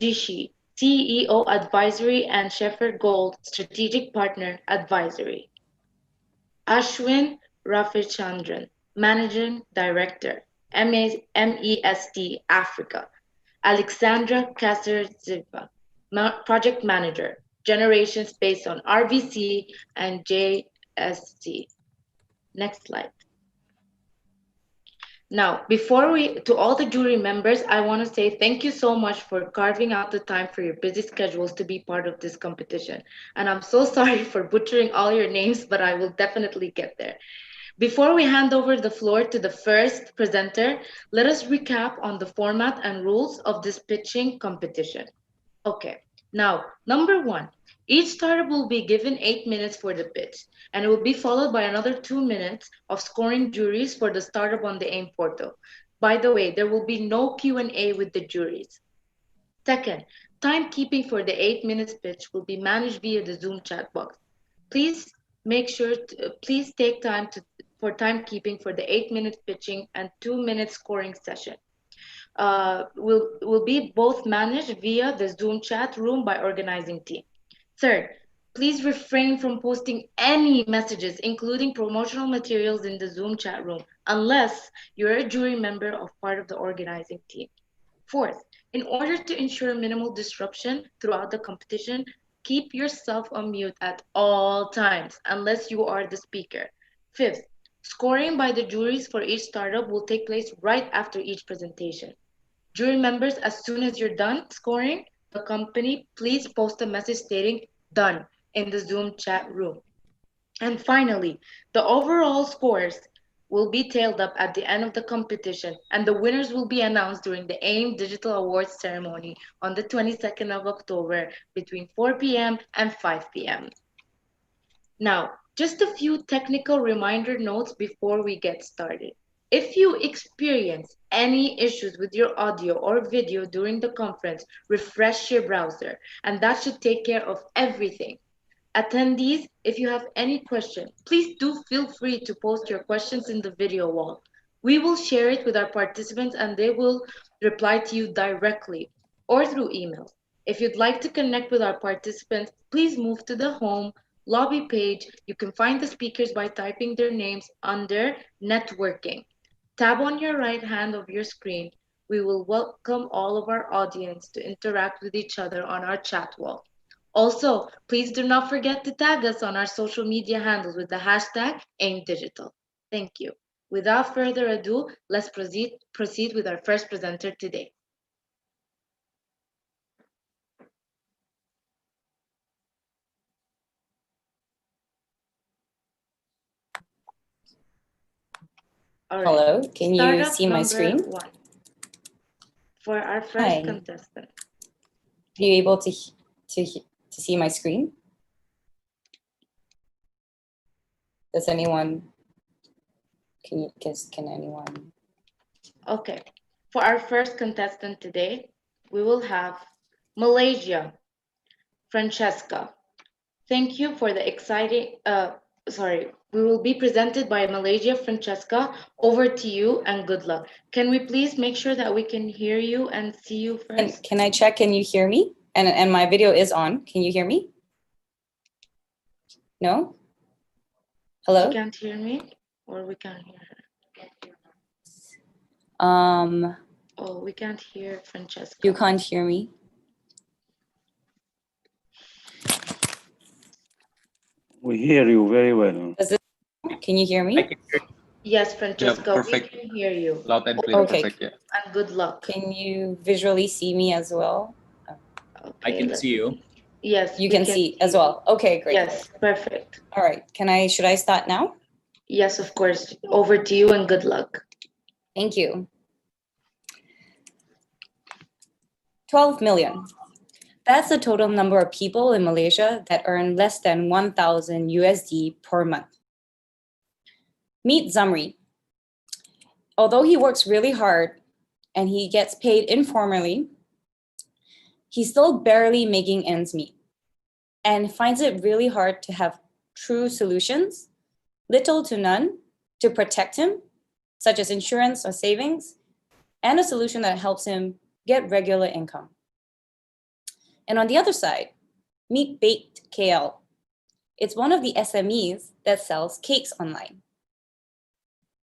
Jishi, CEO Advisory and Shepherd Gold Strategic Partner Advisory. Ashwin Ravichandran, Managing Director, MEST Africa. Alexandra Kasarzeva, Project Manager, Generations based on RVC and JSC. Next slide. Now, to all the jury members, I want to say thank you so much for carving out the time for your busy schedules to be part of this competition. And I'm so sorry for butchering all your names, but I will definitely get there. Before we hand over the floor to the first presenter, let us recap on the format and rules of this pitching competition. Okay, now, number one, each startup will be given 8 minutes for the pitch, and it will be followed by another 2 minutes of scoring juries for the startup on the AIM portal. By the way, there will be no Q&A with the juries. Second, timekeeping for the 8 minutes pitch will be managed via the Zoom chat box. Please please take time for timekeeping for the 8 minute pitching and 2 minute scoring session. Will be both managed via the Zoom chat room by organizing team. Third, please refrain from posting any messages, including promotional materials in the Zoom chat room, unless you're a jury member or part of the organizing team. Fourth, in order to ensure minimal disruption throughout the competition, keep yourself on mute at all times, unless you are the speaker. Fifth, scoring by the juries for each startup will take place right after each presentation. Jury members, as soon as you're done scoring the company, please post a message stating done in the Zoom chat room. And finally, the overall scores will be tailed up at the end of the competition, and the winners will be announced during the AIM Digital Awards ceremony on the 22nd of October between 4 p.m. and 5 p.m. Now, just a few technical reminder notes before we get started. If you experience any issues with your audio or video during the conference, refresh your browser, and that should take care of everything. Attendees, if you have any question, please do feel free to post your questions in the video wall. We will share it with our participants and they will reply to you directly or through email. If you'd like to connect with our participants, please move to the home lobby page. You can find the speakers by typing their names under networking. Tab on your right hand of your screen. We will welcome all of our audience to interact with each other on our chat wall. Also, please do not forget to tag us on our social media handles with the hashtag AIMDigital. Thank you. Without further ado, let's proceed with our first presenter today. Right. Hello, can you see my screen? One. For our first contestant. Are you able to see my screen? Does anyone, can anyone? Okay, for our first contestant today, we will have Malaysia, Francesca. Thank you for the exciting, we will be presented by Malaysia, Francesca. Over to you and good luck. Can we please make sure that we can hear you and see you first? Can I check, can you hear me? And my video is on, can you hear me? No? Hello? You can't hear me or we can't hear her? Oh, we can't hear Francesca. You can't hear me? We hear you very well. Can you hear me? I can hear you. Yes, Francesca, yeah, perfect. We can hear you. Loud and clear, okay. Perfect, yeah. And good luck. Can you visually see me as well? Okay, I can see you. Yes, you can see as well. Okay, great. Yes, perfect. All right, should I start now? Yes, of course. Over to you and good luck. Thank you. 12 million. That's the total number of people in Malaysia that earn less than 1,000 USD per month. Meet Zamri. Although he works really hard and he gets paid informally, he's still barely making ends meet and finds it really hard to have true solutions, little to none, to protect him, such as insurance or savings, and a solution that helps him get regular income. And on the other side, Meet Baked KL. It's one of the SMEs that sells cakes online.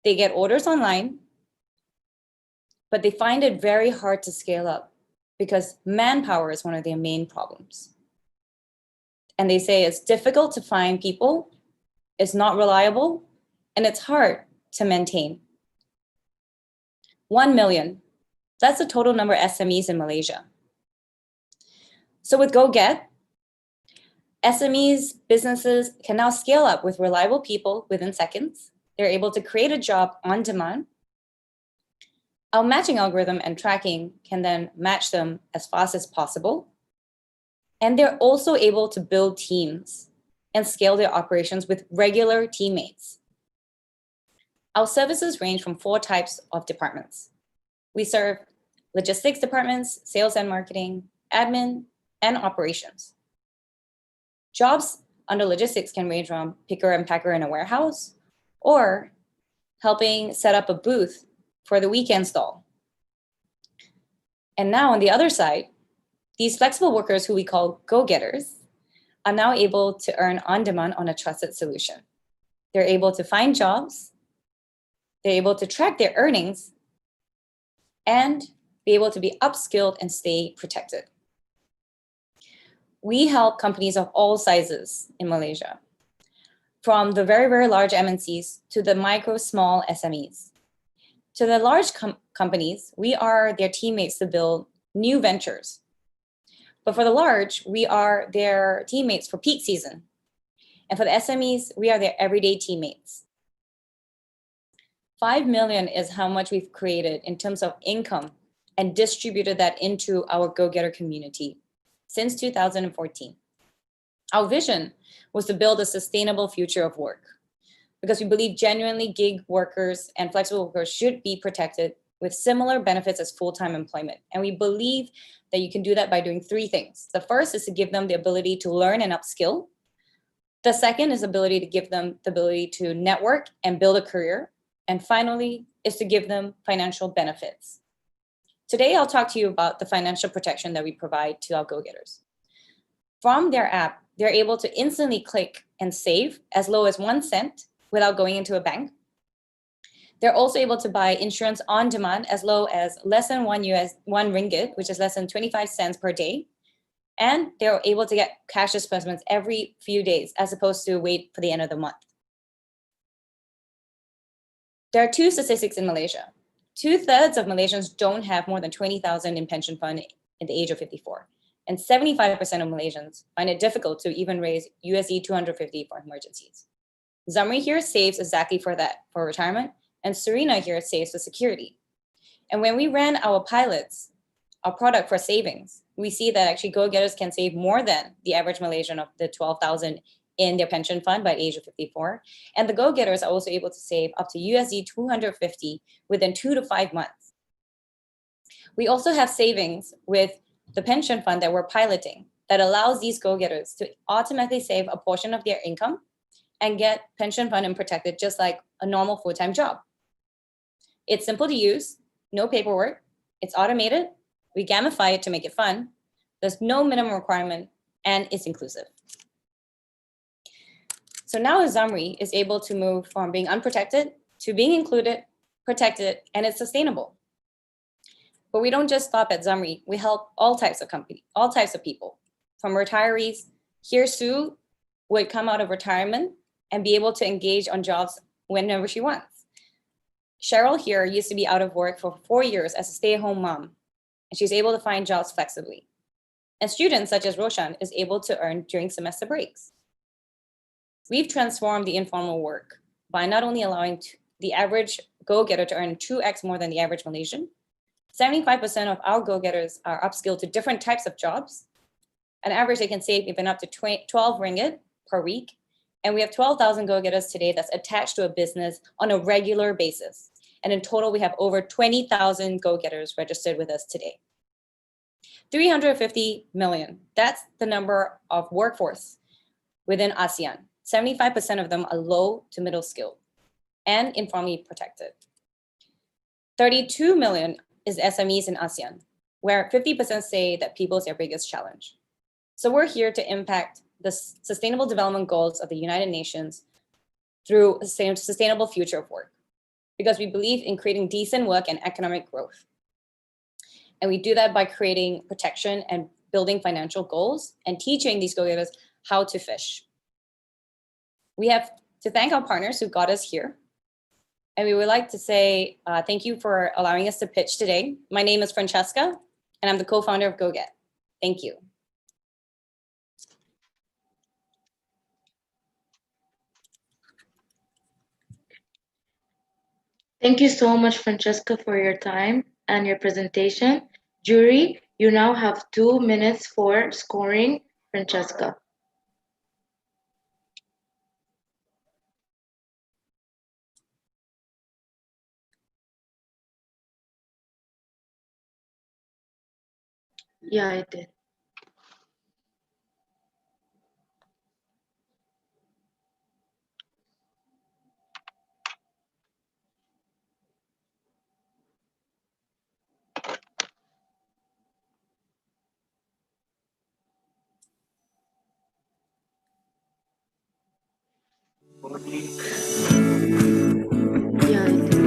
They get orders online, but they find it very hard to scale up because manpower is one of their main problems. And they say it's difficult to find people, it's not reliable, and it's hard to maintain. 1 million, that's the total number of SMEs in Malaysia. So with GoGet, SMEs, businesses can now scale up with reliable people within seconds. They're able to create a job on demand. Our matching algorithm and tracking can then match them as fast as possible. And they're also able to build teams and scale their operations with regular teammates. Our services range from 4 types of departments. We serve logistics departments, sales and marketing, admin, and operations. Jobs under logistics can range from picker and packer in a warehouse or helping set up a booth for the weekend stall. And now on the other side, these flexible workers who we call go-getters are now able to earn on demand on a trusted solution. They're able to find jobs, they're able to track their earnings, and be able to be upskilled and stay protected. We help companies of all sizes in Malaysia, from the very, very large MNCs to the micro, small SMEs. To the large companies, we are their teammates to build new ventures. But for the large, we are their teammates for peak season. And for the SMEs, we are their everyday teammates. 5 million is how much we've created in terms of income and distributed that into our go-getter community since 2014. Our vision was to build a sustainable future of work because we believe genuinely gig workers and flexible workers should be protected with similar benefits as full-time employment. And we believe that you can do that by doing 3 things. The first is to give them the ability to learn and upskill. The second is ability to give them the ability to network and build a career. And finally is to give them financial benefits. Today, I'll talk to you about the financial protection that we provide to our go-getters. From their app, they're able to instantly click and save as low as 1 cent without going into a bank. They're also able to buy insurance on demand as low as less than 1 ringgit, which is less than 25 cents per day. And they're able to get cash disbursements every few days as opposed to wait for the end of the month. There are 2 statistics in Malaysia. 2/3 of Malaysians don't have more than 20,000 in pension fund at the age of 54. And 75% of Malaysians find it difficult to even raise USD 250 for emergencies. Zamri here saves exactly for that, for retirement, and Serena here saves for security. And when we ran our pilots, our product for savings, we see that actually go-getters can save more than the average Malaysian of the 12,000 in their pension fund by the age of 54. And the go-getters are also able to save up to USD 250 within 2 to 5 months. We also have savings with the pension fund that we're piloting that allows these go-getters to automatically save a portion of their income and get pension fund and protected just like a normal full-time job. It's simple to use, no paperwork, it's automated, we gamify it to make it fun, there's no minimum requirement, and it's inclusive. So now Zamri is able to move from being unprotected to being included, protected, and it's sustainable. But we don't just stop at Zamri. We help all types of companies, all types of people. From retirees, here Sue would come out of retirement and be able to engage on jobs whenever she wants. Cheryl here used to be out of work for 4 years as a stay-at-home mom, and she's able to find jobs flexibly. And students such as Roshan is able to earn during semester breaks. We've transformed the informal work by not only allowing the average go-getter to earn 2x more than the average Malaysian, 75% of our go-getters are upskilled to different types of jobs. On average, they can save even up to 12 ringgit per week. And we have 12,000 go-getters today that's attached to a business on a regular basis. And in total, we have over 20,000 go-getters registered with us today. 350 million, that's the number of workforce within ASEAN. 75% of them are low to middle skilled and informally protected. 32 million is SMEs in ASEAN, where 50% say that people is their biggest challenge. So we're here to impact the Sustainable Development Goals of the United Nations through a sustainable future of work, because we believe in creating decent work and economic growth. And we do that by creating protection and building financial goals and teaching these go-getters how to fish. We have to thank our partners who got us here. And we would like to say thank you for allowing us to pitch today. My name is Francesca, and I'm the co-founder of GoGet. Thank you. Thank you so much, Francesca, for your time and your presentation. Jury, you now have 2 minutes for scoring Francesca. Yeah, I did. Yeah, I did.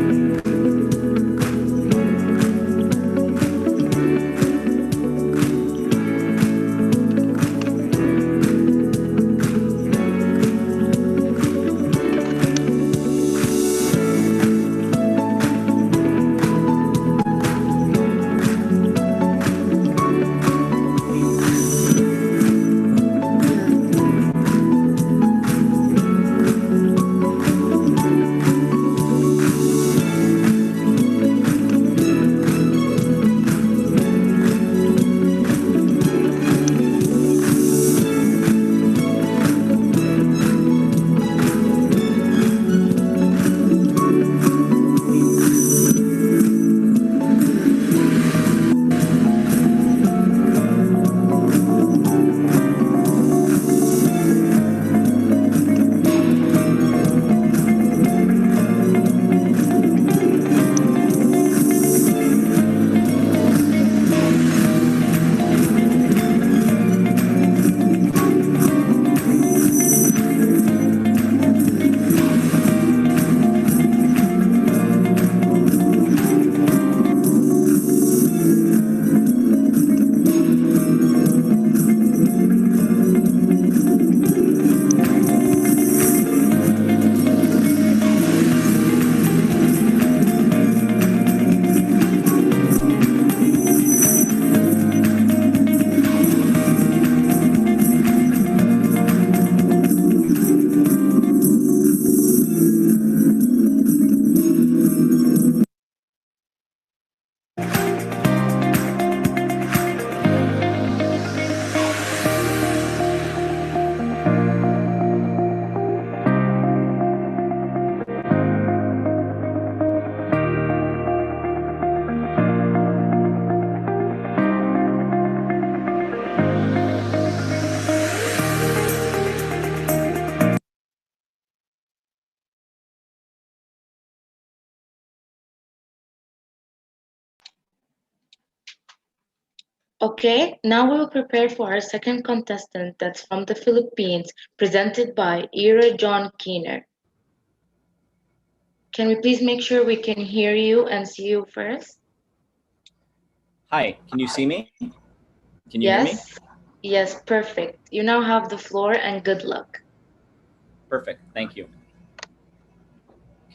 Okay, now we will prepare for our second contestant that's from the Philippines, presented by Ira John Keener. Can we please make sure we can hear you and see you first? Hi, can you see me? Can you hear me? Yes, perfect. You now have the floor and good luck. Perfect, thank you.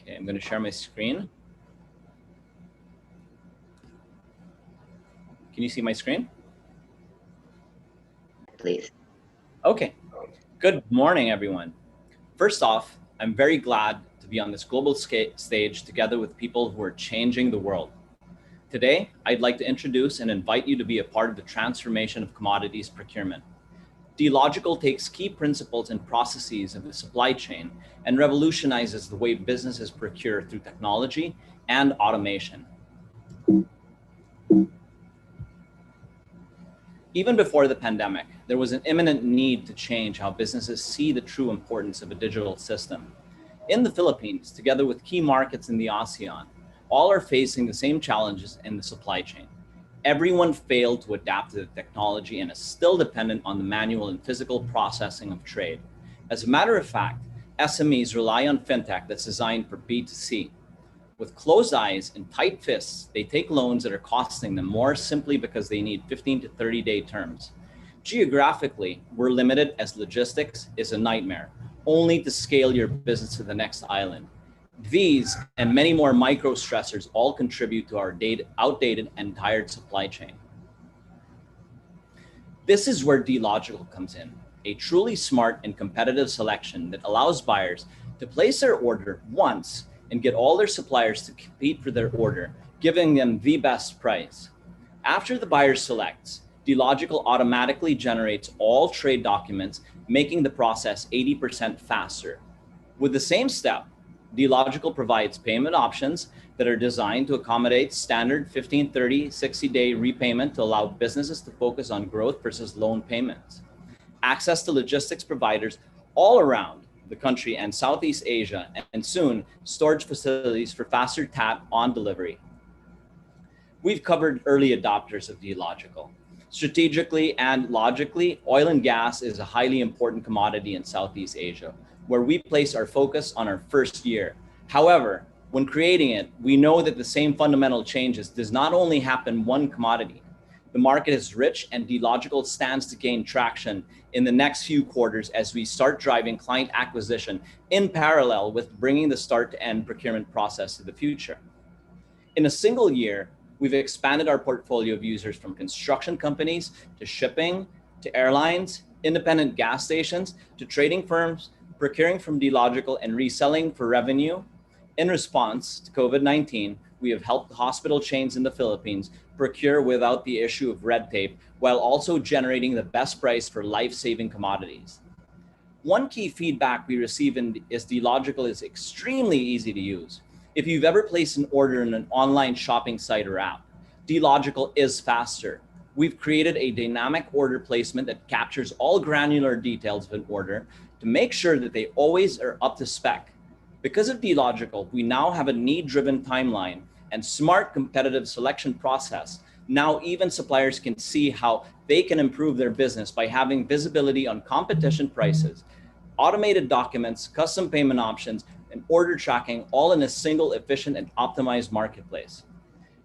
Okay, I'm going to share my screen. Can you see my screen? Please. Okay, good morning, everyone. First off, I'm very glad to be on this global stage together with people who are changing the world. Today, I'd like to introduce and invite you to be a part of the transformation of commodities procurement. DLogical takes key principles and processes of the supply chain and revolutionizes the way businesses procure through technology and automation. Even before the pandemic, there was an imminent need to change how businesses see the true importance of a digital system. In the Philippines, together with key markets in the ASEAN, all are facing the same challenges in the supply chain. everyone failed to adapt to the technology and is still dependent on the manual and physical processing of trade. As a matter of fact, SMEs rely on fintech that's designed for B2C. With closed eyes and tight fists, they take loans that are costing them more simply because they need 15 to 30-day terms. Geographically, we're limited as logistics is a nightmare, only to scale your business to the next island. These and many more micro stressors all contribute to our outdated and tired supply chain. This is where DLogical comes in, a truly smart and competitive selection that allows buyers to place their order once and get all their suppliers to compete for their order, giving them the best price. After the buyer selects, DLogical automatically generates all trade documents, making the process 80% faster. With the same step, DLogical provides payment options that are designed to accommodate standard 15, 30, 60-day repayment to allow businesses to focus on growth versus loan payments. Access to logistics providers all around the country and Southeast Asia, and soon storage facilities for faster tap on delivery. We've covered early adopters of DLogical. Strategically and logically, oil and gas is a highly important commodity in Southeast Asia, where we place our focus on our first year. However, when creating it, we know that the same fundamental changes does not only happen one commodity. The market is rich and DLogical stands to gain traction in the next few quarters as we start driving client acquisition in parallel with bringing the start to end procurement process to the future. In a single year, we've expanded our portfolio of users from construction companies to shipping, to airlines, independent gas stations, to trading firms, procuring from DLogical and reselling for revenue. In response to COVID-19, we have helped hospital chains in the Philippines procure without the issue of red tape, while also generating the best price for life-saving commodities. One key feedback we receive is DLogical is extremely easy to use. If you've ever placed an order in an online shopping site or app, DLogical is faster. We've created a dynamic order placement that captures all granular details of an order to make sure that they always are up to spec. Because of DLogical, we now have a need-driven timeline and smart competitive selection process. Now even suppliers can see how they can improve their business by having visibility on competition prices, automated documents, custom payment options, and order tracking, all in a single efficient and optimized marketplace.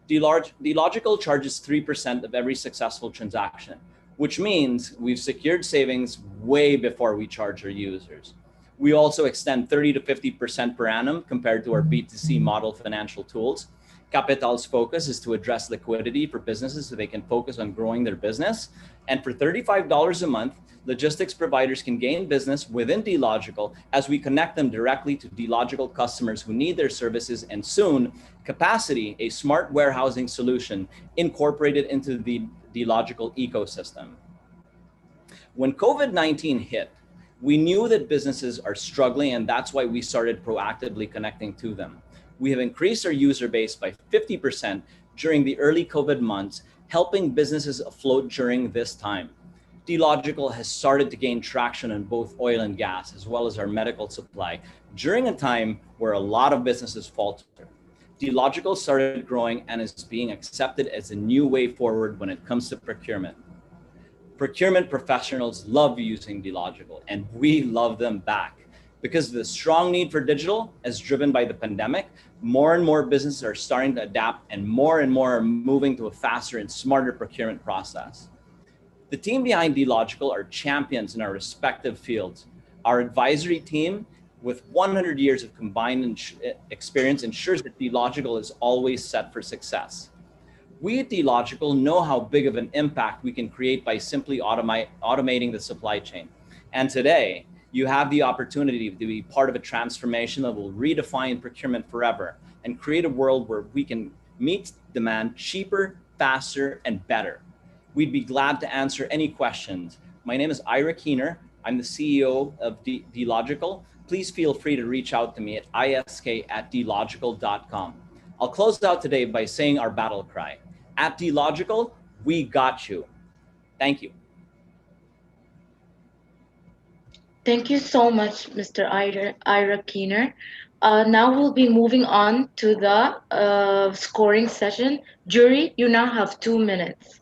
DLogical charges 3% of every successful transaction, which means we've secured savings way before we charge our users. We also extend 30 to 50% per annum compared to our B2C model financial tools. Capital's focus is to address liquidity for businesses so they can focus on growing their business. And for $35 a month, logistics providers can gain business within DLogical as we connect them directly to DLogical customers who need their services, and soon, Capacity, a smart warehousing solution incorporated into the DLogical ecosystem. When COVID-19 hit, we knew that businesses are struggling, and that's why we started proactively connecting to them. We have increased our user base by 50% during the early COVID months, helping businesses afloat during this time. DLogical has started to gain traction in both oil and gas, as well as our medical supply, during a time where a lot of businesses faltered. DLogical started growing and is being accepted as a new way forward when it comes to procurement. Procurement professionals love using DLogical, and we love them back. Because of the strong need for digital, as driven by the pandemic, more and more businesses are starting to adapt, and more are moving to a faster and smarter procurement process. The team behind DLogical are champions in our respective fields. Our advisory team, with 100 years of combined experience, ensures that DLogical is always set for success. We at DLogical know how big of an impact we can create by simply automating the supply chain. And today, you have the opportunity to be part of a transformation that will redefine procurement forever and create a world where we can meet demand cheaper, faster, and better. We'd be glad to answer any questions. My name is Ira Keener. I'm the CEO of DLogical. Please feel free to reach out to me at isk@dlogical.com. I'll close out today by saying our battle cry. At DLogical, we got you. Thank you. Thank you so much, Mr. Ira Keener. Now we'll be moving on to the scoring session. Jury, you now have 2 minutes.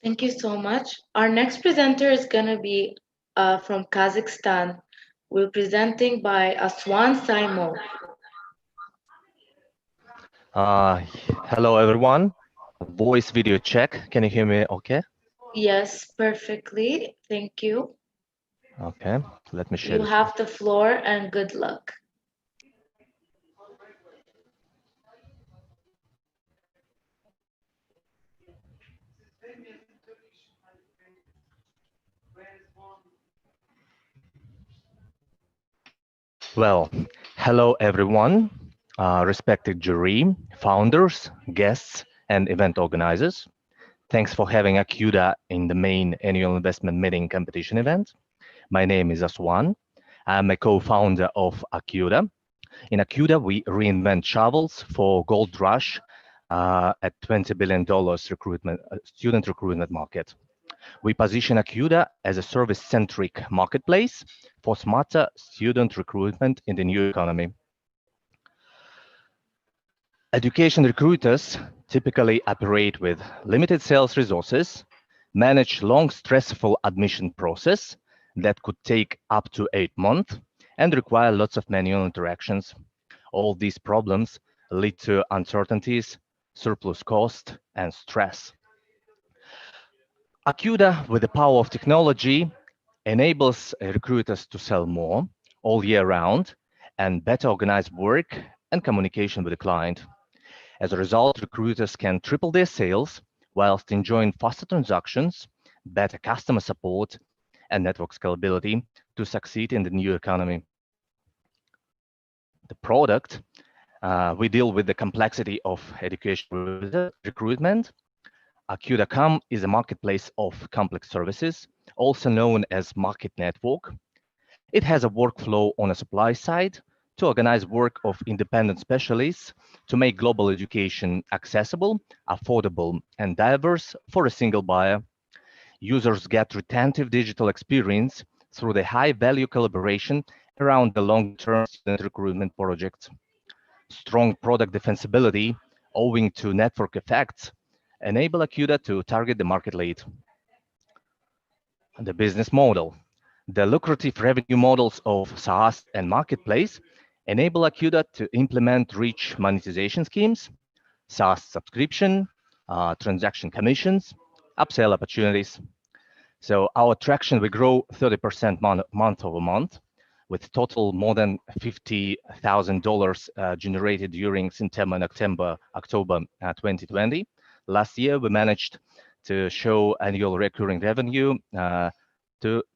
Thank you so much. Our next presenter is going to be from Kazakhstan. We're presenting by Aswan Saimov. Hello everyone. Voice video check. Can you hear me okay? Yes, perfectly. Thank you. Okay, let me share You this. have the floor and good luck. Well, hello everyone, respected jury, founders, guests, and event organizers. Thanks for having Acuda in the main annual investment meeting competition event. My name is Aswan. I'm a co-founder of Acuda. In Acuda, we reinvent shovels for gold rush at $20 billion student recruitment market. We position Acuda as a service-centric marketplace for smarter student recruitment in the new economy. Education recruiters typically operate with limited sales resources, manage long, stressful admission process that could take up to 8 months, and require lots of manual interactions. All these problems lead to uncertainties, surplus cost, and stress. Acuda, with the power of technology, enables recruiters to sell more all year round and better organize work and communication with the client. As a result, recruiters can triple their sales whilst enjoying faster transactions, better customer support, and network scalability to succeed in the new economy. The product, we deal with the complexity of education recruitment. Acuda.com is a marketplace of complex services, also known as market network. It has a workflow on a supply side to organize work of independent specialists to make global education accessible, affordable, and diverse for a single buyer. Users get retentive digital experience through the high-value collaboration around the long-term student recruitment projects. Strong product defensibility owing to network effects enable Acuda to target the market lead. The business model. The lucrative revenue models of SaaS and marketplace enable Acuda to implement rich monetization schemes, SaaS subscription, transaction commissions, upsell opportunities. So our traction will grow 30% month over month, with total more than $50,000 generated during September and October 2020. Last year, we managed to show annual recurring revenue to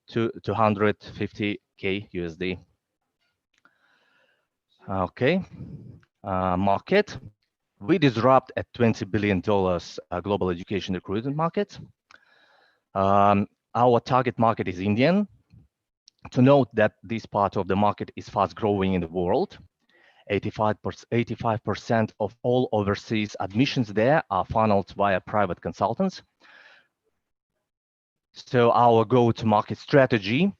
250K USD. Okay, market. We disrupt a $20 billion global education recruitment market. Our target market is Indian. To note that this part of the market is fast growing in the world. 85% of all overseas admissions there are funneled via private consultants. So our go-to-market strategy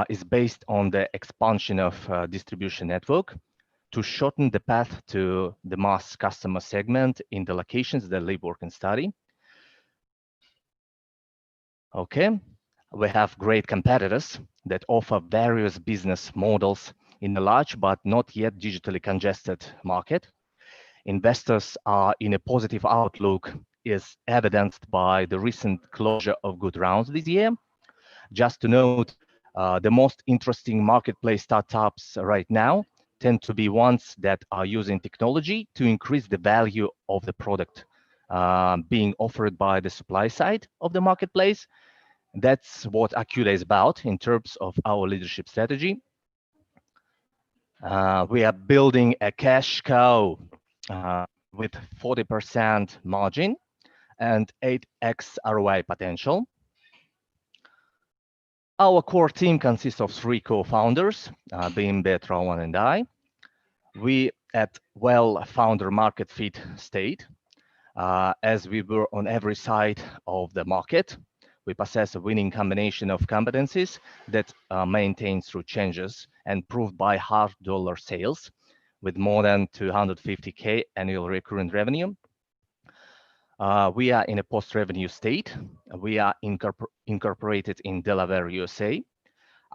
is based on the expansion of distribution network to shorten the path to the mass customer segment in the locations that live, work, and study. Okay, we have great competitors that offer various business models in a large but not yet digitally congested market. Investors are in a positive outlook, is evidenced by the recent closure of good rounds this year. Just to note, the most interesting marketplace startups right now tend to be ones that are using technology to increase the value of the product being offered by the supply side of the marketplace. That's what Acuda is about in terms of our leadership strategy. We are building a cash cow with 40% margin and 8x ROI potential. Our core team consists of 3 co-founders, being Beat, Rowan, and I. We at founder market fit state, as we were on every side of the market. We possess a winning combination of competencies that are maintained through changes and proved by hard dollar sales with more than 250K annual recurring revenue. We are in a post-revenue state. We are incorporated in Delaware, USA.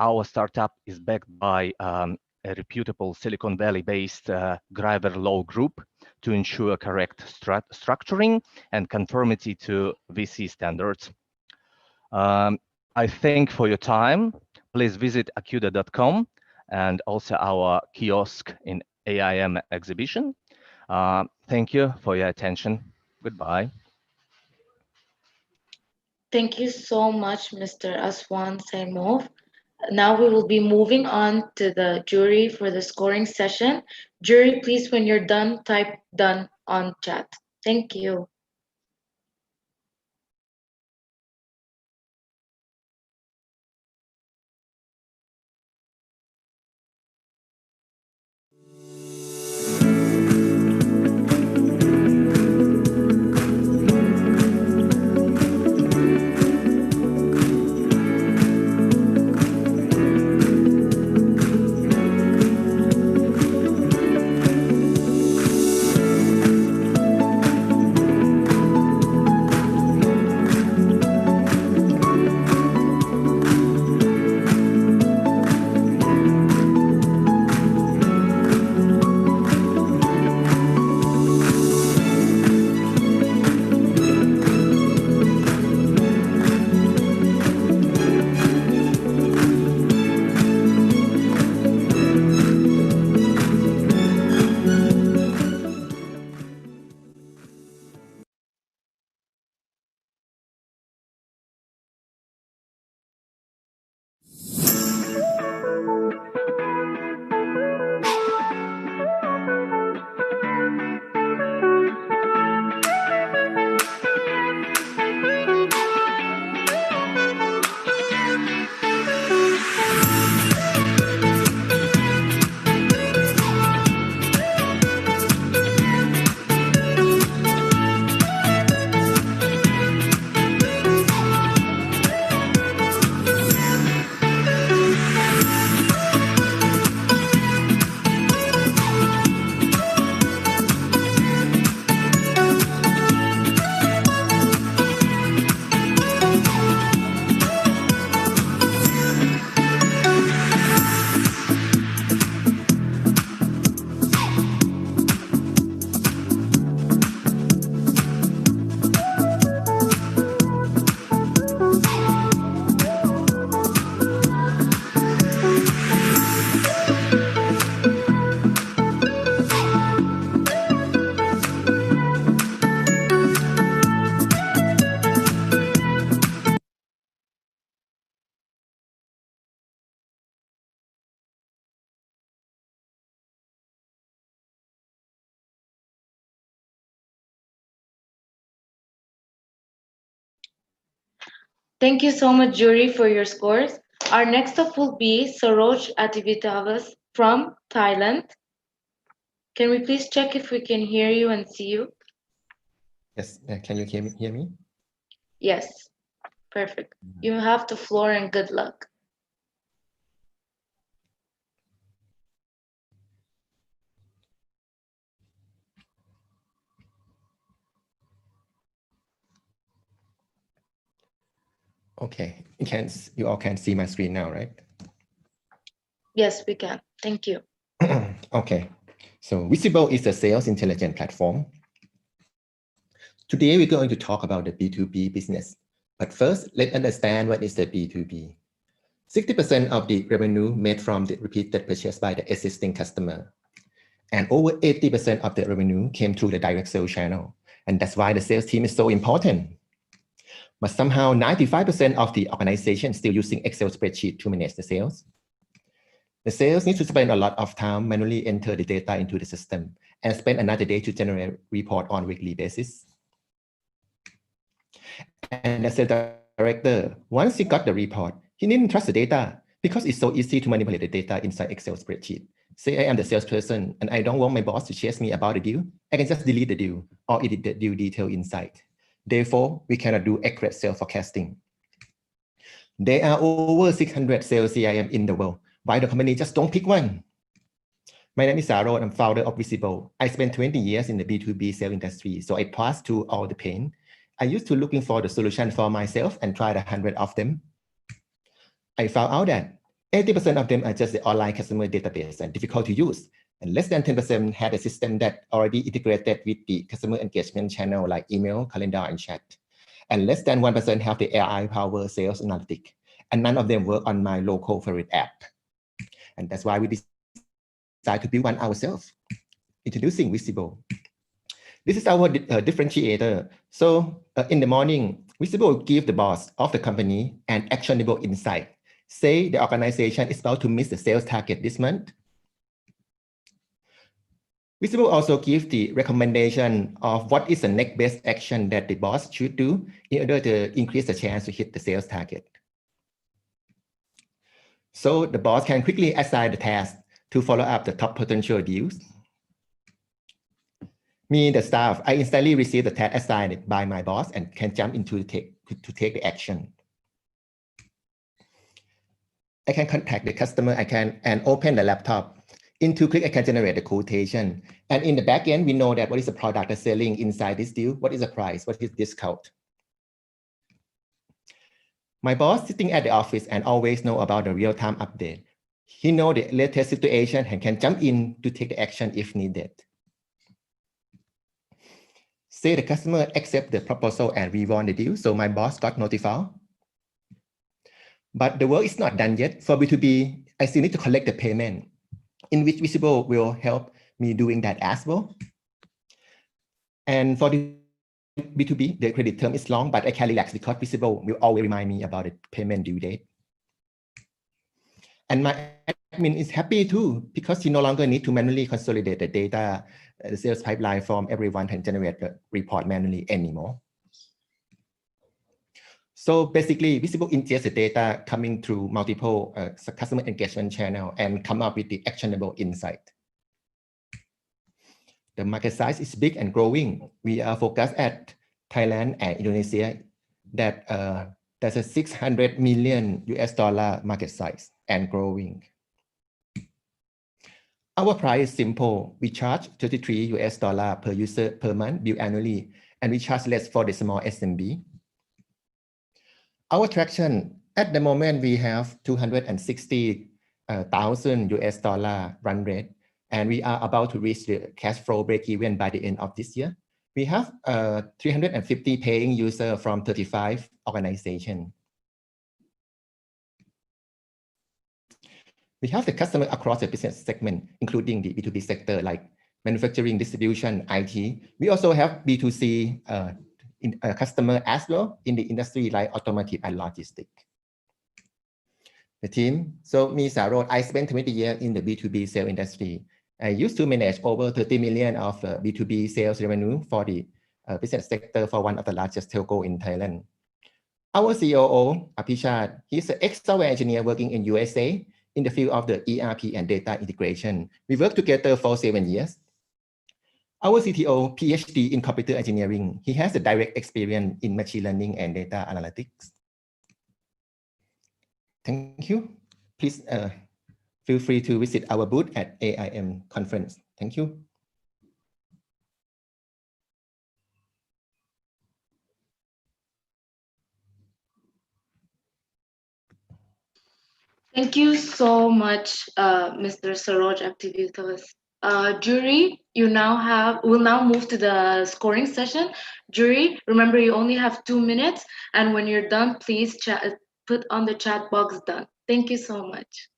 Our startup is backed by a reputable Silicon Valley-based Griver Law Group to ensure correct structuring and conformity to VC standards. I thank for your time. Please visit acuda.com and also our kiosk in AIM exhibition. Thank you for your attention. Goodbye. Thank you so much, Mr. Aswan Saimov. Now we will be moving on to the jury for the scoring session. Jury, please, when you're done, type done on chat. Thank you. Thank you so much, jury, for your scores. Our next up will be Saroj Ativitavas from Thailand. Can we please check if we can hear you and see you? Yes, can you hear me? Yes, perfect. You have the floor and good luck. Okay, you all can see my screen now, right? Yes, we can. Thank you. Okay, so Visible is a sales intelligence platform. Today, we're going to talk about the B2B business. But first, let's understand what is the B2B. 60% of the revenue made from the repeated purchase by the existing customer. And over 80% of the revenue came through the direct sales channel. And that's why the sales team is so important. But somehow 95% of the organization is still using Excel spreadsheet to manage the sales. The sales need to spend a lot of time manually enter the data into the system and spend another day to generate report on a weekly basis. And as a director, once he got the report, he didn't trust the data because it's so easy to manipulate the data inside Excel spreadsheet. Say I am the salesperson and I don't want my boss to chase me about the deal. I can just delete the deal or edit the deal detail inside. Therefore, we cannot do accurate sales forecasting. There are over 600 sales CIM in the world. Why the company just don't pick one? My name is Saroj. I'm founder of Visible. I spent 20 years in the B2B sales industry, so I passed through all the pain. I used to looking for the solution for myself and tried 100 of them. I found out that 80% of them are just the online customer database and difficult to use. And less than 10% had a system that already integrated with the customer engagement channel like email, calendar, and chat. And less than 1% have the AI-powered sales analytics. And none of them work on my local favorite app. And that's why we decided to build one ourselves. Introducing Visible. This is our differentiator. So in the morning, Visible will give the boss of the company an actionable insight. Say the organization is about to miss the sales target this month. Visible also gives the recommendation of what is the next best action that the boss should do in order to increase the chance to hit the sales target. So the boss can quickly assign the task to follow up the top potential deals. Me, the staff, I instantly receive the task assigned by my boss and can jump into to take the action. I can contact the customer, and open the laptop. In 2 clicks, I can generate the quotation. And in the back end, we know that what is the product that's selling inside this deal, what is the price, what is discount. My boss sitting at the office and always know about the real-time update. He knows the latest situation and can jump in to take the action if needed. Say the customer accept the proposal and we won the deal, so my boss got notified. But the work is not done yet. For B2B, I still need to collect the payment, in which Visible will help me doing that as well. And for the B2B, the credit term is long, but I can relax because Visible will always remind me about the payment due date. And my admin is happy too, because he no longer need to manually consolidate the data, the sales pipeline from everyone and generate the report manually anymore. So basically, Visible ingests the data coming through multiple customer engagement channel and come up with the actionable insight. The market size is big and growing. We are focused at Thailand and Indonesia that there's a $600 million market size and growing. Our price is simple. We charge $33 per user per month, billed annually, and we charge less for the small SMB. Our traction at the moment, we have $260,000 run rate, and we are about to reach the cash flow break-even by the end of this year. We have 350 paying users from 35 organizations. We have the customer across the business segment, including the B2B sector like manufacturing, distribution, IT. We also have B2C customer as well in the industry like automotive and logistics. The team, so me, Saroj, I spent 20 years in the B2B sales industry. I used to manage over 30 million of B2B sales revenue for the business sector for one of the largest telco in Thailand. Our COO, Apichat, he's an ex-software engineer working in USA in the field of the ERP and data integration. We worked together for 7 years. Our CTO, PhD in computer engineering. He has a direct experience in machine learning and data analytics. Thank you. Please feel free to visit our booth at AIM conference. Thank you. Thank you so much, Mr. Saroj Aktivitas. Jury, will now move to the scoring session. Jury, remember you only have 2 minutes, and when you're done, please put on the chat box done. Thank you so much.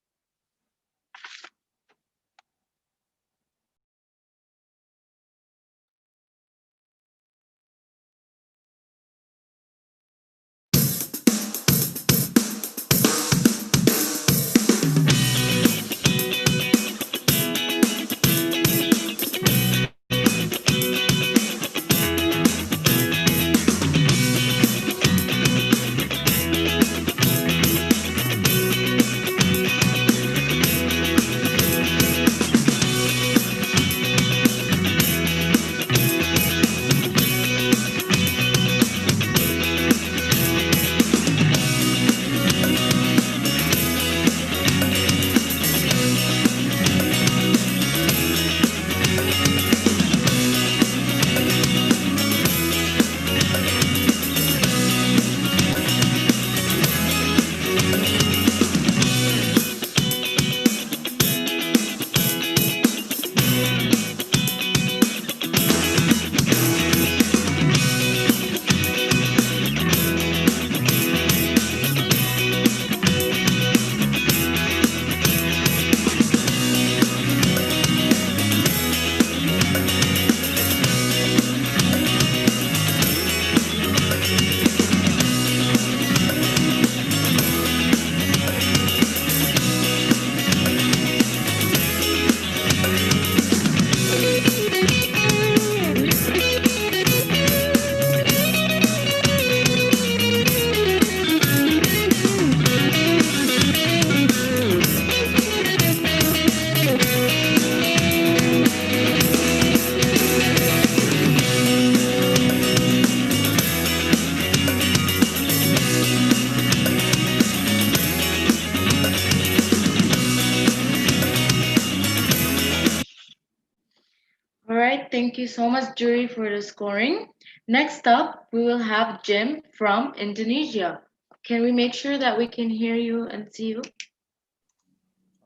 All right, thank you so much, jury, for the scoring. Next up, we will have Jim from Indonesia. Can we make sure that we can hear you and see you?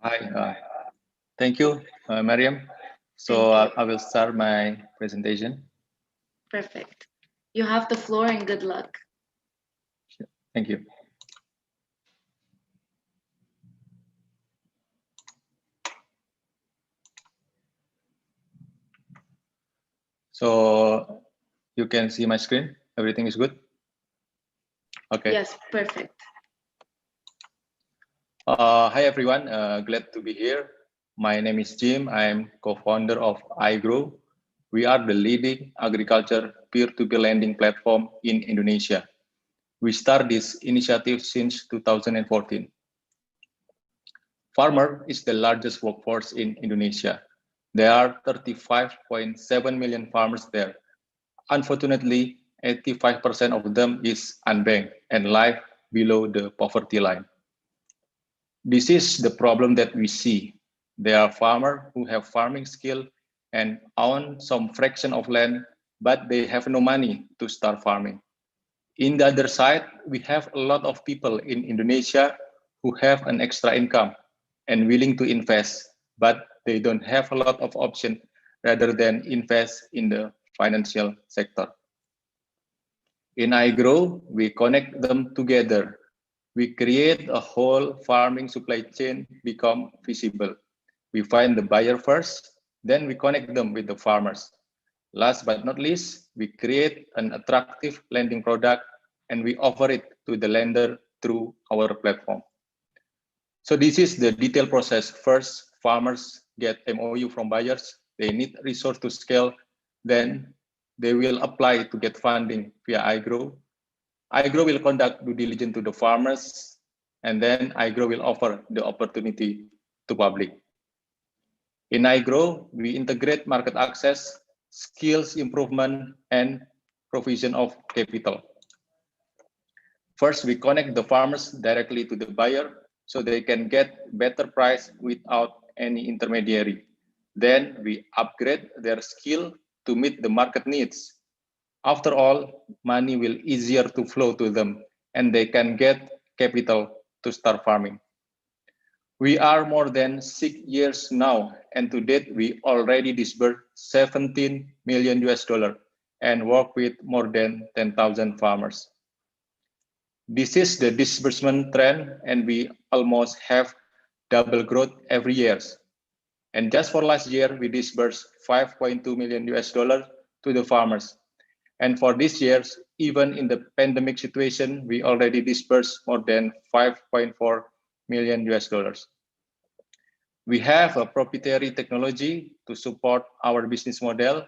Hi, thank you, Mariam. So I will start my presentation. Perfect. You have the floor and good luck. Thank you. So you can see my screen. Everything is good? Okay. Yes, perfect. Hi, everyone. Glad to be here. My name is Jim. I'm co-founder of iGrow. We are the leading agriculture peer-to-peer lending platform in Indonesia. We started this initiative since 2014. Farmer is the largest workforce in Indonesia. There are 35.7 million farmers there. Unfortunately, 85% of them is unbanked and live below the poverty line. This is the problem that we see. There are farmers who have farming skill and own some fraction of land, but they have no money to start farming. In the other side, we have a lot of people in Indonesia who have an extra income and willing to invest, but they don't have a lot of option rather than invest in the financial sector. In iGrow, we connect them together. We create a whole farming supply chain become visible. We find the buyer first, then we connect them with the farmers. Last but not least, we create an attractive lending product and we offer it to the lender through our platform. So this is the detailed process. First, farmers get MOU from buyers. They need resource to scale. Then they will apply to get funding via iGrow. iGrow will conduct due diligence to the farmers, and then iGrow will offer the opportunity to public. In iGrow, we integrate market access, skills improvement, and provision of capital. First, we connect the farmers directly to the buyer so they can get better price without any intermediary. Then we upgrade their skill to meet the market needs. After all, money will easier to flow to them and they can get capital to start farming. We are more than 6 years now, and to date, we already disbursed 17 million US dollar and work with more than 10,000 farmers. This is the disbursement trend, and we almost have double growth every year. And just for last year, we disbursed 5.2 million US dollar to the farmers. And for this year, even in the pandemic situation, we already disbursed more than 5.4 million US dollars. We have a proprietary technology to support our business model.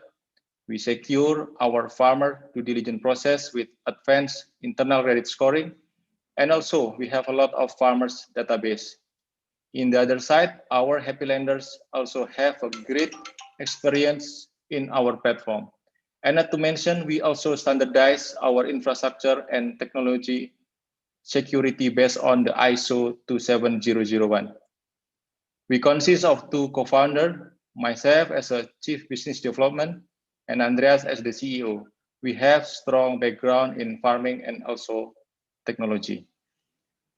We secure our farmer due diligence process with advanced internal credit scoring. And also we have a lot of farmers database. In the other side, our happy lenders also have a great experience in our platform. And not to mention, we also standardize our infrastructure and technology security based on the ISO 27001. We consist of 2 co-founders, myself as a Chief Business Development and Andreas as the CEO. We have strong background in farming and also technology.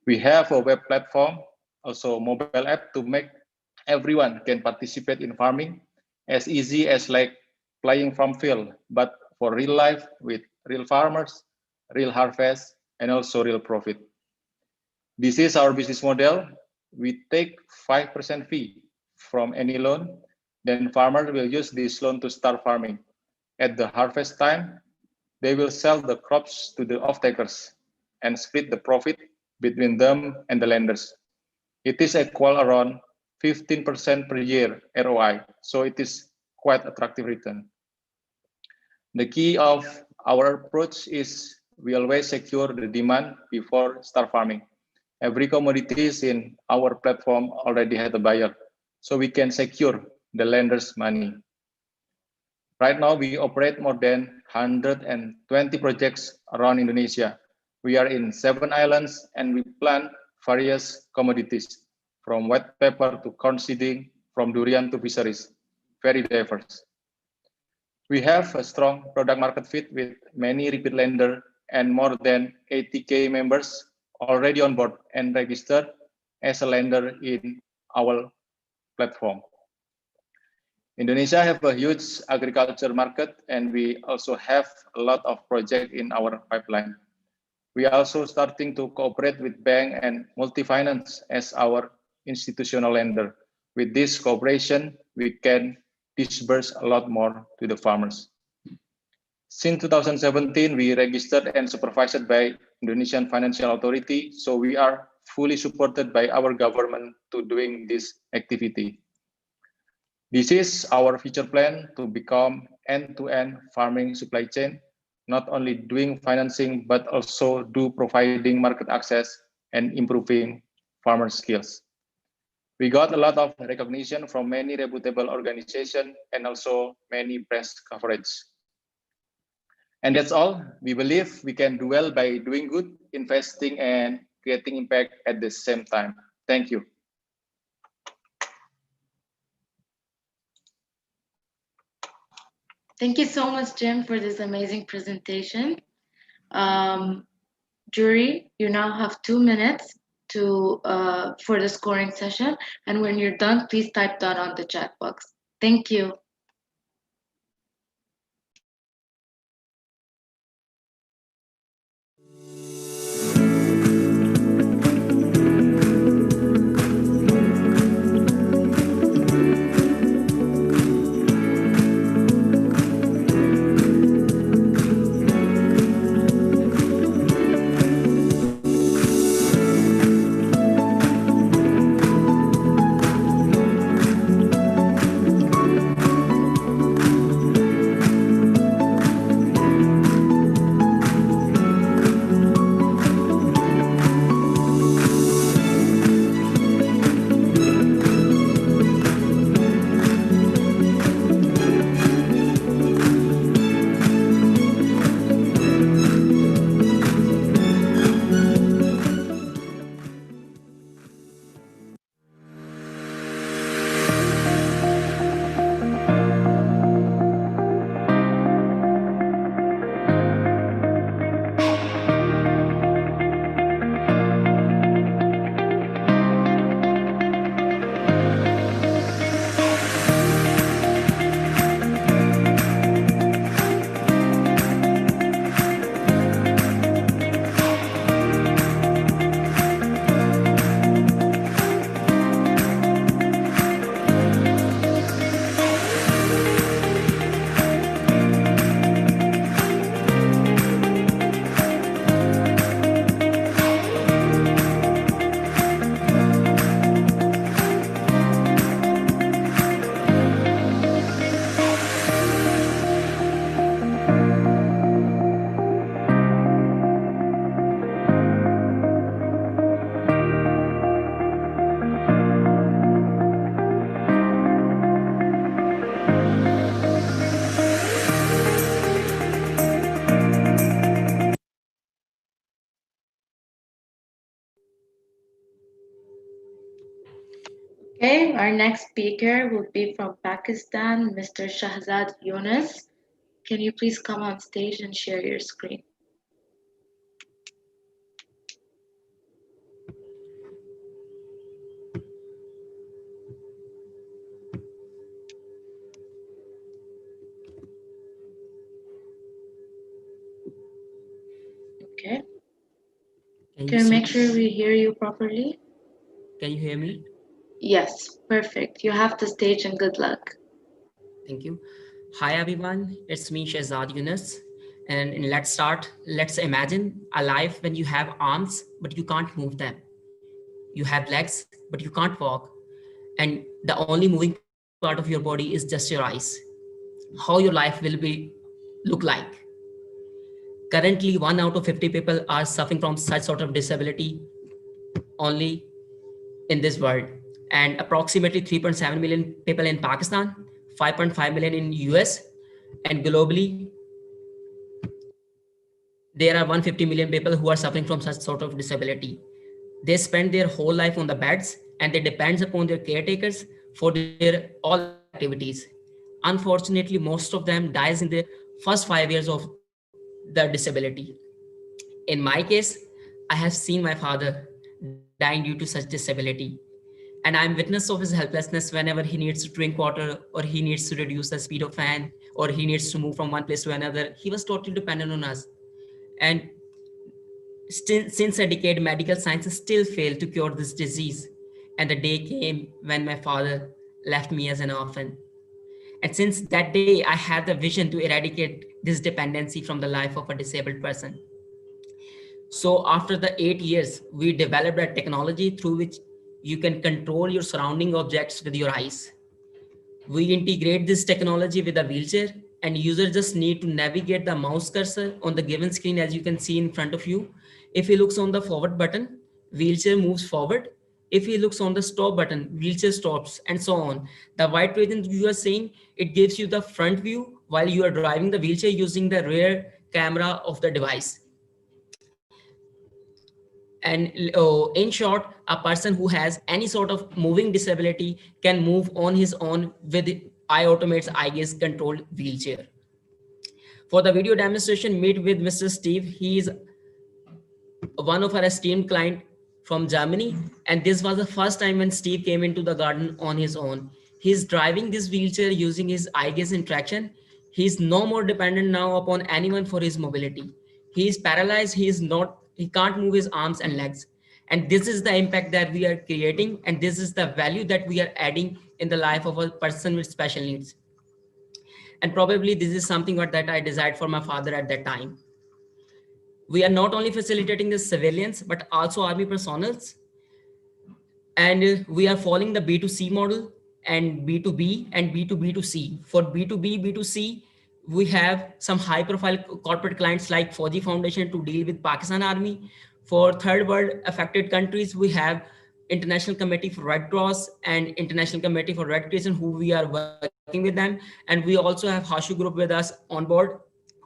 We have a web platform, also mobile app to make everyone can participate in farming as easy as like playing farm field, but for real life with real farmers, real harvest, and also real profit. This is our business model. We take 5% fee from any loan. Then farmer will use this loan to start farming. At the harvest time, they will sell the crops to the off-takers and split the profit between them and the lenders. It is equal around 15% per year ROI, so it is quite attractive return. The key of our approach is we always secure the demand before start farming. Every commodities in our platform already had a buyer, so we can secure the lender's money. Right now, we operate more than 120 projects around Indonesia. We are in 7 islands and we plant various commodities from wet pepper to corn seeding, from durian to fisheries, very diverse. We have a strong product market fit with many repeat lender and more than 80K members already on board and registered as a lender in our platform. Indonesia have a huge agriculture market and we also have a lot of projects in our pipeline. We are also starting to cooperate with bank and multi-finance as our institutional lender. With this cooperation, we can disburse a lot more to the farmers. Since 2017, we registered and supervised by Indonesian Financial Authority, so we are fully supported by our government to doing this activity. This is our future plan to become end-to-end farming supply chain, not only doing financing, but also do providing market access and improving farmer skills. We got a lot of recognition from many reputable organizations and also many press coverage. And that's all. We believe we can do well by doing good, investing, and creating impact at the same time. Thank you. Thank you so much, Jim, for this amazing presentation. Jury, you now have 2 minutes for the scoring session. And when you're done, please type that on the chat box. Thank you. morning. Our next speaker will be from Pakistan, Mr. Shahzad Yunus. Can you please come on stage and share your screen? Okay. Can you make sure we hear you properly? Can you hear me? Yes, perfect. You have the stage and good luck. Thank you. Hi, everyone. It's me, Shahzad Yunus. And let's start. Let's imagine a life when you have arms, but you can't move them. You have legs, but you can't walk. And the only moving part of your body is just your eyes. How your life will be look like. Currently, 1 out of 50 people are suffering from such sort of disability only in this world, and approximately 3.7 million people in Pakistan, 5.5 million in US, and globally there are 150 million people who are suffering from such sort of disability. They spend their whole life on the beds and they depend upon their caretakers for their all activities. Unfortunately, most of them dies in the first 5 years of the disability. In my case, I have seen my father dying due to such disability, and I'm witness of his helplessness whenever he needs to drink water, or he needs to reduce the speed of fan, or he needs to move from one place to another. He was totally dependent on us. And since a decade, medical sciences still fail to cure this disease. And the day came when my father left me as an orphan. And since that day, I had the vision to eradicate this dependency from the life of a disabled person. So after the 8 years, we developed a technology through which you can control your surrounding objects with your eyes. We integrate this technology with a wheelchair, and users just need to navigate the mouse cursor on the given screen as you can see in front of you. If he looks on the forward button, wheelchair moves forward. If he looks on the stop button, wheelchair stops, and so on. The white region you are seeing, it gives you the front view while you are driving the wheelchair using the rear camera of the device. And in short, a person who has any sort of moving disability can move on his own with iAutomate's eye gaze controlled wheelchair. For the video demonstration, meet with Mr. Steve. He is one of our esteemed client from Germany. And this was the first time when Steve came into the garden on his own. He's driving this wheelchair using his eye gaze interaction. He's no more dependent now upon anyone for his mobility. He is paralyzed. He can't move his arms and legs. And this is the impact that we are creating. And this is the value that we are adding in the life of a person with special needs. And probably this is something that I desired for my father at that time. We are not only facilitating the civilians, but also army personals. And we are following the B2C model and B2B and B2B2C. For B2B, B2C, we have some high profile corporate clients like Fauji Foundation to deal with Pakistan Army. For third world affected countries, we have International Committee for Red Cross and International Committee for Red Crescent, who we are working with them. And we also have Hashu Group with us on board.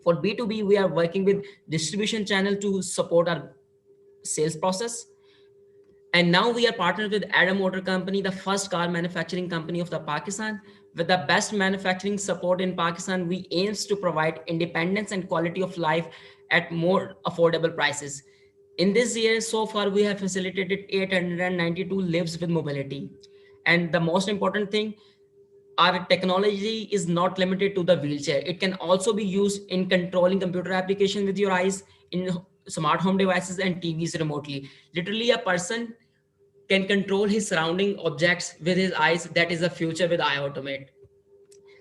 For B2B, we are working with distribution channel to support our sales process. And now we are partnered with Adam Motor Company, the first car manufacturing company of the Pakistan. With the best manufacturing support in Pakistan, we aims to provide independence and quality of life at more affordable prices. In this year, so far, we have facilitated 892 lives with mobility. And the most important thing, our technology is not limited to the wheelchair. It can also be used in controlling computer application with your eyes, in smart home devices and TVs remotely. Literally, a person can control his surrounding objects with his eyes. That is the future with iAutomate.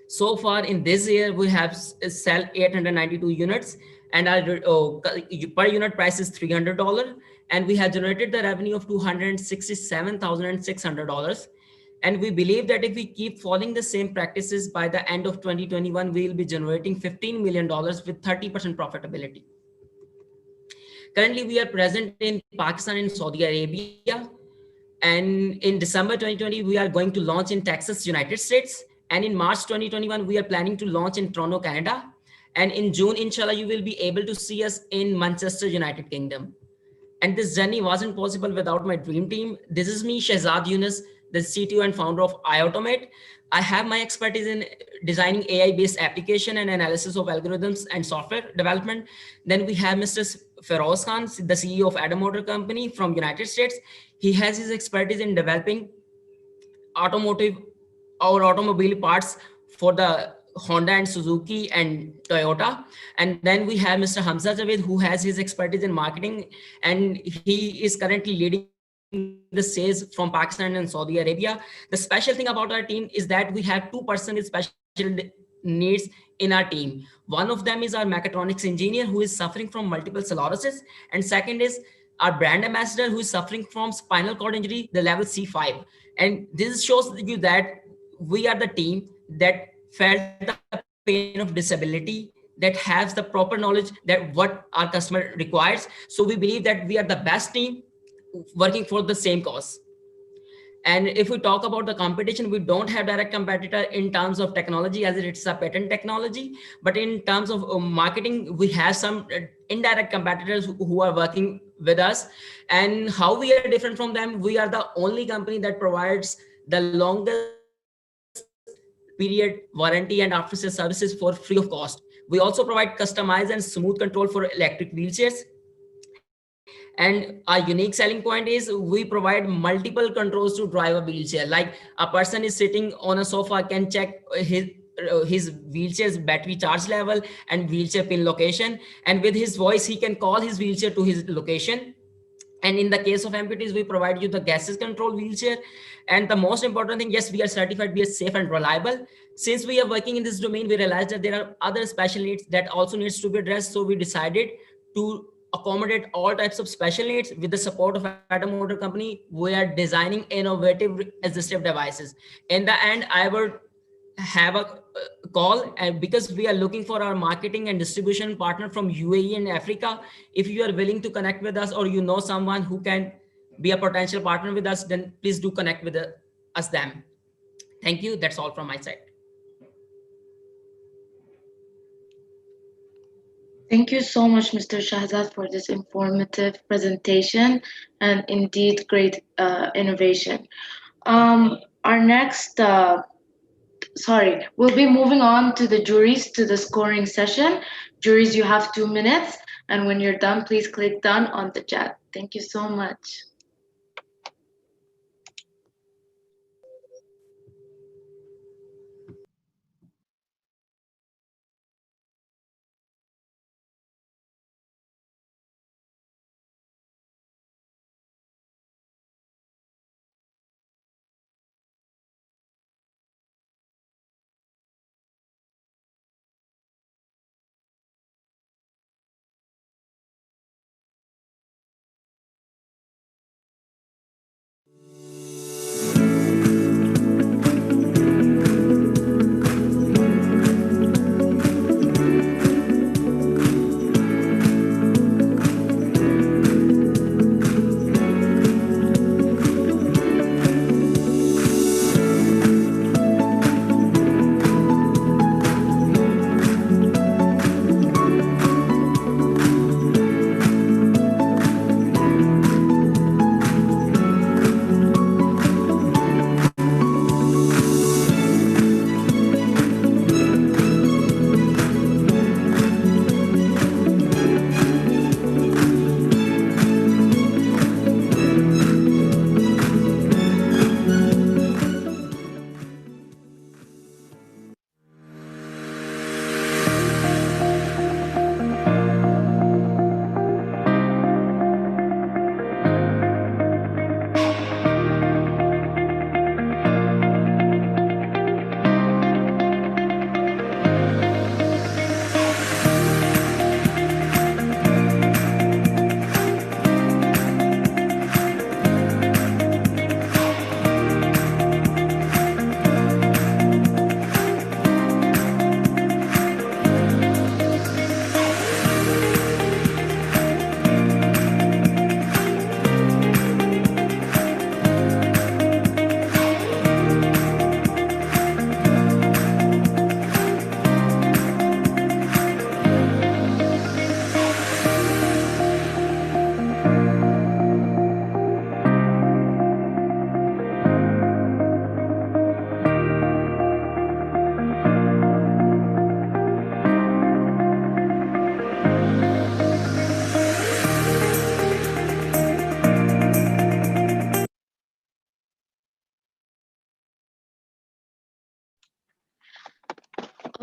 So far in this year, we have sell 892 units, and our per unit price is $300. And we have generated the revenue of $267,600. And we believe that if we keep following the same practices, by the end of 2021, we will be generating $15 million with 30% profitability. Currently, we are present in Pakistan and Saudi Arabia. And in December 2020, we are going to launch in Texas, United States. And in March 2021, we are planning to launch in Toronto, Canada. And in June, inshallah, you will be able to see us in Manchester, United Kingdom. And this journey wasn't possible without my dream team. This is me, Shahzad Yunus, the CTO and founder of iAutomate. I have my expertise in designing AI-based application and analysis of algorithms and software development. Then we have Mr. Feroz Khan, the CEO of Adam Motor Company from United States. He has his expertise in developing automotive or automobile parts for the Honda and Suzuki and Toyota. And then we have Mr. Hamza Javed, who has his expertise in marketing, and he is currently leading the sales from Pakistan and Saudi Arabia. The special thing about our team is that we have 2% with special needs in our team. One of them is our mechatronics engineer who is suffering from multiple sclerosis, and second is our brand ambassador who is suffering from spinal cord injury, the level C5. And this shows you that we are the team that felt the pain of disability, that has the proper knowledge that what our customer requires. So we believe that we are the best team working for the same cause. And if we talk about the competition, we don't have direct competitor in terms of technology as it's a patent technology, but in terms of marketing, we have some indirect competitors who are working with us. And how we are different from them, we are the only company that provides the longest period warranty and after sales services for free of cost. We also provide customized and smooth control for electric wheelchairs. And our unique selling point is we provide multiple controls to drive a wheelchair. Like a person is sitting on a sofa can check his wheelchair's battery charge level and wheelchair pin location. And with his voice, he can call his wheelchair to his location. And in the case of amputees, we provide you the gases control wheelchair. And the most important thing, yes, we are certified, we are safe and reliable. Since we are working in this domain, we realized that there are other special needs that also needs to be addressed. So we decided to accommodate all types of special needs. With the support of Adam Motor Company, we are designing innovative assistive devices. In the end, I would have a call, and because we are looking for our marketing and distribution partner from UAE and Africa. If you are willing to connect with us, or you know someone who can be a potential partner with us, then please do connect with us them. Thank you. That's all from my side. Thank you so much, Mr. Shahzad, for this informative presentation and indeed great innovation. Our next, we'll be moving on to the juries, to the scoring session. Juries, you have 2 minutes, and when you're done, please click done on the chat. Thank you so much.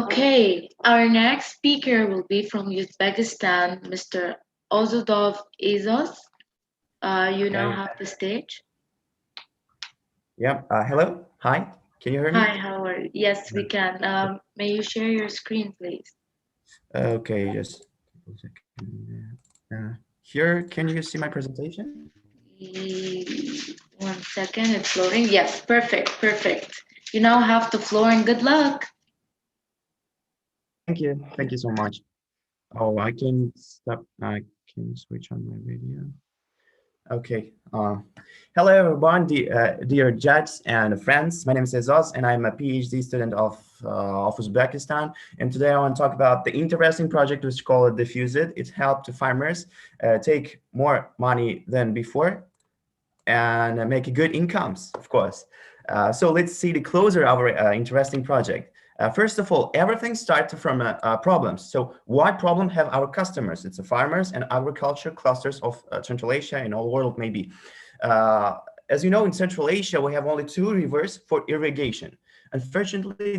Okay, our next speaker will be from Uzbekistan, Mr. Ozudov Izos. You now Okay. have the stage. Yeah. Hello. Hi. Can you hear me? Hi, how are you? Yes, we can. May you share your screen, please? Okay. Just a second. Here, can you see my presentation? 1 second, it's loading. Yes, perfect, perfect. You now have the floor and good luck. Thank you. Thank you so much. Oh, I can stop. I can switch on my video. Okay. Hello, everyone, dear judges and friends. My name is Azaz, and I'm a PhD student of Uzbekistan. And today I want to talk about the interesting project which is called Diffuse It. It helped farmers take more money than before and make good incomes, of course. So let's see the closer of our interesting project. First of all, everything starts from problems. So what problem have our customers? It's the farmers and agriculture clusters of Central Asia and all world maybe. As you know, in Central Asia, we have only 2 rivers for irrigation. Unfortunately,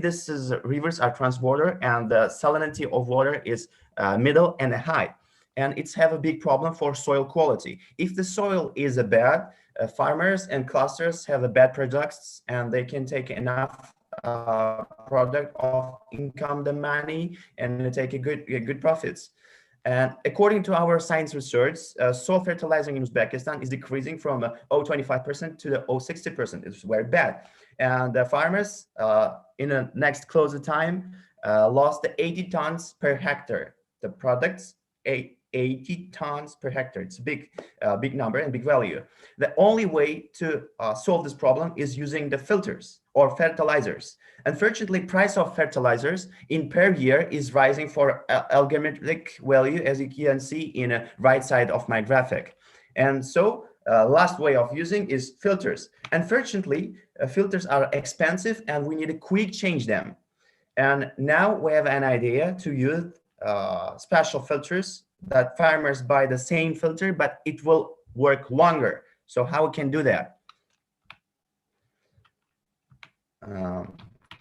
rivers are transborder and the salinity of water is middle and high. And it's have a big problem for soil quality. If the soil is bad, farmers and clusters have the bad products and they can take enough product of income the money and take a good profits. And according to our science research, soil fertilizer in Uzbekistan is decreasing from 0.25% to the 0.60%. It's very bad. And the farmers in the next closer time lost 80 tons per hectare. The products 80 tons per hectare. It's a big number and big value. The only way to solve this problem is using the filters or fertilizers. Unfortunately, price of fertilizers in per year is rising for algorithmic value, as you can see in the right side of my graphic. And so last way of using is filters. Unfortunately, filters are expensive and we need to quick change them. And now we have an idea to use special filters that farmers buy the same filter, but it will work longer. So how we can do that?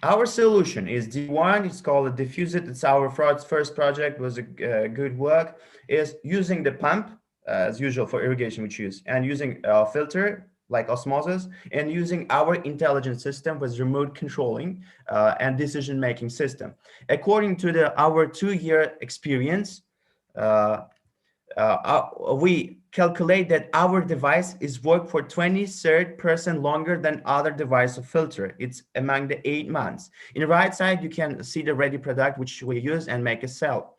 Our solution is D1. It's called a Diffuse It. It's our first project, was a good work, is using the pump as usual for irrigation we choose, and using a filter like osmosis, and using our intelligent system with remote controlling and decision-making system. According to our 2-year experience, we calculate that our device is work for 23% longer than other device of filter. It's among the 8 months. In the right side, you can see the ready product which we use and make a sell.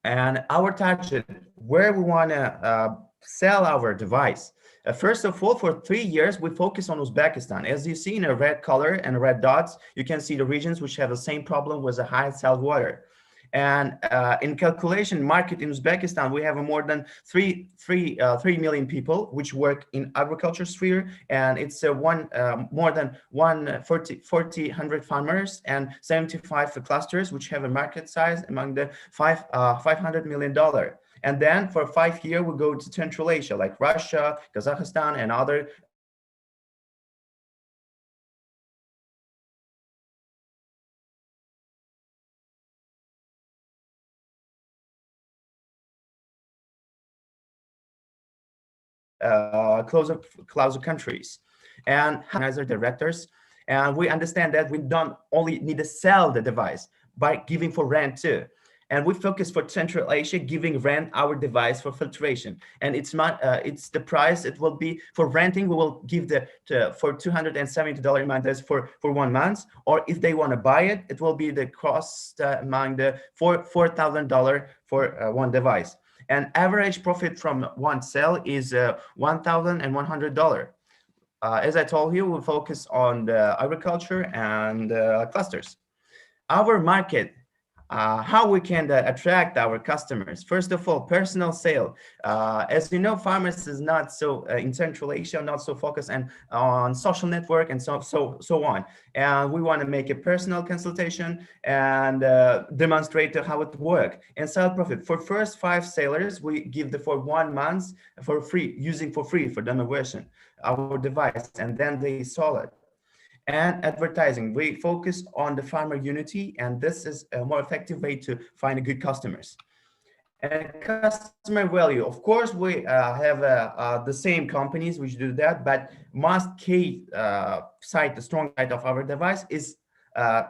And our target, where we want to sell our device. First of all, for 3 years, we focus on Uzbekistan. As you see in a red color and red dots, you can see the regions which have the same problem with the high salt water. And in calculation market in Uzbekistan, we have more than 3 million people which work in agriculture sphere, and it's more than 100 farmers and 75 clusters which have a market size among the $500 million. And then for 5 years, we go to Central Asia like Russia, Kazakhstan, and other closer countries and other directors. And we understand that we don't only need to sell the device by giving for rent too. And we focus for Central Asia, giving rent our device for filtration. And it's the price it will be for renting. We will give for $270 a month for 1 month. Or if they want to buy it, it will be the cost among the $4,000 for one device. And average profit from one sale is $1,100. As I told you, we focus on the agriculture and clusters. Our market, how we can attract our customers. First of all, personal sale. As you know, farmers is not so in Central Asia, not so focused on social network and so on. And we want to make a personal consultation and demonstrate how it works and sell profit. For first 5 sellers, we give for 1 month for free, using for free for demo version our device, and then they sell it. And advertising, we focus on the farmer unity, and this is a more effective way to find good customers. And customer value, of course, we have the same companies which do that, but most key side, the strong side of our device is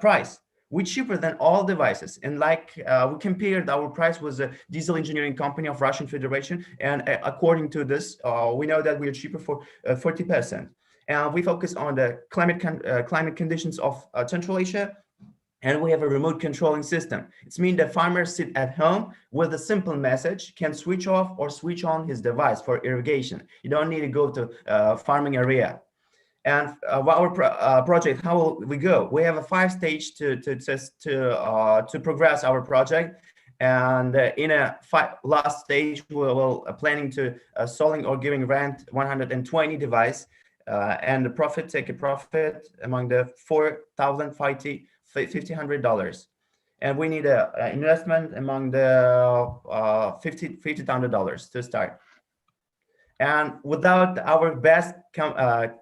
price. We're cheaper than all devices. And like we compared our price with a diesel engineering company of Russian Federation. And according to this, we know that we are cheaper for 40%. And we focus on the climate conditions of Central Asia. And we have a remote controlling system. It means the farmers sit at home with a simple message, can switch off or switch on his device for irrigation. You don't need to go to farming area. And our project, how will we go? We have a 5-stage to progress our project. And in a last stage, we will planning to selling or giving rent 120 device, and the profit, take a profit among the $4,500. And we need an investment among the $50,000 to start. And without our best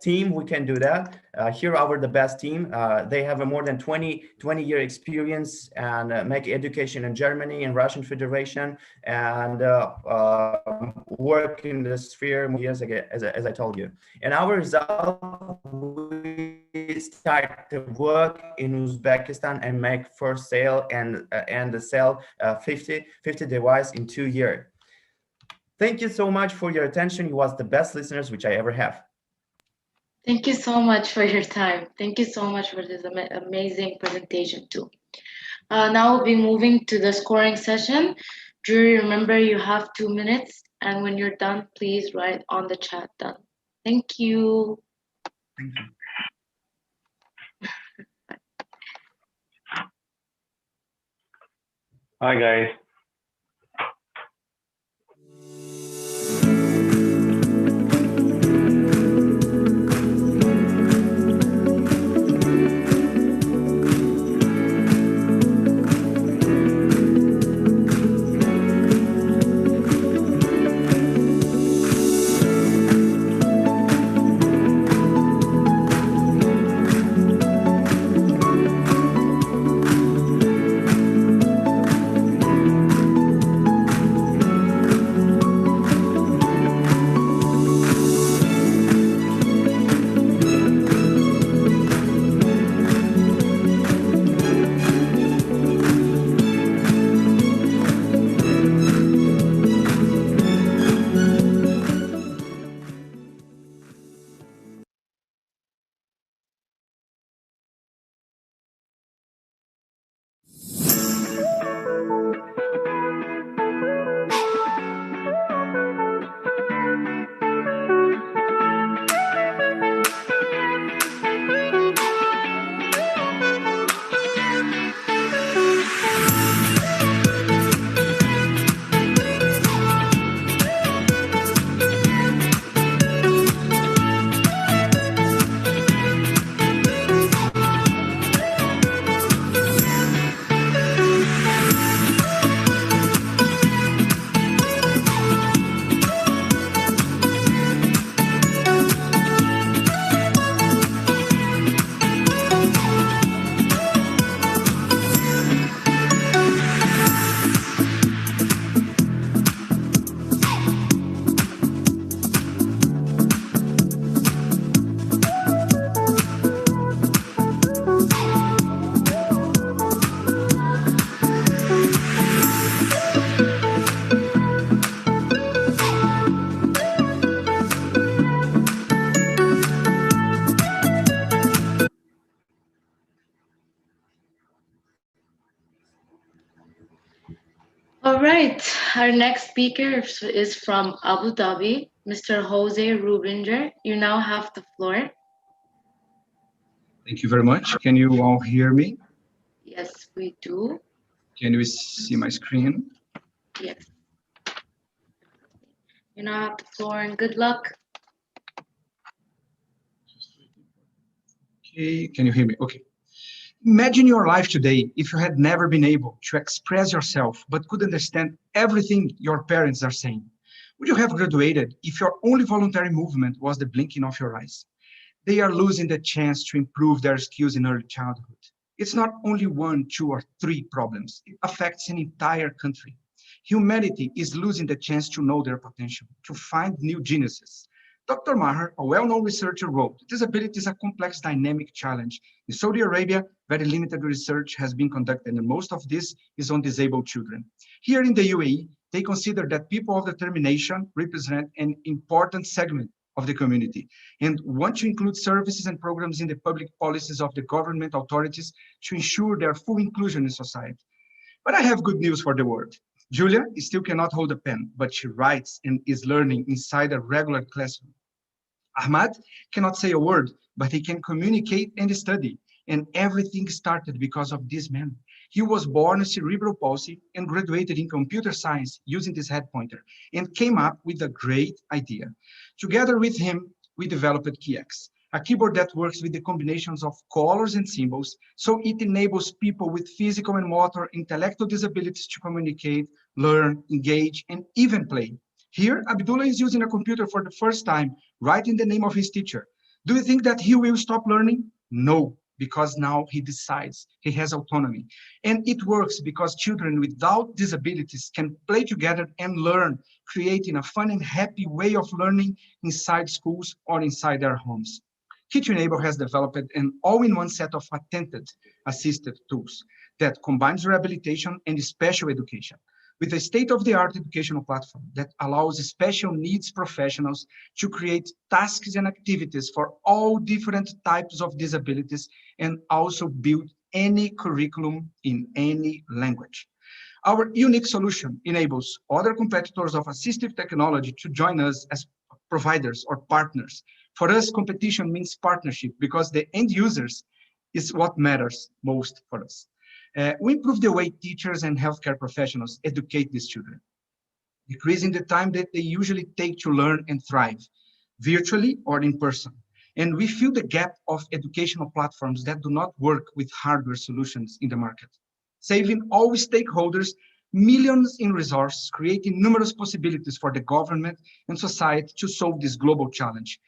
team, we can do that. Here are the best team. They have a more than 20-year experience and make education in Germany and Russian Federation, and work in the sphere years ago, as I told you. And our result, we start to work in Uzbekistan and make first sale and sell 50 devices in 2 years. Thank you so much for your attention. You was the best listeners which I ever have. Thank you so much for your time. Thank you so much for this amazing presentation too. Now we'll be moving to the scoring session. Jury, remember you have 2 minutes, and when you're done, please write on the chat done. Thank you. Thank you. Hi, guys. All right, our next speaker is from Abu Dhabi, Mr. Jose Rubinger. You now have the floor. Thank you very much. Can you all hear me? Yes, we do. Can you see my screen? Yes. You now have the floor, and good luck. Okay, can you hear me? Okay. Imagine your life today if you had never been able to express yourself but could understand everything your parents are saying. Would you have graduated if your only voluntary movement was the blinking of your eyes? They are losing the chance to improve their skills in early childhood. It's not only 1, 2, or 3 problems. It affects an entire country. Humanity is losing the chance to know their potential, to find new geniuses. Dr. Maher, a well-known researcher, wrote, disability is a complex dynamic challenge. In Saudi Arabia, very limited research has been conducted, and most of this is on disabled children. Here in the UAE, they consider that people of determination represent an important segment of the community and want to include services and programs in the public policies of the government authorities to ensure their full inclusion in society. But I have good news for the world. Julia still cannot hold a pen, but she writes and is learning inside a regular classroom. Ahmad cannot say a word, but he can communicate and study. And everything started because of this man. He was born with cerebral palsy and graduated in computer science using this head pointer and came up with a great idea. Together with him, we developed KeyX, a keyboard that works with the combinations of colors and symbols, so it enables people with physical and motor intellectual disabilities to communicate, learn, engage, and even play. Here, Abdullah is using a computer for the first time, writing the name of his teacher. Do you think that he will stop learning? No, because now he decides, he has autonomy. And it works because children without disabilities can play together and learn, creating a fun and happy way of learning inside schools or inside their homes. KeyToEnable has developed an all-in-one set of patented assistive tools that combines rehabilitation and special education with a state-of-the-art educational platform that allows special needs professionals to create tasks and activities for all different types of disabilities and also build any curriculum in any language. Our unique solution enables other competitors of assistive technology to join us as providers or partners. For us, competition means partnership because the end users is what matters most for us. We improve the way teachers and healthcare professionals educate these children, decreasing the time that they usually take to learn and thrive, virtually or in person. And we fill the gap of educational platforms that do not work with hardware solutions in the market, saving all stakeholders millions in resources, creating numerous possibilities for the government and society to solve this global challenge.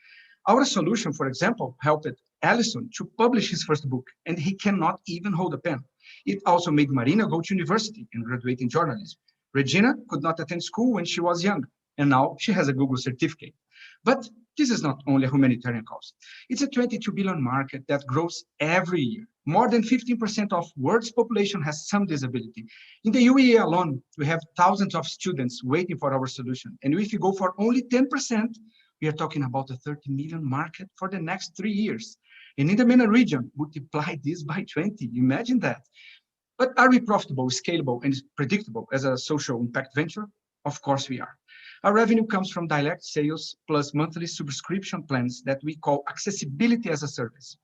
Our solution, for example, helped Allison to publish his first book, and he cannot even hold a pen. It also made Marina go to university and graduate in journalism. Regina could not attend school when she was young, and now she has a Google certificate. But this is not only a humanitarian cause. It's a 22 billion market that grows every year. More than 15% of world's population has some disability. In the UAE alone, we have thousands of students waiting for our solution. And if you go for only 10%, we are talking about a 30 million market for the next 3 years. And in the MENA region, multiply this by 20, imagine that. But are we profitable, scalable, and predictable as a social impact venture? Of course we are. Our revenue comes from direct sales plus monthly subscription plans that we call accessibility as a service.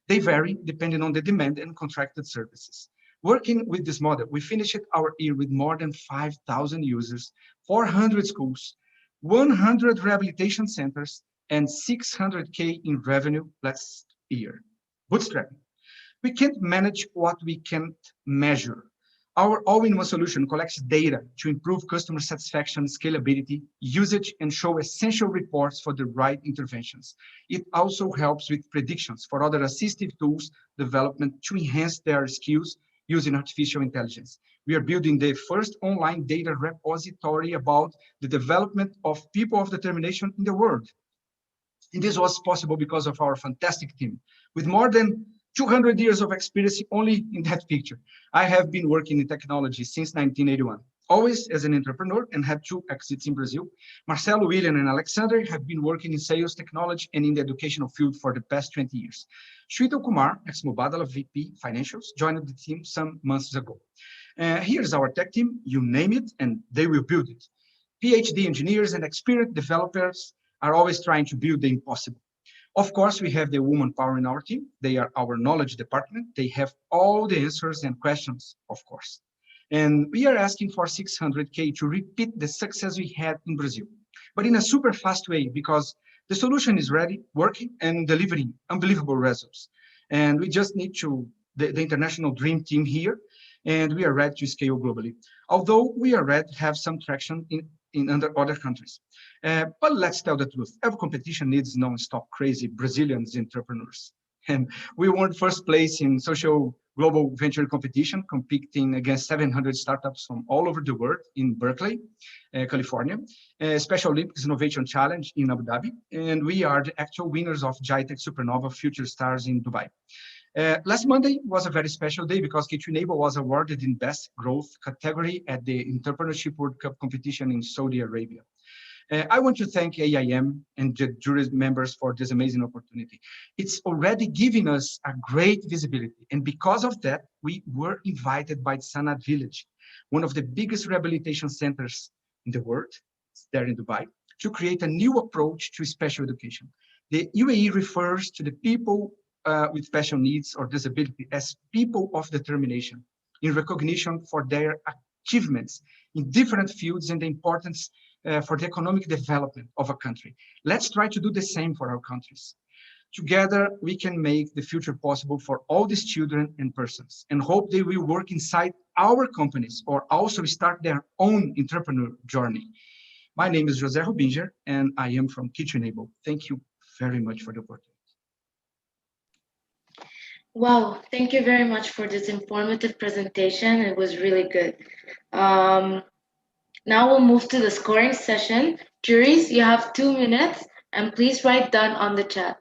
They vary depending on the demand and contracted services. Working with this model, we finished our year with more than 5,000 users, 400 schools, 100 rehabilitation centers, and 600K in revenue last year. Bootstrapping. We can't manage what we can't measure. Our all-in-one solution collects data to improve customer satisfaction, scalability, usage, and show essential reports for the right interventions. It also helps with predictions for other assistive tools development to enhance their skills using artificial intelligence. We are building the first online data repository about the development of people of determination in the world. And this was possible because of our fantastic team. With more than 200 years of experience only in that picture. I have been working in technology since 1981, always as an entrepreneur, and had 2 exits in Brazil. Marcelo, William, and Alexander have been working in sales technology and in the educational field for the past 20 years. Shwetal Kumar, ex-Mubadala VP Financials, joined the team some months ago. Here's our tech team, you name it, and they will build it. PhD engineers and experienced developers are always trying to build the impossible. Of course, we have the woman power in our team. They are our knowledge department. They have all the answers and questions, of course. And we are asking for 600K to repeat the success we had in Brazil, but in a super fast way because the solution is ready, working, and delivering unbelievable results. And we just need the international dream team here, and we are ready to scale globally. Although we are ready to have some traction in in other countries. But let's tell the truth. Every competition needs non-stop crazy Brazilian entrepreneurs. And we won first place in social global venture competition, competing against 700 startups from all over the world in Berkeley, California, Special Olympics Innovation Challenge in Abu Dhabi. And we are the actual winners of GITEC Supernova Future Stars in Dubai. Last Monday was a very special day because K2Enable was awarded in Best Growth category at the Entrepreneurship World Cup competition in Saudi Arabia. I want to thank AIM and the jury members for this amazing opportunity. It's already giving us a great visibility. And because of that, we were invited by Sanad Village, one of the biggest rehabilitation centers in the world, there in Dubai, to create a new approach to special education. The UAE refers to the people with special needs or disability as people of determination in recognition for their achievements in different fields and the importance for the economic development of a country. Let's try to do the same for our countries. Together, we can make the future possible for all these children and persons and hope they will work inside our companies or also start their own entrepreneur journey. My name is José Rubinger and I am from K2Enable. Thank you very much for the opportunity. Wow, thank you very much for this informative presentation. It was really good. Now we'll move to the scoring session. Juries, you have 2 minutes, and please write done on the chat.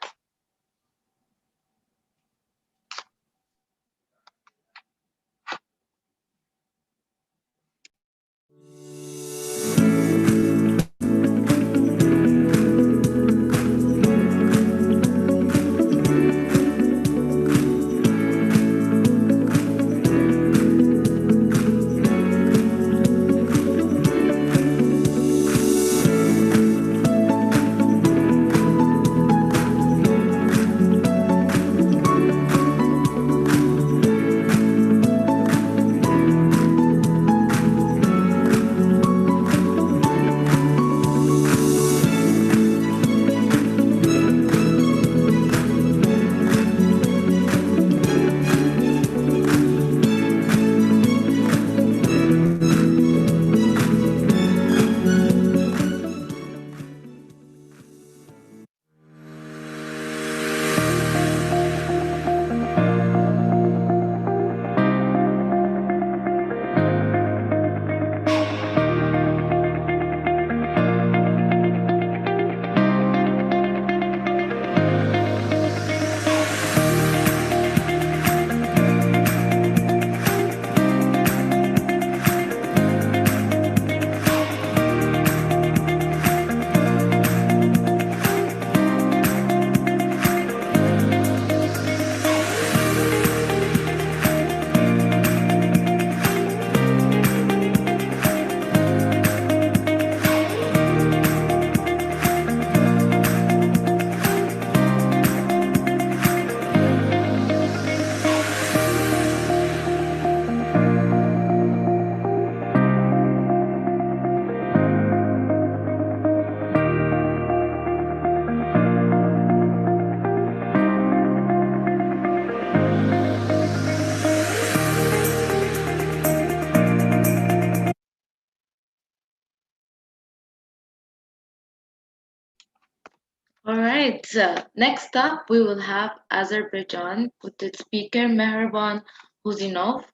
All right, next up we will have Azerbaijan with the speaker Mehriban Huzinov.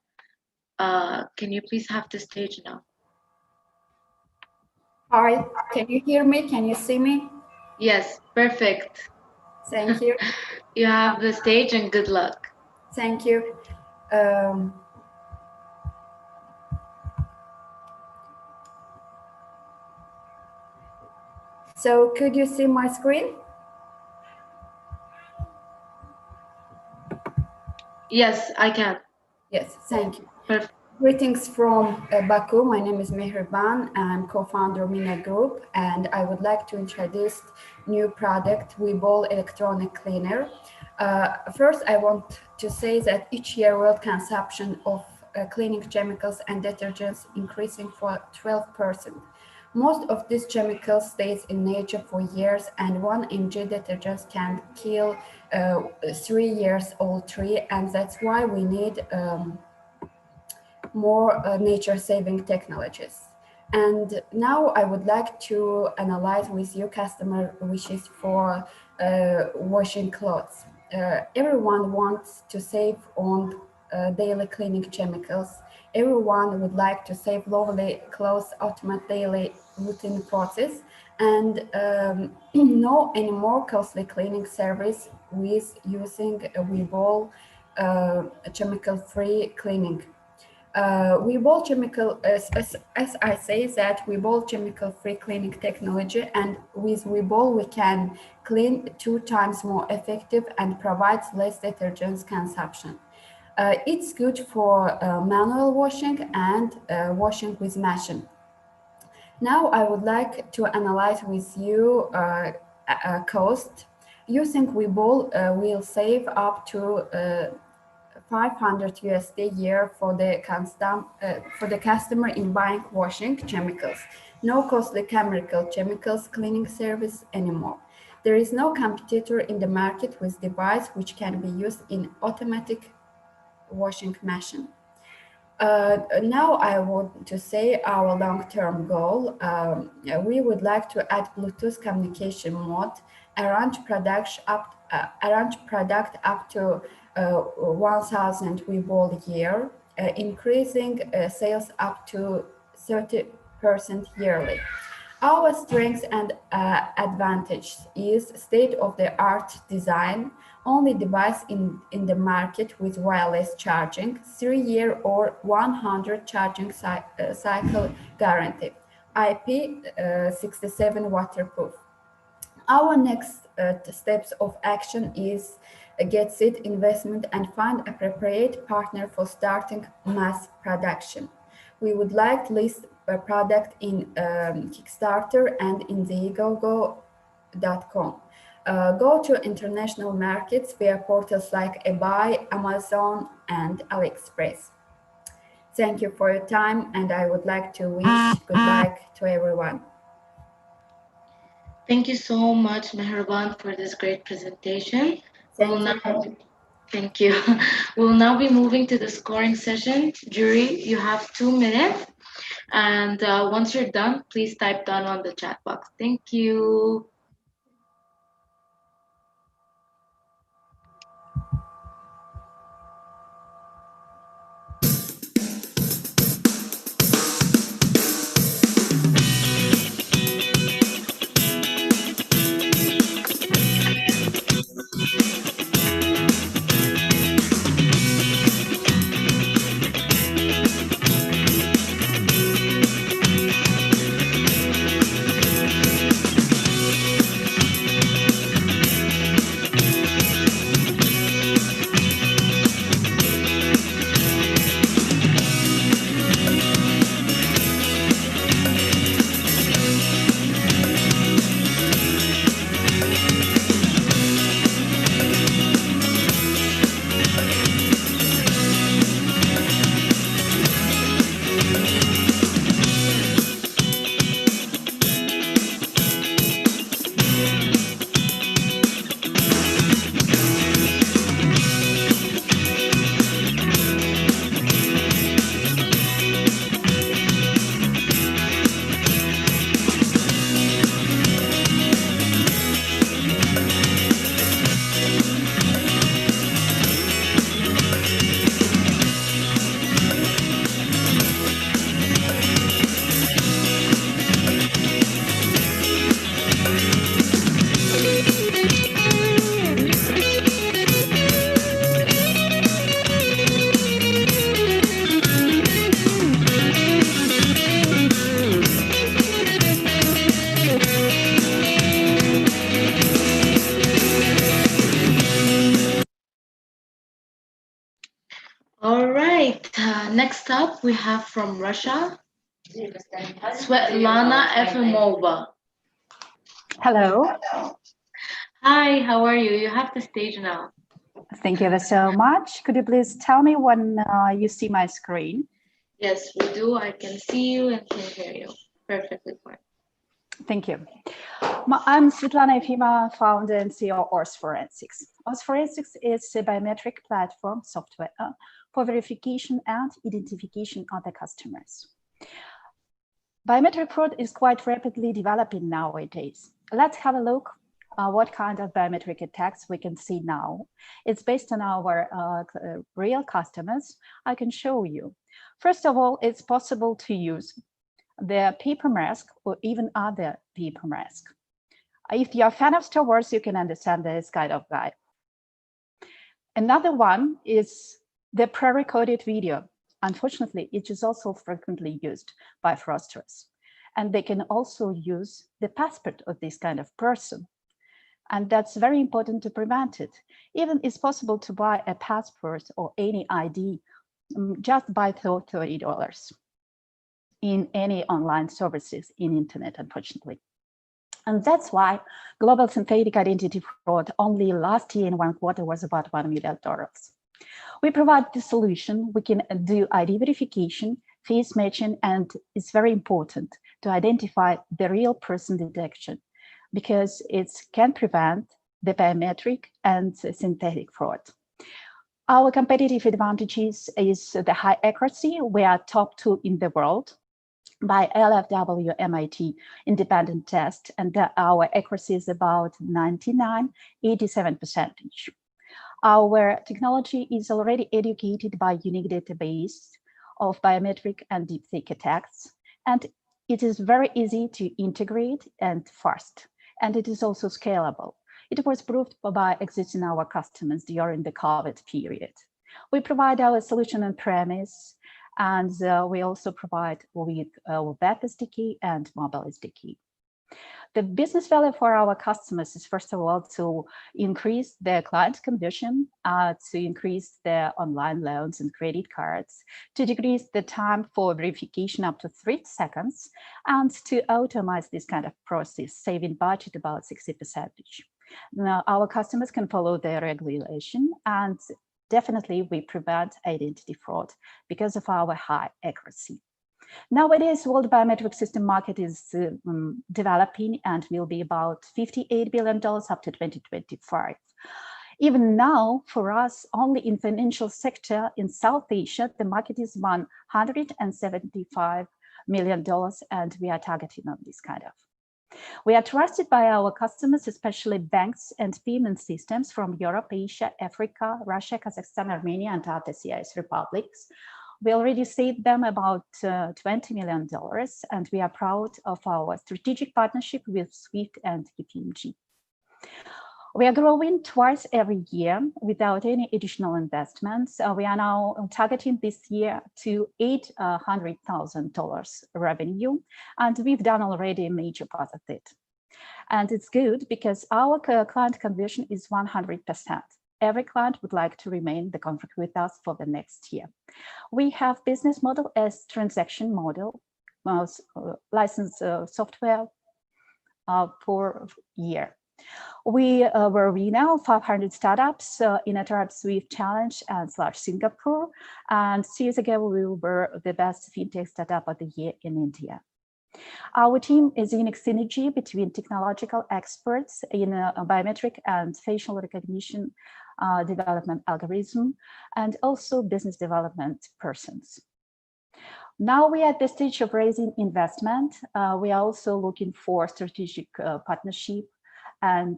Can you please have the stage now? Hi, can you hear me? Can you see me? Yes, perfect. Thank you. You have the stage and good luck. Thank you. So could you see my screen? Yes, I can. Yes, thank you. Perfect. Greetings from Baku. My name is Mehriban. I'm co-founder of Mina Group, and I would like to introduce new product, Webull Electronic Cleaner. First, I want to say that each year world consumption of cleaning chemicals and detergents increasing for 12%. Most of these chemicals stays in nature for years, and 1 mg detergent can kill 3 years old tree, and that's why we need more nature-saving technologies. And now I would like to analyze with you customer wishes for washing clothes. Everyone wants to save on daily cleaning chemicals. Everyone would like to save lovely clothes, automate daily routine process, and no any more costly cleaning service with using a Webull chemical-free cleaning. Webull chemical, as I say that Webull chemical-free cleaning technology, and with Webull we can clean 2 times more effective and provides less detergent consumption. It's good for manual washing and washing with machine. Now I would like to analyze with you cost. Using Webull will save up to 500 USD a year for the customer in buying washing chemicals. No costly chemical cleaning service anymore. There is no competitor in the market with device which can be used in automatic washing machine. Now I want to say our long-term goal. We would like to add Bluetooth communication mode, arrange product up to 1,000 Webull a year, increasing sales up to 30% yearly. Our strength and advantage is state-of-the-art design, only device in the market with wireless charging, 3-year or 100 charging cycle guarantee, IP67 waterproof. Our next steps of action is get seed investment and find appropriate partner for starting mass production. We would like to list a product in Kickstarter and in Indiegogo.com. Go to international markets via portals like eBay, Amazon, and AliExpress. Thank you for your time, and I would like to wish good luck to everyone. Thank you so much, Meherban, for this great presentation. Thank you. We'll now be moving to the scoring session. Jury, you have 2 minutes. And once you're done, please type down on the chat box. Thank you. All right, next up we have from Russia, Svetlana Efimova. Hello. Hi, how are you? You have the stage now. Thank you so much. Could you please tell me when you see my screen? Yes, we do. I can see you and can hear you perfectly fine. Thank you. I'm Svetlana Efimova, founder and CEO of Ors Forensics. Ors Forensics is a biometric platform software for verification and identification of the customers. Biometric fraud is quite rapidly developing nowadays. Let's have a look what kind of biometric attacks we can see now. It's based on our real customers. I can show you. First of all, it's possible to use the paper mask or even other paper mask. If you're a fan of Star Wars, you can understand this kind of guy. Another one is the pre-recorded video. Unfortunately, it is also frequently used by fraudsters. And they can also use the passport of this kind of person. And that's very important to prevent it. Even it's possible to buy a passport or any ID just by $30 in any online services in internet, unfortunately. And that's why global synthetic identity fraud only last year in one quarter was about $1 million. We provide the solution. We can do ID verification, face matching, and it's very important to identify the real person detection because it can prevent the biometric and synthetic fraud. Our competitive advantages is the high accuracy. We are top 2 in the world by LFW MIT independent test, and our accuracy is about 99-87%. Our technology is already educated by unique database of biometric and deepfake attacks, and it is very easy to integrate and fast, and it is also scalable. It was proved by existing our customers during the COVID period. We provide our solution on premise, and we also provide with web SDK and mobile SDK. The business value for our customers is, first of all, to increase their client conversion, to increase their online loans and credit cards, to decrease the time for verification up to 3 seconds, and to automate this kind of process, saving budget about 60%. Now, our customers can follow their regulation, and definitely we prevent identity fraud because of our high accuracy. Nowadays, world biometric system market is developing and will be about $58 billion up to 2025. Even now, for us, only in financial sector in South Asia, the market is $175 million, and we are targeting on this kind of. We are trusted by our customers, especially banks and payment systems from Europe, Asia, Africa, Russia, Kazakhstan, Armenia, and other CIS republics. We already saved them about $20 million, and we are proud of our strategic partnership with SWIFT and KPMG. We are growing twice every year without any additional investments. We are now targeting this year to $800,000 revenue, and we've done already a major part of it. And it's good because our client conversion is 100%. Every client would like to remain the contract with us for the next year. We have business model as transaction model, license software per year. We were now 500 startups in a Arab Swift Challenge and /Singapore. And 2 years ago, we were the best fintech startup of the year in India. Our team is in a synergy between technological experts in biometric and facial recognition development algorithm, and also business development persons. Now we are at the stage of raising investment. We are also looking for strategic partnership and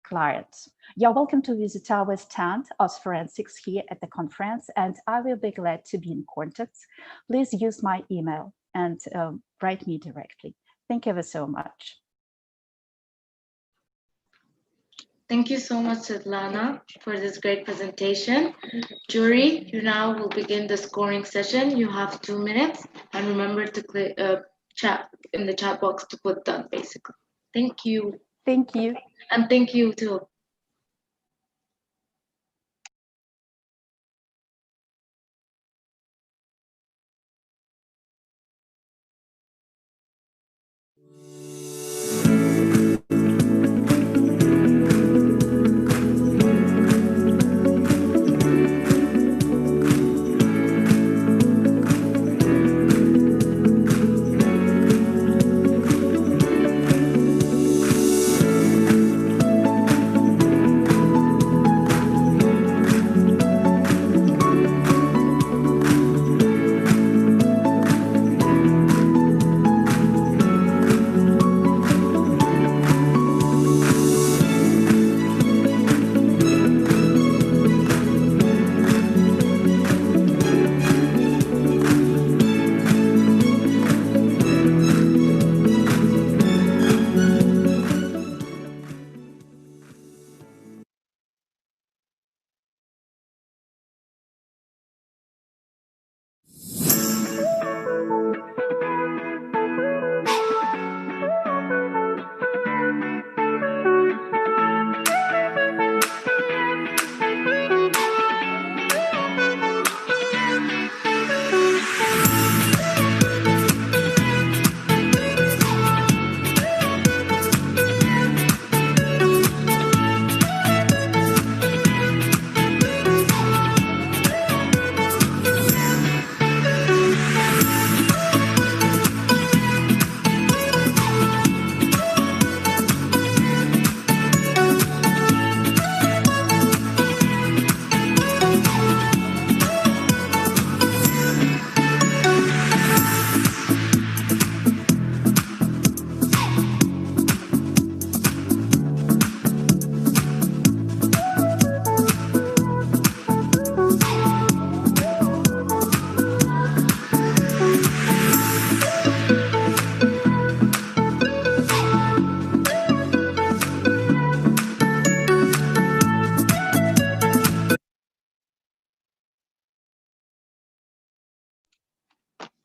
clients. You're welcome to visit our stand, OS Forensics, here at the conference, and I will be glad to be in contact. Please use my email and write me directly. Thank you ever so much. Thank you so much, Svetlana, for this great presentation. Jury, you now will begin the scoring session. You have 2 minutes, and remember to click chat in the chat box to put done, basically. Thank you. Thank you. And thank you too.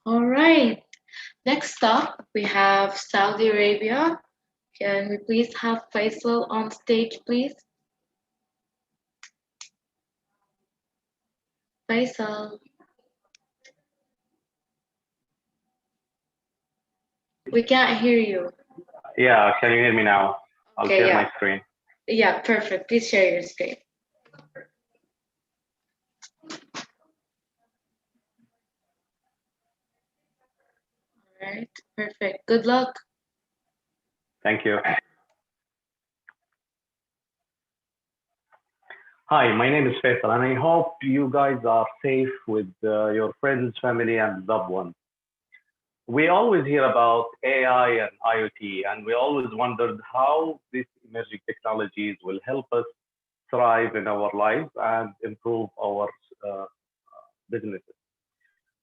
All right. Next up, we have Saudi Arabia. Can we please have Faisal on stage, please? Faisal. We can't hear you. Yeah, can you hear me now? I'll Okay, share yeah. my screen. Yeah, perfect. Please share your screen. All right, perfect. Good luck. Thank you. Hi, my name is Faisal, and I hope you guys are safe with your friends, family, and loved ones. We always hear about AI and IoT, and we always wondered how these emerging technologies will help us thrive in our lives and improve our businesses.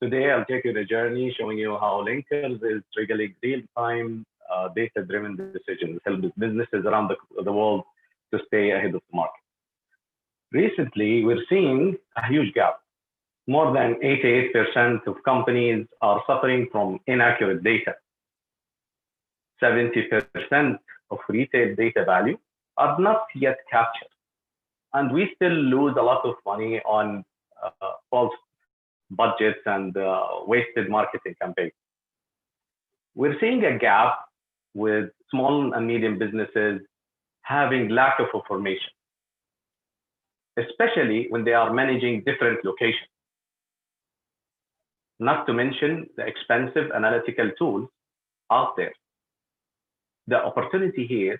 Today, I'll take you on a journey showing you how Linkers is triggering real-time data-driven decisions, help businesses around the world to stay ahead of the market. Recently, we're seeing a huge gap. More than 88% of companies are suffering from inaccurate data. 70% of retail data value are not yet captured. And we still lose a lot of money on false budgets and wasted marketing campaigns. We're seeing a gap with small and medium businesses having lack of information, especially when they are managing different locations. Not to mention the expensive analytical tools out there. The opportunity here,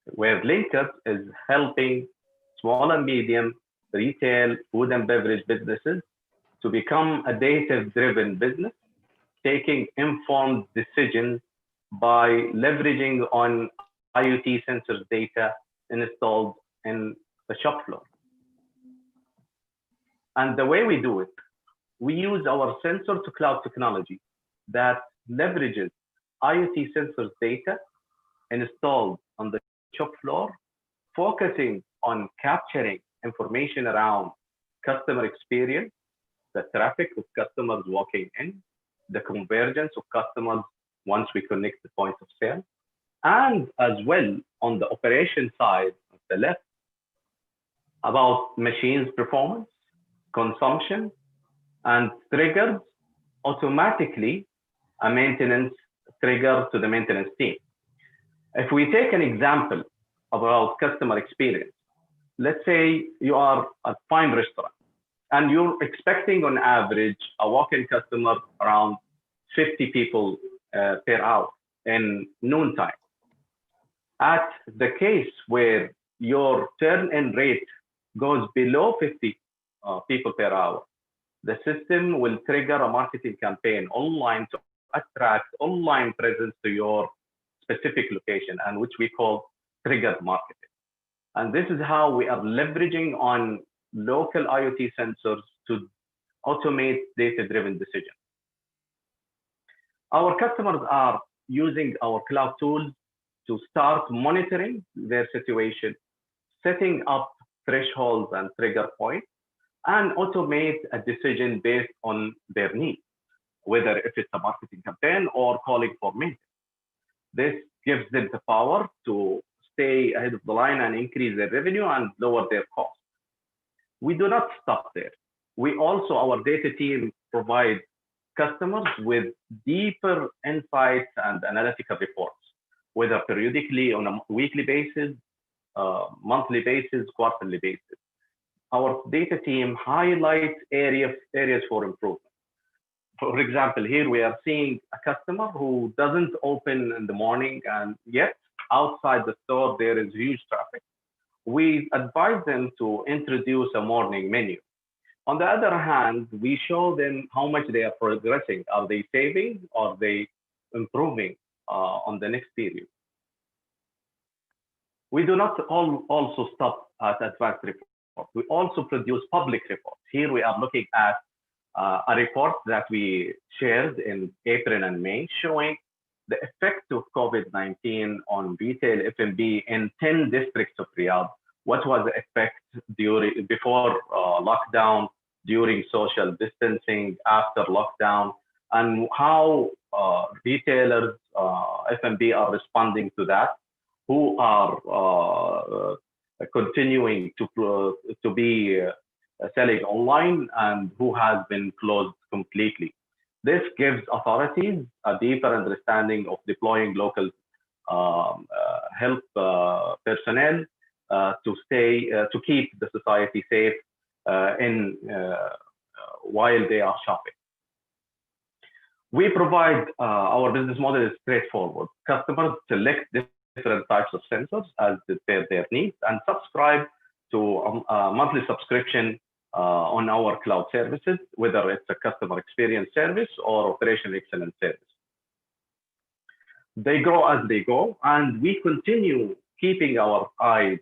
where Linkers is helping small and medium retail, food and beverage businesses to become a data-driven business, taking informed decisions by leveraging on IoT sensors data installed in the shop floor. And the way we do it, we use our sensor to cloud technology that leverages IoT sensors data installed on the shop floor, focusing on capturing information around customer experience, the traffic of customers walking in, the convergence of customers once we connect the point of sale, and as well on the operation side of the left, about machines performance, consumption, and triggers automatically a maintenance trigger to the maintenance team. If we take an example about customer experience, let's say you are a fine restaurant and you're expecting on average a walk-in customer around 50 people per hour in noontime. At the case where your turn-in rate goes below 50 people per hour, the system will trigger a marketing campaign online to attract online presence to your specific location, and which we call triggered marketing. And this is how we are leveraging on local IoT sensors to automate data-driven decisions. Our customers are using our cloud tools to start monitoring their situation, setting up thresholds and trigger points, and automate a decision based on their needs, whether if it's a marketing campaign or calling for maintenance. This gives them the power to stay ahead of the line and increase their revenue and lower their costs. We do not stop there. We also, our data team provides customers with deeper insights and analytical reports, whether periodically on a weekly basis, monthly basis, quarterly basis. Our data team highlights areas for improvement. For example, here we are seeing a customer who doesn't open in the morning, and yet outside the store there is huge traffic. We advise them to introduce a morning menu. On the other hand, we show them how much they are progressing. Are they saving? Are they improving on the next period? We do not also stop at advanced reports. We also produce public reports. Here we are looking at a report that we shared in April and May showing the effect of COVID-19 on retail F&B in 10 districts of Riyadh. What was the effect before lockdown, during social distancing, after lockdown, and how retailers, F&B are responding to that, who are continuing to be selling online, and who has been closed completely. This gives authorities a deeper understanding of deploying local health personnel to keep the society safe while they are shopping. We provide our business model is straightforward. Customers select different types of sensors as their needs and subscribe to a monthly subscription on our cloud services, whether it's a customer experience service or operational excellence service. They grow as they go, and we continue keeping our eyes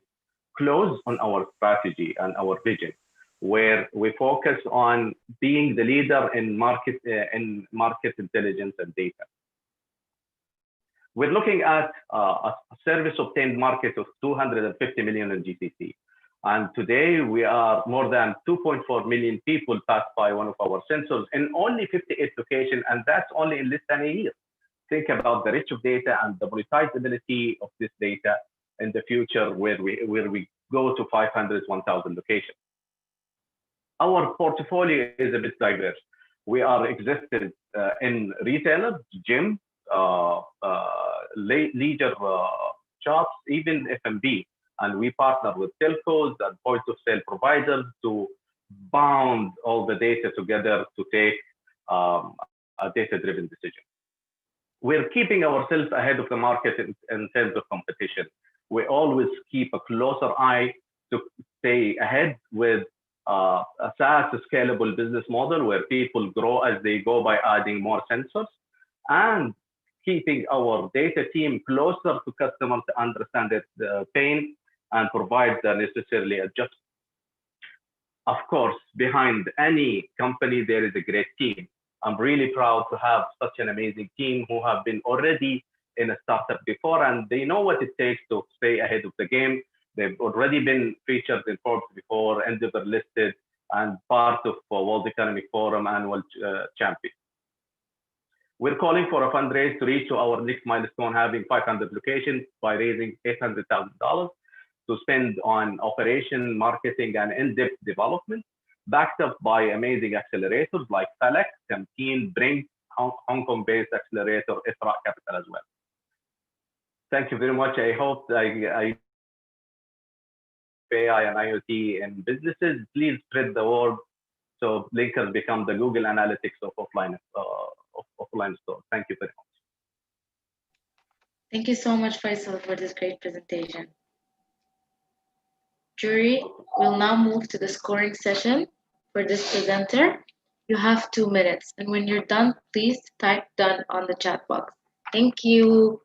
closed on our strategy and our vision, where we focus on being the leader in market intelligence and data. We're looking at a service obtained market of 250 million in GCC. And today we are more than 2.4 million people passed by one of our sensors in only 58 locations, and that's only in less than a year. Think about the reach of data and the monetizability of this data in the future, where we go to 500, 1,000 locations. Our portfolio is a bit diverse. We are existed in retailers, gyms, leisure shops, even F&B. And we partner with telcos and point of sale providers to bound all the data together to take a data-driven decision. We're keeping ourselves ahead of the market in terms of competition. We always keep a closer eye to stay ahead with a SaaS scalable business model where people grow as they go by adding more sensors, and keeping our data team closer to customers to understand the pain and provide the necessarily adjustment. Of course, behind any company, there is a great team. I'm really proud to have such an amazing team who have been already in a startup before, and they know what it takes to stay ahead of the game. They've already been featured in Forbes before, Endeavor listed, and part of World Economic Forum annual champion. We're calling for a fundraise to reach to our next milestone, having 500 locations by raising $800,000 to spend on operation, marketing, and in-depth development, backed up by amazing accelerators like Falak, Temkeen, Bring, Hong Kong-based accelerator, Isra Capital as well. Thank you very much. I hope I AI and IoT in businesses. Please spread the word so Blinkers become the Google Analytics of offline stores. Thank you very much. Thank you so much, Faisal, for this great presentation. Jury, we'll now move to the scoring session. For this presenter, you have 2 minutes. And when you're done, please type done on the chat box. Thank you.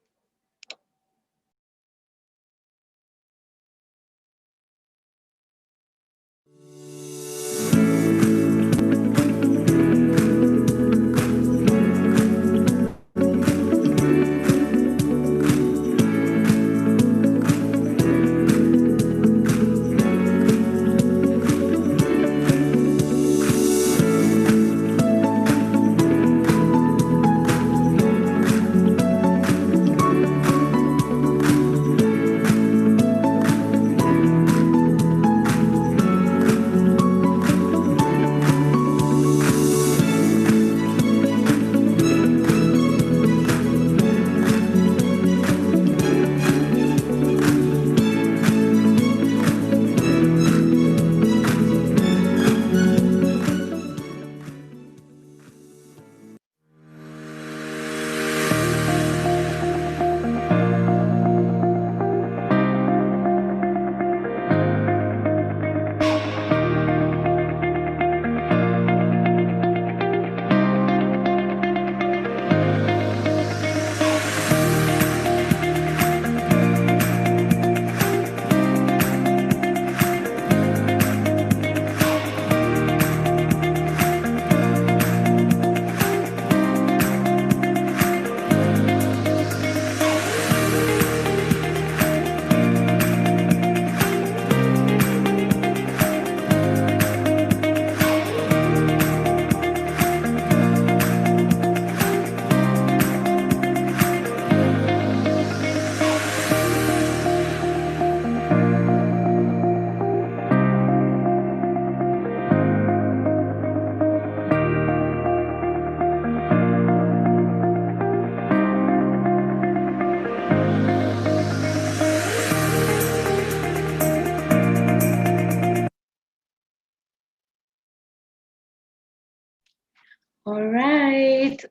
All right.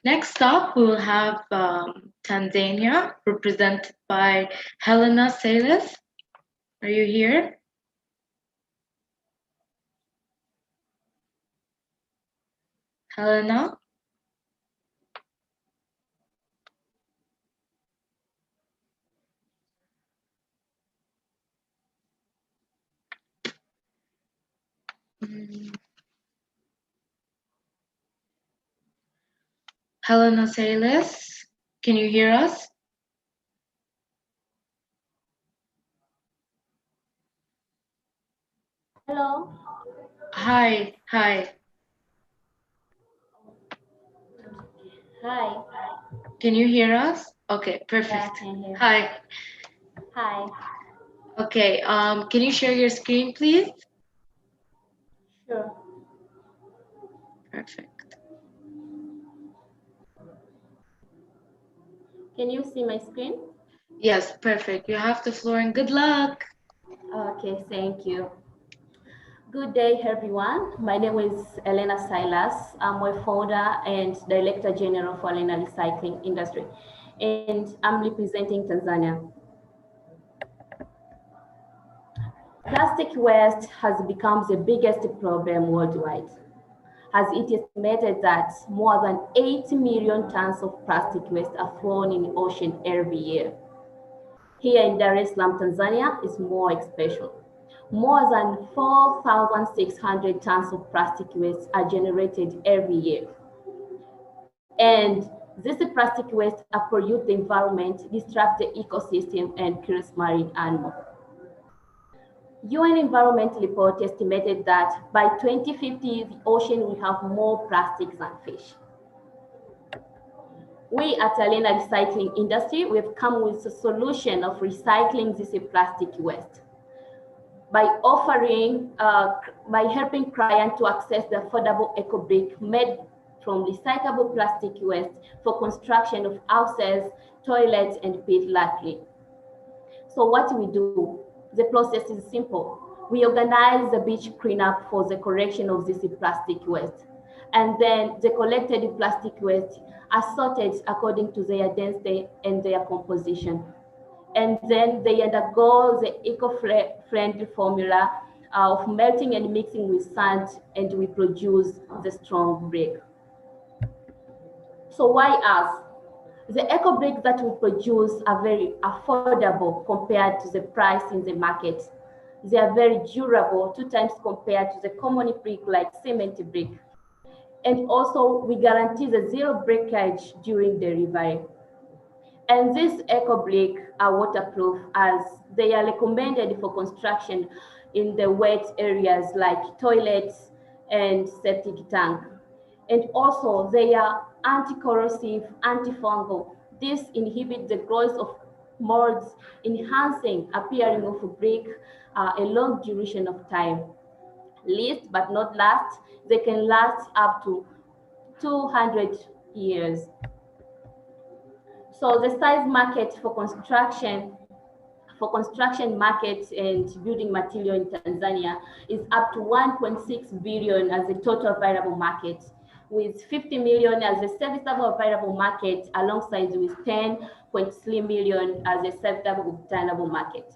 Next up, we'll have Tanzania, represented by Helena Salas. Are you here? Helena? Helena Salas, can you hear us? Hello. Hi, hi. Hi. Can you hear us? Okay, Yeah, I perfect. can hear. Hi. Hi. Okay, can you share your screen, please? Sure. Perfect. Can you see my screen? Yes, perfect. You have the floor and good luck. Okay, thank you. Good day, everyone. My name is Elena Silas. I'm a founder and director general for Elena Recycling Industry, and I'm representing Tanzania. Plastic waste has become the biggest problem worldwide, as it is estimated that more than 80 million tons of plastic waste are thrown in the ocean every year. Here in Dar es Salaam, Tanzania, is more special. More than 4,600 tons of plastic waste are generated every year. And this plastic waste pollute the environment, disrupt the ecosystem, and kills marine animals. UN Environment Report estimated that by 2050, the ocean will have more plastics than fish. We at Elena Recycling Industry, we've come with a solution of recycling this plastic waste by offering, by helping clients to access the affordable eco brick made from recyclable plastic waste for construction of houses, toilets, and pit latrine. So what we do, the process is simple. We organize the beach cleanup for the collection of this plastic waste. And then the collected plastic waste are sorted according to their density and their composition. And then they undergo the eco-friendly formula of melting and mixing with sand, and we produce the strong brick. So why us? The eco bricks that we produce are very affordable compared to the price in the market. They are very durable, 2 times compared to the common brick like cement brick. And also we guarantee the zero breakage during delivery. And these eco bricks are waterproof as they are recommended for construction in the wet areas like toilets and septic tank. And also they are anti-corrosive, antifungal. This inhibits the growth of molds, enhancing appearing of a brick a long duration of time. Least but not last, they can last up to 200 years. So the size market for construction market and building material in Tanzania is up to 1.6 billion as a total available market, with 50 million as a serviceable available market alongside with 10.3 million as a serviceable obtainable market.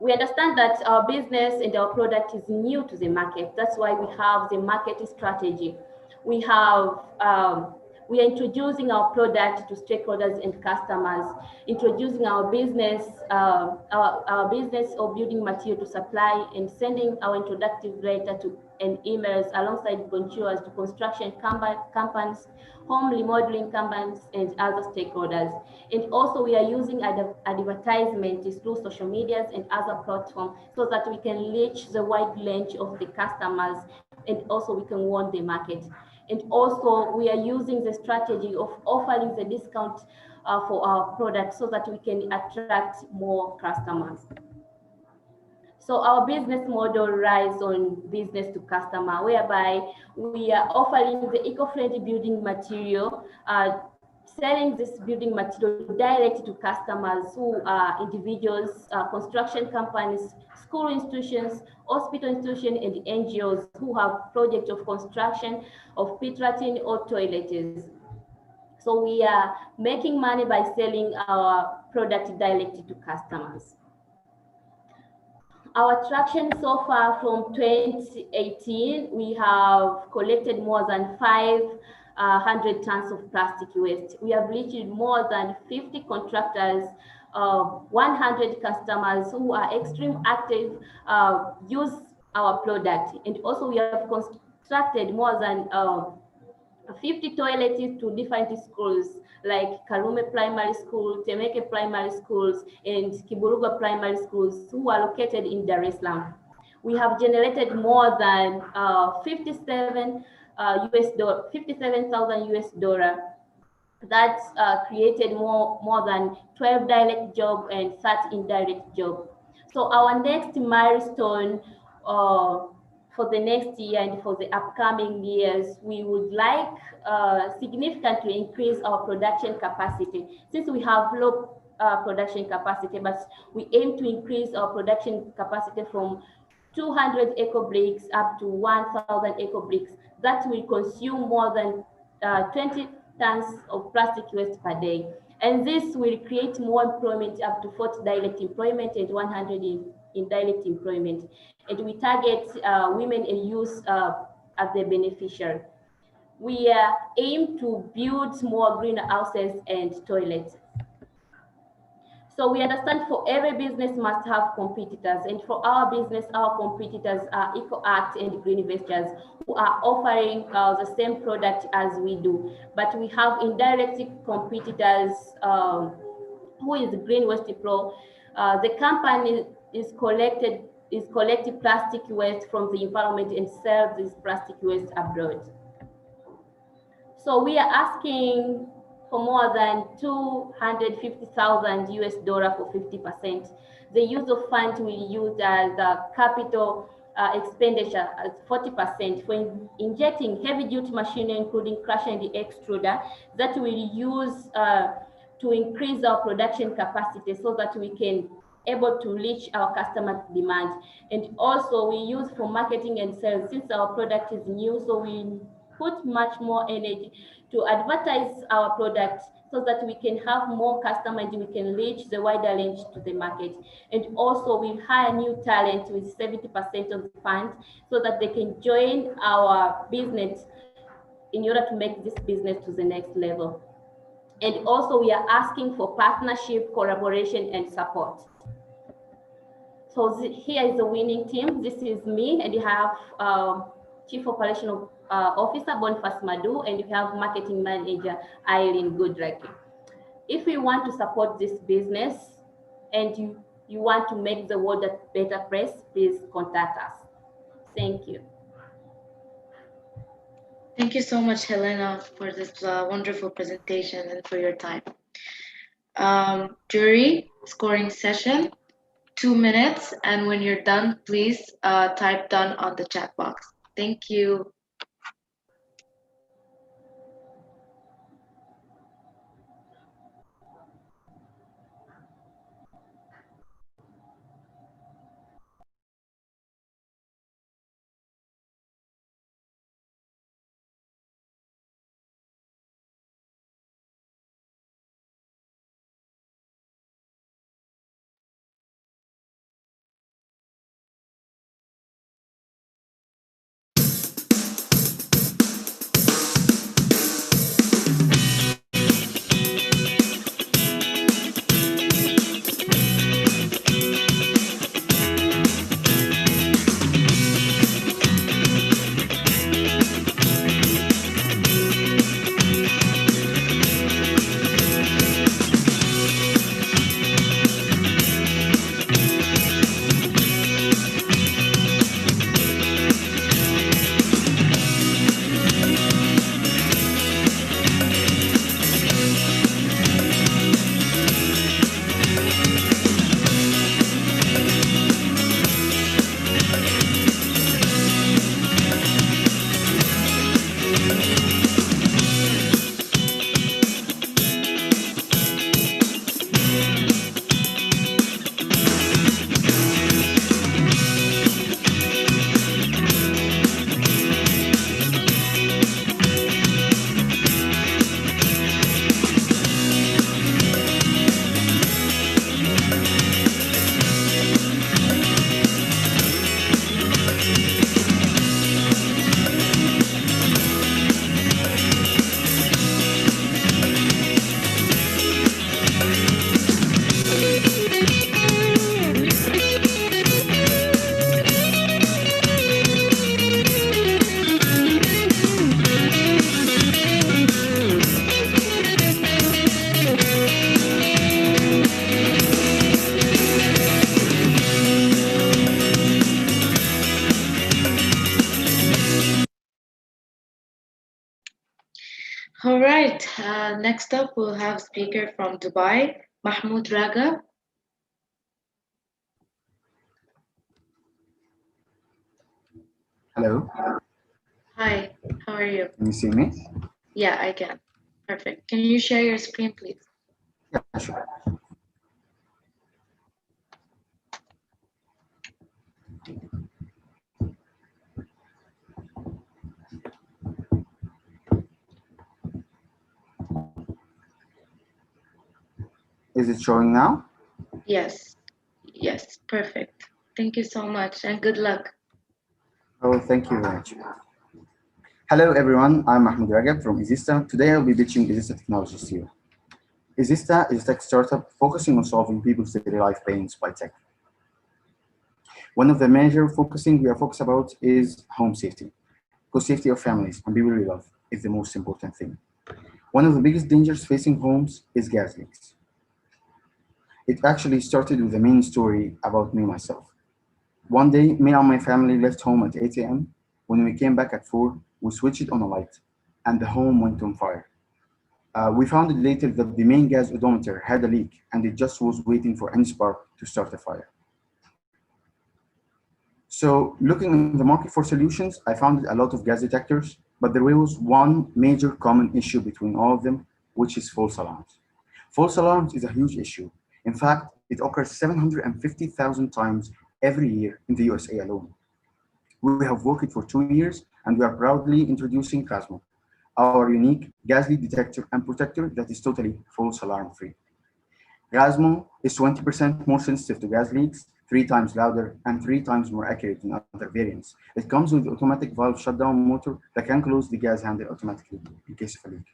We understand that our business and our product is new to the market. That's why we have the market strategy. We are introducing our product to stakeholders and customers, introducing our business of building material to supply, and sending our introductory letter and emails alongside brochures to construction companies, home remodeling companies, and other stakeholders. And also we are using advertisements through social medias and other platforms so that we can reach the wide range of the customers, and also we can warn the market. And also we are using the strategy of offering the discount for our products so that we can attract more customers. So our business model relies on business to customer, whereby we are offering the eco-friendly building material selling this building material directly to customers who are individuals, construction companies, school institutions, hospital institutions, and NGOs who have projects of construction of pit latrine or toilets. So we are making money by selling our product directly to customers. Our traction so far from 2018, we have collected more than 500 tons of plastic waste. We have reached more than 50 contractors, 100 customers who are extremely active, use our product. And also we have constructed more than 50 toilets to different schools like Karume Primary School, Temeke Primary Schools, and Kiburuga Primary Schools who are located in Dar es Salaam. We have generated more than 57,000 US dollar. That created more than 12 direct jobs and 30 indirect jobs. So our next milestone for the next year and for the upcoming years, we would like significantly increase our production capacity. Since we have low production capacity, but we aim to increase our production capacity from 200 eco bricks up to 1,000 eco bricks. That will consume more than 20 tons of plastic waste per day. And this will create more employment, up to 40 direct employment and 100 indirect employment. And we target women and youth as the beneficiary. We aim to build more greenhouses and toilets. So we understand for every business must have competitors, and for our business, our competitors are EcoAct and Green Ventures, who are offering the same product as we do. But we have indirect competitors, who is Green Waste Pro. The company is collecting plastic waste from the environment and sell this plastic waste abroad. So we are asking for more than 250,000 US dollar for 50%. The use of funds will be used as capital expenditure as 40% for injecting heavy duty machinery, including crusher and the extruder, that will use to increase our production capacity so that we can able to reach our customer demand. And also we use for marketing and sales, since our product is new, so we put much more energy to advertise our product so that we can have more customers, we can reach the wider range to the market. And also we hire new talent with 70% of the funds so that they can join our business in order to make this business to the next level. And also we are asking for partnership, collaboration, and support. So here is the winning team. This is me, and you have Chief Operational Officer Boniface Madu, and you have Marketing Manager Eileen Goodraki. If you want to support this business and you want to make the world a better place, please contact us. Thank you. Thank you so much, Helena, for this wonderful presentation and for your time. Jury, scoring session, 2 minutes. And when you're done, please type done on the chat box. Thank you. All right. Next up, we'll have speaker from Dubai, Mahmoud Raga. Hello, Hi. How are you? can you see me? Yeah, I can. Perfect. Can you share your screen, please? Yeah, sure. Is it showing now? Yes. Yes. Perfect. Thank you so much and good luck. Oh, thank you very much. Hello, everyone. I'm Mahmoud Ragab from Izista. Today, I'll be pitching Izista Technologies to you. Izista is a tech startup focusing on solving people's daily life pains by tech. One of the major we are focused about is home safety. Because safety of families and people we love is the most important thing. One of the biggest dangers facing homes is gas leaks. It actually started with a main story about me myself. One day, me and my family left home at 8 a.m. When we came back at 4, we switched on a light, and the home went on fire. We found later that the main gas odometer had a leak, and it just was waiting for any spark to start the fire. So, looking in the market for solutions, I found a lot of gas detectors, but there was one major common issue between all of them, which is false alarms. False alarms is a huge issue. In fact, it occurs 750,000 times every year in the USA alone. We have worked for 2 years, and we are proudly introducing Rasmo, our unique gas leak detector and protector that is totally false alarm free. Rasmo is 20% more sensitive to gas leaks, 3 times louder, and 3 times more accurate than other variants. It comes with automatic valve shutdown motor that can close the gas handle automatically in case of a leak.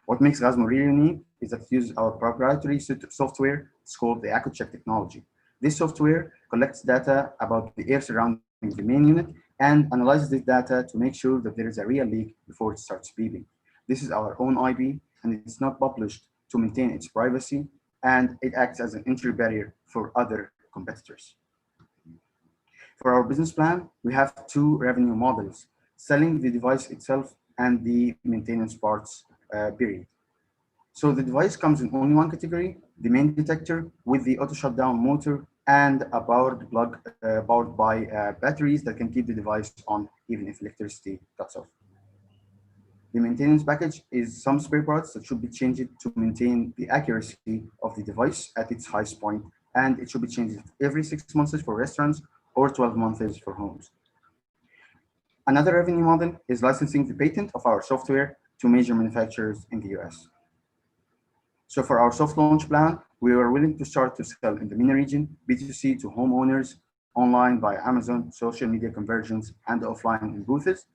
What makes Rasmo really unique is that it uses our proprietary software. It's called the EchoCheck technology. This software collects data about the air surrounding the main unit and analyzes this data to make sure that there is a real leak before it starts beeping. This is our own IP, and it's not published to maintain its privacy, and it acts as an entry barrier for other competitors. For our business plan, we have 2 revenue models, selling the device itself and the maintenance parts period. So the device comes in only one category, the main detector with the auto shutdown motor and a powered plug powered by batteries that can keep the device on even if electricity cuts off. The maintenance package is some spare parts that should be changed to maintain the accuracy of the device at its highest point, and it should be changed every 6 months for restaurants or 12 months for homes. Another revenue model is licensing the patent of our software to major manufacturers in the US. So for our soft launch plan, we are willing to start to sell in the MENA region, B2C to homeowners, online via Amazon, social media conversions, and offline in booths.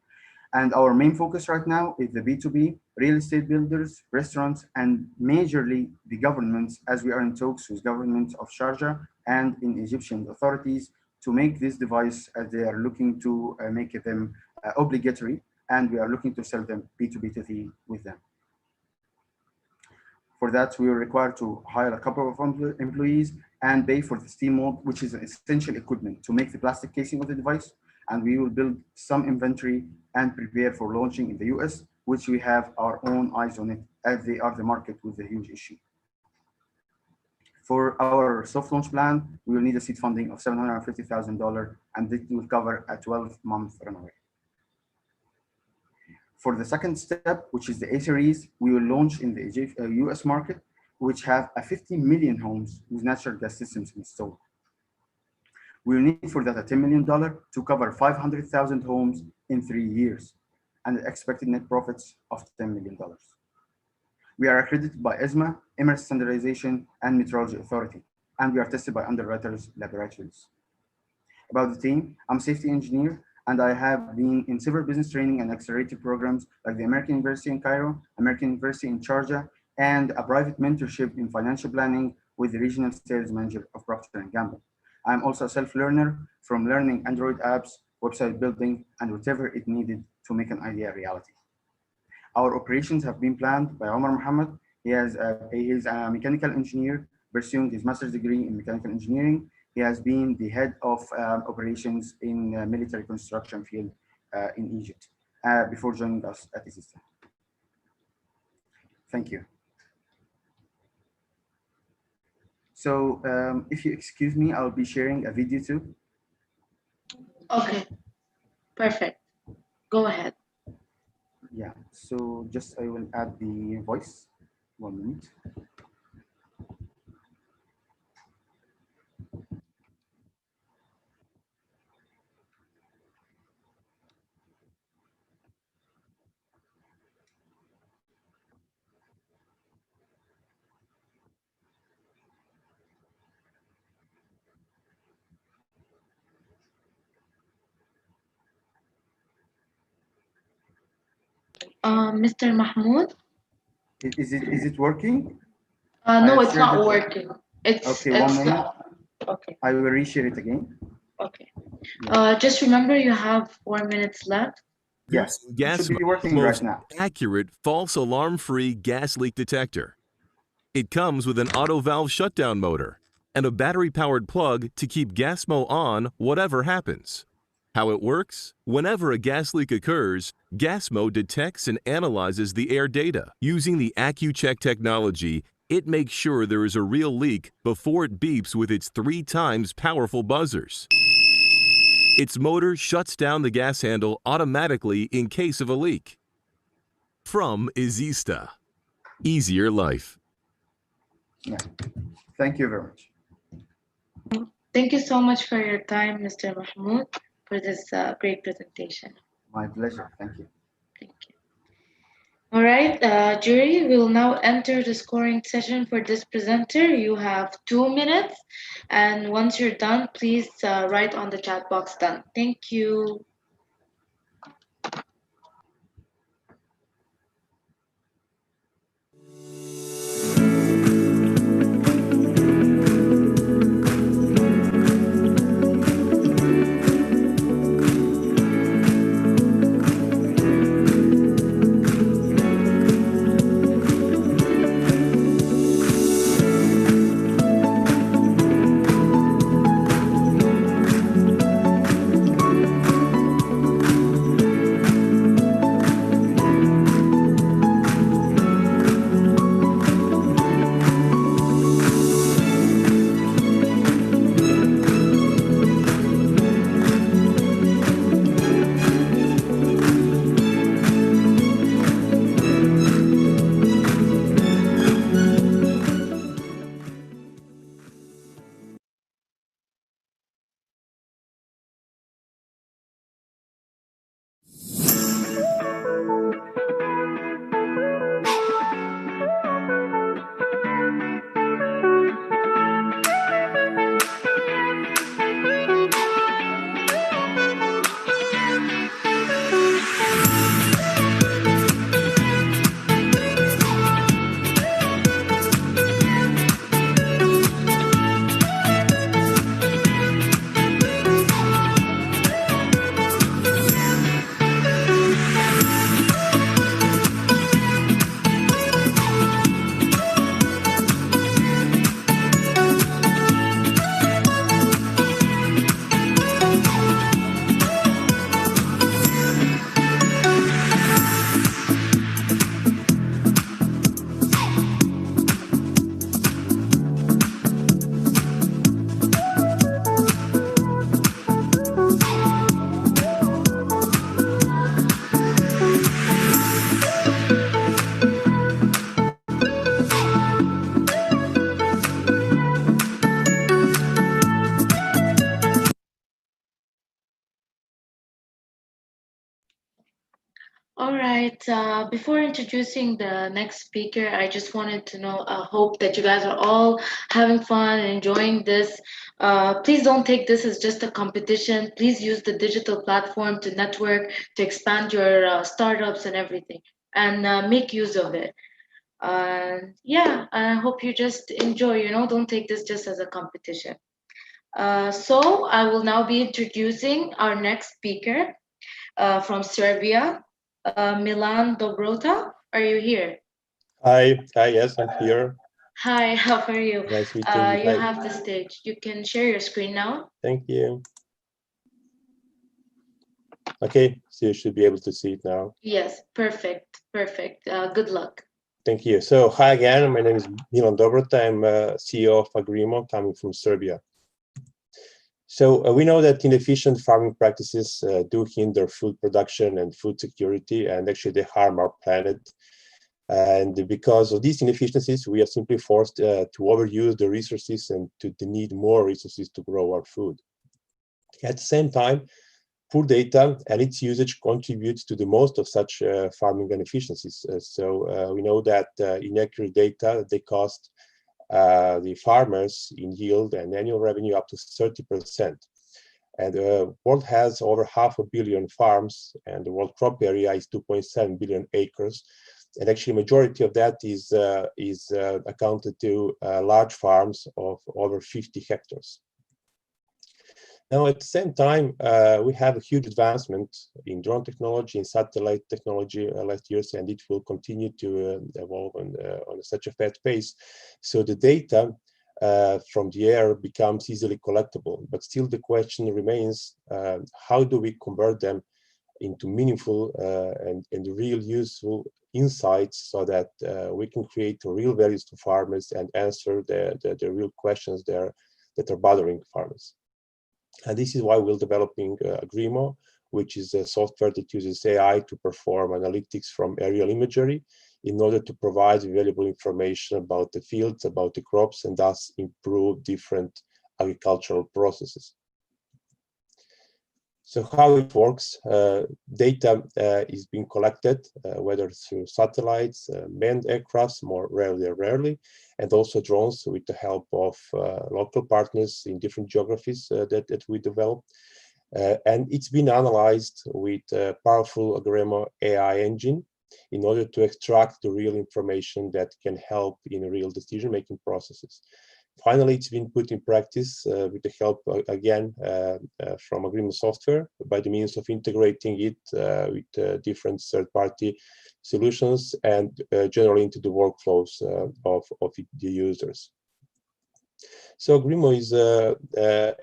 And our main focus right now is the B2B, real estate builders, restaurants, and majorly the governments, as we are in talks with governments of Sharjah and in Egyptian authorities to make this device as they are looking to make them obligatory, and we are looking to sell them B2B2C with them. For that, we are required to hire a couple of employees and pay for the steam mold, which is an essential equipment to make the plastic casing of the device. And we will build some inventory and prepare for launching in the US, which we have our own eyes on it, as they are the market with a huge issue. For our soft launch plan, we will need a seed funding of $750,000, and this will cover a 12-month runway. For the second step, which is the A series, we will launch in the US market, which have 50 million homes with natural gas systems installed. We will need for that $10 million to cover 500,000 homes in 3 years, and expected net profits of $10 million. We are accredited by ESMA, Emirates Standardization and Metrology Authority, and we are tested by Underwriters Laboratories. About the team, I'm a safety engineer, and I have been in several business training and accelerator programs like the American University in Cairo, American University in Sharjah, and a private mentorship in financial planning with the regional sales manager of Procter & Gamble. I'm also a self-learner from learning Android apps, website building, and whatever it needed to make an idea a reality. Our operations have been planned by Omar Mohammed. He is a mechanical engineer pursuing his master's degree in mechanical engineering. He has been the head of operations in military construction field in Egypt. before joining us at ISISTA. Thank you. So if you excuse me, I'll be sharing a video too. Okay, perfect. Go ahead. Yeah, so just I will add the voice. 1 minute. Mr. Mahmoud? Is it working? No, it's not working. Okay, 1 minute. Okay. I will reshare it again. Okay. Just remember you have 4 minutes left. Yes, it should be working most right now. accurate false alarm-free gas leak detector. It comes with an auto valve shutdown motor and a battery-powered plug to keep Gasmo on whatever happens. How it works? Whenever a gas leak occurs, Gasmo detects and analyzes the air data. Using the AccuCheck technology, it makes sure there is a real leak before it beeps with its 3 times powerful buzzers. Its motor shuts down the gas handle automatically in case of a leak. From ISISTA, easier life. Yeah. Thank you very much. Thank you so much for your time, Mr. Mahmoud, for this great presentation. My pleasure. Thank you. Thank you. All right, jury, we will now enter the scoring session for this presenter. You have 2 minutes, and once you're done, please write on the chat box done. Thank you. All right, before introducing the next speaker, I just wanted to hope that you guys are all having fun and enjoying this. Please don't take this as just a competition. Please use the digital platform to network, to expand your startups and everything, and make use of it. Yeah, I hope you just enjoy, don't take this just as a competition. So I will now be introducing our next speaker from Serbia. Milan Dobrota, are you here? Hi, yes, I'm here. Hi, how are you? Nice meeting you. You have the stage. You can share your screen now. Thank you. Okay, so you should be able to see it now. Yes, perfect, perfect. Good luck. Thank you. So hi again, my name is Milan Dobrot. I'm CEO of Agrimo, coming from Serbia. So we know that inefficient farming practices do hinder food production and food security, and actually they harm our planet. And because of these inefficiencies, we are simply forced to overuse the resources and to need more resources to grow our food. At the same time, poor data and its usage contributes to the most of such farming inefficiencies. So we know that inaccurate data, they cost the farmers in yield and annual revenue up to 30%. And the world has over 500 million farms, and the world crop area is 2.7 billion acres. And actually, majority of that is accounted to large farms of over 50 hectares. Now, at the same time, we have a huge advancement in drone technology, in satellite technology last years, and it will continue to evolve on such a fast pace. So the data from the air becomes easily collectible, but still the question remains, how do we convert them into meaningful and real useful insights so that we can create real values to farmers and answer the real questions there that are bothering farmers. And this is why we're developing Agrimo, which is a software that uses AI to perform analytics from aerial imagery in order to provide valuable information about the fields, about the crops, and thus improve different agricultural processes. So how it works, data is being collected, whether through satellites, manned aircrafts, more rarely, and also drones with the help of local partners in different geographies that we develop. And it's been analyzed with a powerful Agrimo AI engine in order to extract the real information that can help in real decision-making processes. Finally, it's been put in practice with the help, again, from Agrimo software by the means of integrating it with different third-party solutions and generally into the workflows of the users. So Agrimo is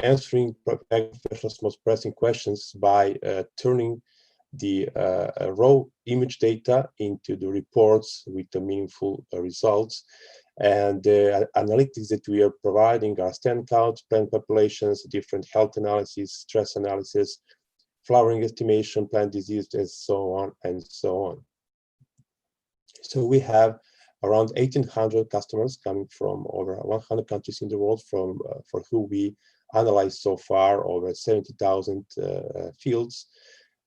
answering professionals' most pressing questions by turning the raw image data into the reports with the meaningful results. And the analytics that we are providing are stand counts, plant populations, different health analysis, stress analysis, flowering estimation, plant disease, and so on and so on. So we have around 1,800 customers coming from over 100 countries in the world for who we analyzed so far over 70,000 fields.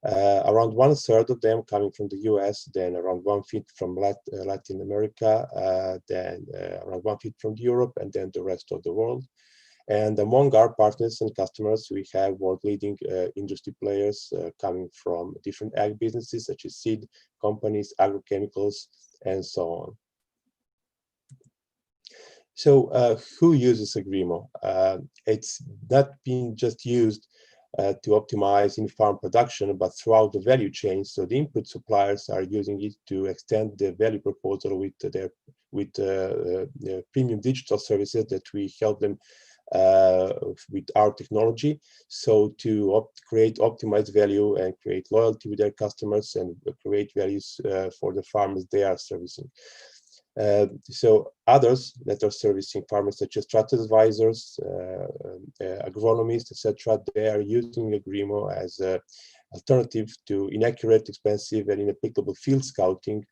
Around 1/3 of them coming from the US, then around 1/5 from Latin America, then around 1/5 from Europe, and then the rest of the world. And among our partners and customers, we have world-leading industry players coming from different ag businesses such as seed companies, agrochemicals, and so on. So who uses Agrimo? It's not being just used to optimize in-farm production, but throughout the value chain. So the input suppliers are using it to extend the value proposal with their premium digital services that we help them with our technology. So to create optimized value and create loyalty with their customers and create values for the farmers they are servicing. So others that are servicing farmers, such as trusted advisors, agronomists, etc., they are using Agrimo as an alternative to inaccurate, expensive, and inapplicable field scouting.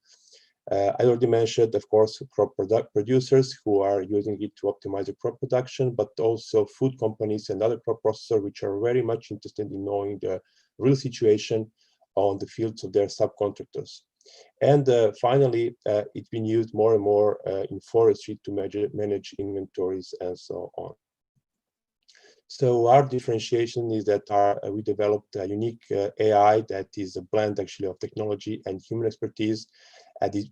I already mentioned, of course, crop producers who are using it to optimize the crop production, but also food companies and other crop processors, which are very much interested in knowing the real situation on the fields of their subcontractors. And finally, it's been used more and more in forestry to manage inventories and so on. So our differentiation is that we developed a unique AI that is a blend actually of technology and human expertise,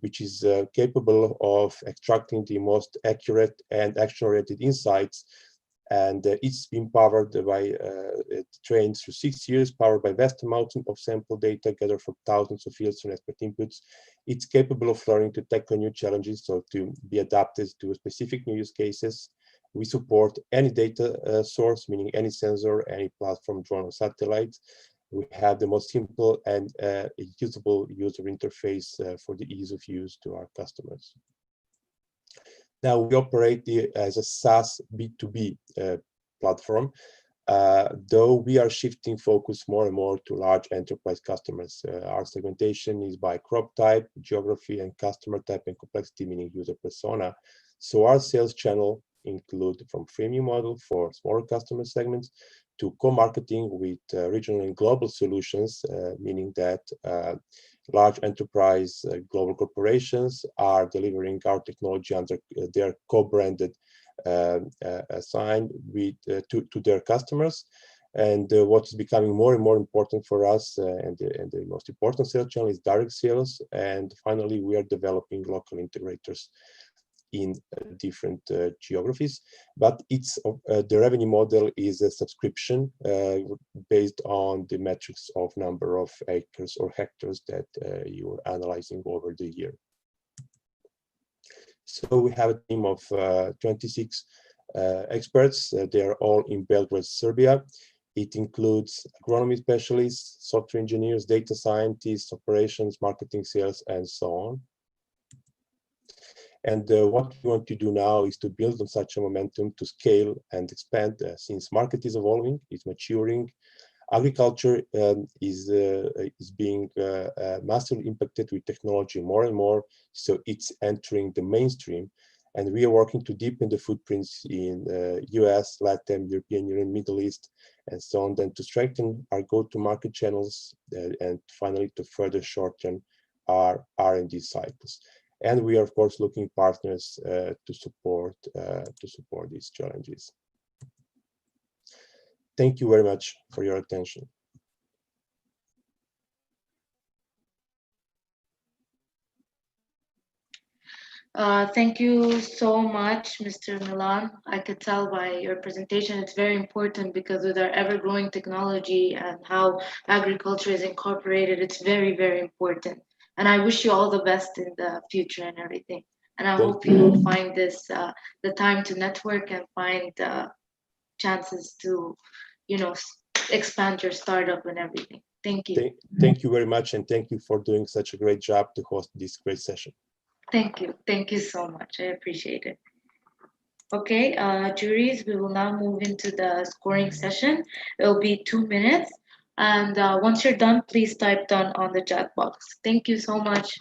which is capable of extracting the most accurate and action-oriented insights. And it's been powered by, trained through 6 years, powered by vast amounts of sample data gathered from thousands of fields and expert inputs. It's capable of learning to tackle new challenges, so to be adapted to specific new use cases. We support any data source, meaning any sensor, any platform, drone, or satellite. We have the most simple and usable user interface for the ease of use to our customers. Now we operate as a SaaS B2B platform, though we are shifting focus more and more to large enterprise customers. Our segmentation is by crop type, geography, and customer type and complexity, meaning user persona. So our sales channel include from freemium model for smaller customer segments to co-marketing with regional and global solutions, meaning that large enterprise global corporations are delivering our technology under their co-branded sign with to their customers. And what is becoming more and more important for us, and the most important sales channel is direct sales. And finally, we are developing local integrators in different geographies, but it's the revenue model is a subscription based on the metrics of number of acres or hectares that you're analyzing over the year. So we have a team of 26 experts. They are all in Belgrade, Serbia. It includes agronomy specialists, software engineers, data scientists, operations, marketing, sales, and so on. And what we want to do now is to build on such a momentum to scale and expand since market is evolving, it's maturing. Agriculture is being massively impacted with technology more and more, so it's entering the mainstream. And we are working to deepen the footprints in US, Latin, European Union, Middle East, and so on, then to strengthen our go-to-market channels and finally to further shorten our R&D cycles. And we are, of course, looking partners to support these challenges. Thank you very much for your attention. Thank you so much, Mr. Milan. I could tell by your presentation it's very important because with our ever-growing technology and how agriculture is incorporated, it's very, very important. And I wish you all the best in the future and everything. And I hope you will find this the time to network and find chances to, you know, expand your startup and everything. Thank you. Thank you very much, and thank you for doing such a great job to host this great session. Thank you. Thank you so much. I appreciate it. Okay, juries, we will now move into the scoring session. It'll be 2 minutes. And once you're done, please type done on the chat box. Thank you so much.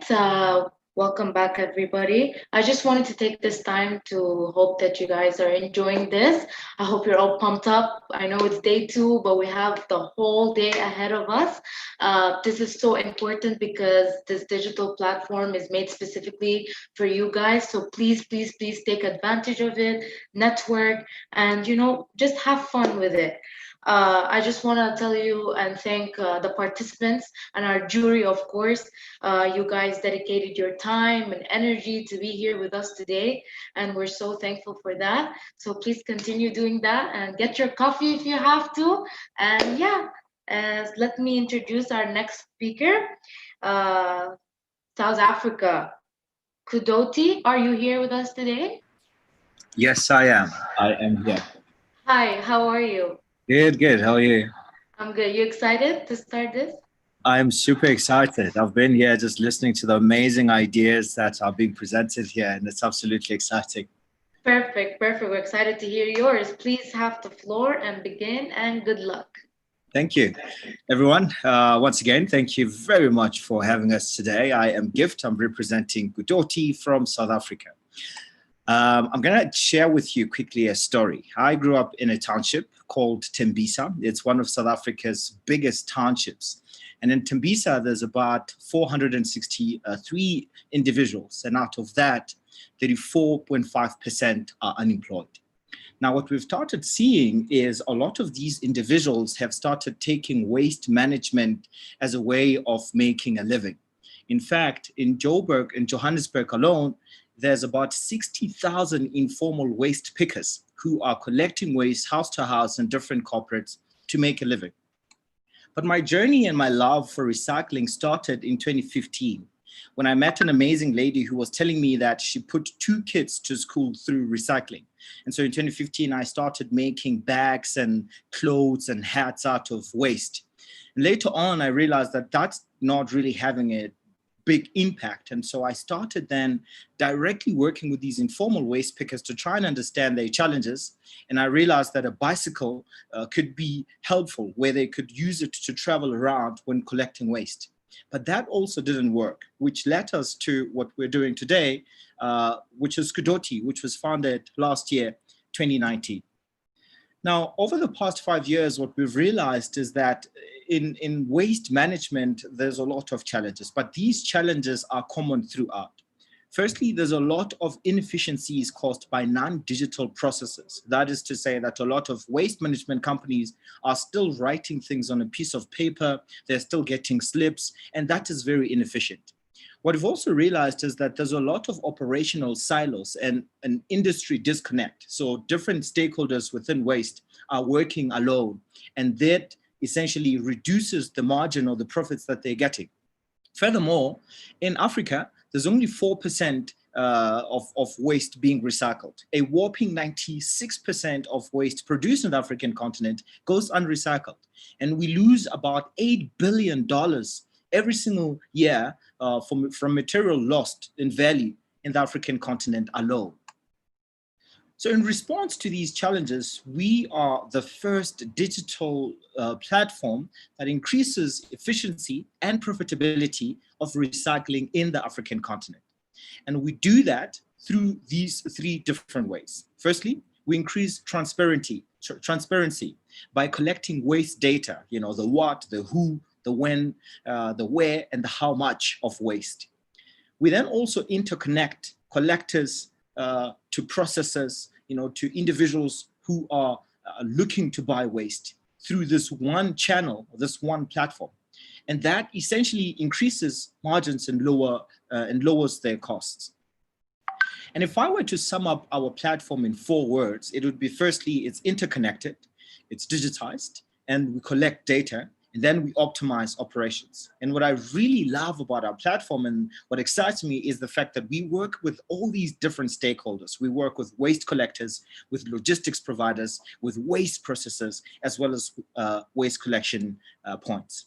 Welcome back, everybody. I just wanted to take this time to hope that you guys are enjoying this. I hope you're all pumped up. I know it's day 2, but we have the whole day ahead of us. This is so important because this digital platform is made specifically for you guys. So please, please, please take advantage of it, network, and just have fun with it. I just want to tell you and thank the participants and our jury, of course. You guys dedicated your time and energy to be here with us today, and we're so thankful for that. So please continue doing that and get your coffee if you have to. And yeah, let me introduce our next speaker, South Africa. Kudoti, are you here with us today? Yes, I am. I am here. Hi, how are you? Good, good. How are you? I'm good. You excited to start this? I'm super excited. I've been here just listening to the amazing ideas that are being presented here, and it's absolutely exciting. Perfect, perfect. We're excited to hear yours. Please have the floor and begin, and good luck. Thank you, everyone. Once again, thank you very much for having us today. I am Gift. I'm representing Kudoti from South Africa. I'm going to share with you quickly a story. I grew up in a township called Tembisa. It's one of South Africa's biggest townships. And in Tembisa, there's about 463 individuals. And out of that, 34.5% are unemployed. Now, what we've started seeing is a lot of these individuals have started taking waste management as a way of making a living. In fact, in Joburg, in Johannesburg alone, there's about 60,000 informal waste pickers who are collecting waste house to house in different corporates to make a living. But my journey and my love for recycling started in 2015 when I met an amazing lady who was telling me that she put 2 kids to school through recycling. And so in 2015, I started making bags and clothes and hats out of waste. And later on, I realized that that's not really having a big impact. And so I started then directly working with these informal waste pickers to try and understand their challenges. And I realized that a bicycle could be helpful, where they could use it to travel around when collecting waste. But that also didn't work, which led us to what we're doing today, which is Kudoti, which was founded last year, 2019. Now, over the past 5 years, what we've realized is that in waste management, there's a lot of challenges, but these challenges are common throughout. Firstly, there's a lot of inefficiencies caused by non-digital processes. That is to say that a lot of waste management companies are still writing things on a piece of paper, they're still getting slips, and that is very inefficient. What we've also realized is that there's a lot of operational silos and an industry disconnect. So different stakeholders within waste are working alone, and that essentially reduces the margin or the profits that they're getting. Furthermore, in Africa, there's only 4% of waste being recycled. A whopping 96% of waste produced in the African continent goes unrecycled. And we lose about $8 billion every single year from material lost in value in the African continent alone. So in response to these challenges, we are the first digital platform that increases efficiency and profitability of recycling in the African continent. And we do that through these 3 different ways. Firstly, we increase transparency by collecting waste data, the what, the who, the when, the where, and the how much of waste. We then also interconnect collectors to processors, to individuals who are looking to buy waste through this one channel, this one platform. And that essentially increases margins and lowers their costs. And if I were to sum up our platform in 4 words, it would be firstly, it's interconnected, it's digitized, and we collect data, and then we optimize operations. And what I really love about our platform and what excites me is the fact that we work with all these different stakeholders. We work with waste collectors, with logistics providers, with waste processors, as well as waste collection points.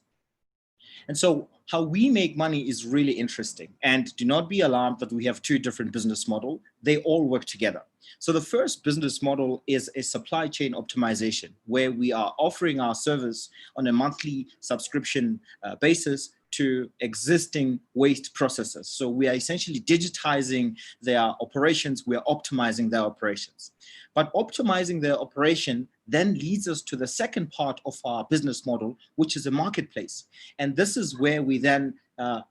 And so how we make money is really interesting. And do not be alarmed that we have 2 different business models. They all work together. So the first business model is a supply chain optimization, where we are offering our service on a monthly subscription basis to existing waste processes. So we are essentially digitizing their operations, we are optimizing their operations. But optimizing their operation then leads us to the second part of our business model, which is a marketplace. And this is where we then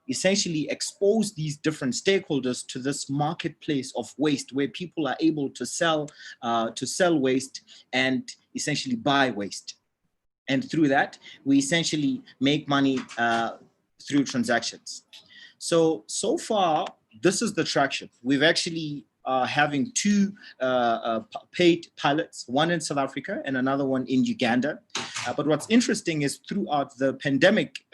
essentially expose these different stakeholders to this marketplace of waste, where people are able to sell waste and essentially buy waste. And through that, we essentially make money through transactions. So far, this is the traction. We've actually having two paid pilots, one in South Africa and another one in Uganda. But what's interesting is throughout the pandemic,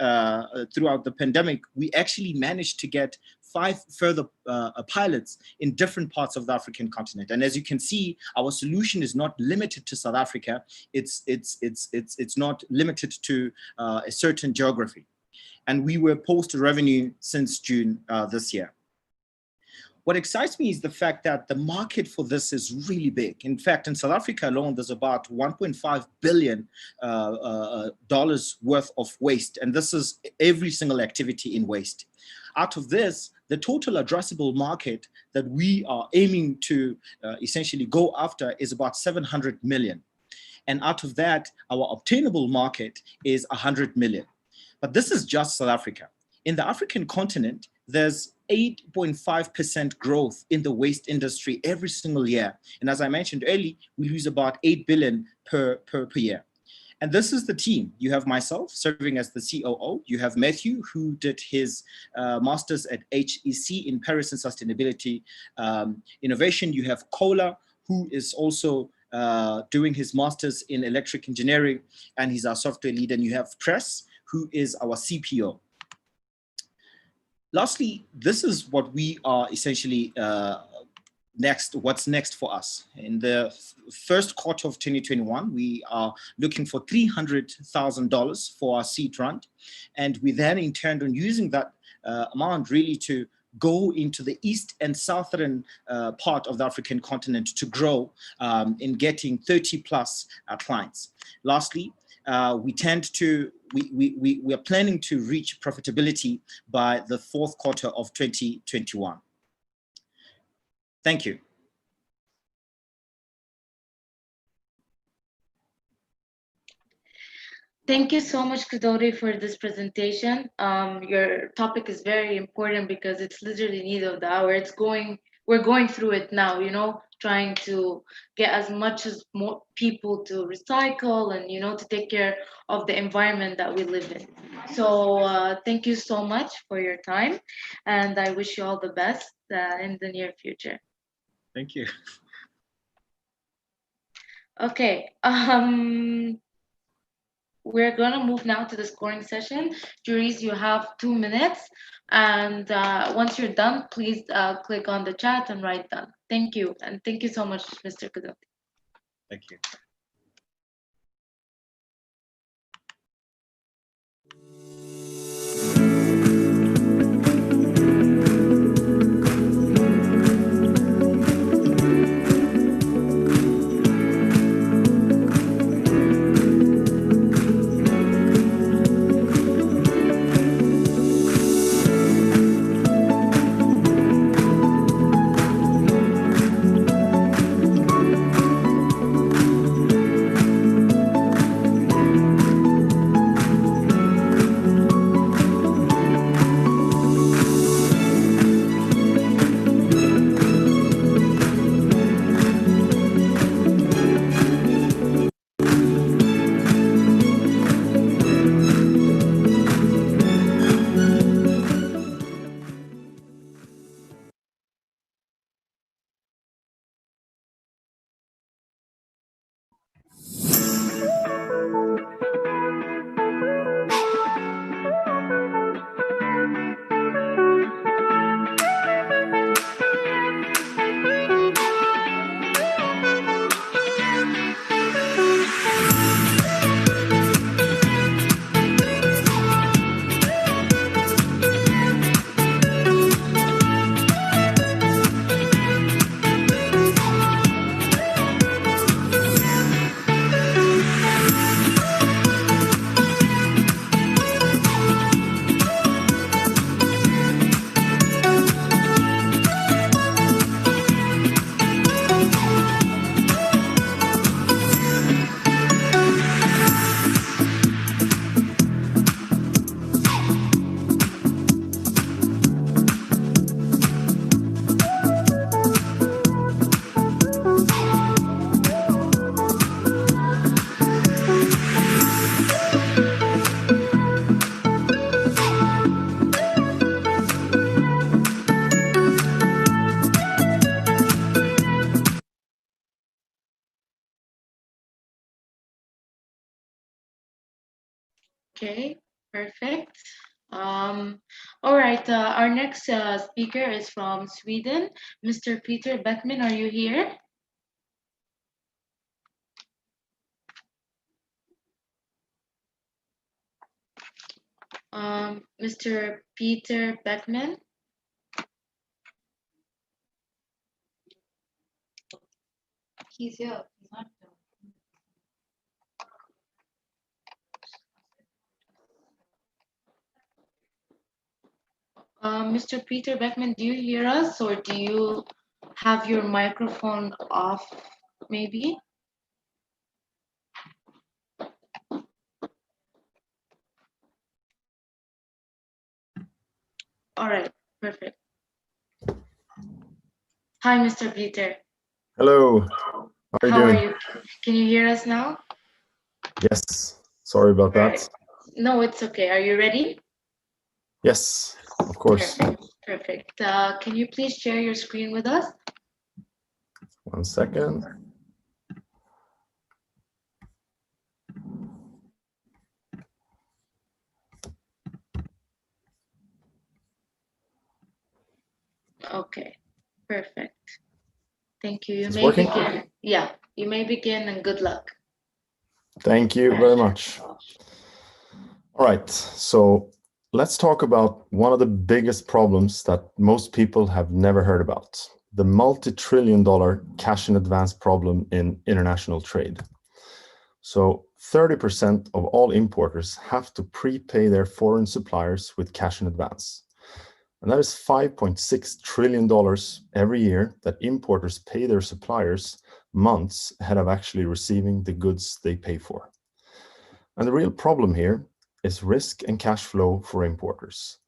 we actually managed to get 5 further pilots in different parts of the African continent. And as you can see, our solution is not limited to South Africa. It's not limited to a certain geography. And we were post revenue since June this year. What excites me is the fact that the market for this is really big. In fact, in South Africa alone, there's about $1.5 billion worth of waste. And this is every single activity in waste. Out of this, the total addressable market that we are aiming to essentially go after is about 700 million. And out of that, our obtainable market is 100 million. But this is just South Africa. In the African continent, there's 8.5% growth in the waste industry every single year. And as I mentioned earlier, we lose about 8 billion per year. And this is the team. You have myself serving as the COO. You have Matthew, who did his master's at HEC in Paris and Sustainability Innovation. You have Kola, who is also doing his master's in electric engineering, and he's our software lead. And you have Press, who is our CPO. Lastly, this is what we are essentially what's next for us. In the first quarter of 2021, we are looking for $300,000 for our seed round. And we then intend on using that amount really to go into the east and southern part of the African continent to grow in getting 30 plus clients. Lastly, we are planning to reach profitability by the fourth quarter of 2021. Thank you. Thank you so much, Kadori, for this presentation. Your topic is very important because it's literally need of the hour. We're going through it now, you know, trying to get as much as more people to recycle and, you know, to take care of the environment that we live in. So thank you so much for your time. And I wish you all the best in the near future. Thank you. Okay. We're gonna move now to the scoring session. Juries, you have 2 minutes. And once you're done, please click on the chat and write done. Thank you. And thank you so much, Mr. Kadori. Thank you. Okay, perfect. All right, our next speaker is from Sweden. Mr. Peter Beckman, are you here? Mr. Peter Beckman. He's here. He's not here. Mr. Peter Beckman, do you hear us, or do you have your microphone off, maybe? All right, perfect. Hi, Mr. Peter. Hello, how are you How doing? are you? Can you hear us now? Yes, sorry about All right. that. No, it's okay. Are you ready? Yes, of course. Perfect. Perfect. Can you please share your screen with us? 1 second. Okay, perfect. Thank you. You Is this may working? begin. Yeah, you may begin, and good luck. Thank you very much. All right, so let's talk about one of the biggest problems that most people have never heard about, the multi-trillion-dollar cash in advance problem in international trade. So 30% of all importers have to prepay their foreign suppliers with cash in advance. And that is $5.6 trillion every year that importers pay their suppliers months ahead of actually receiving the goods they pay for. And the real problem here is risk and cash flow for importers,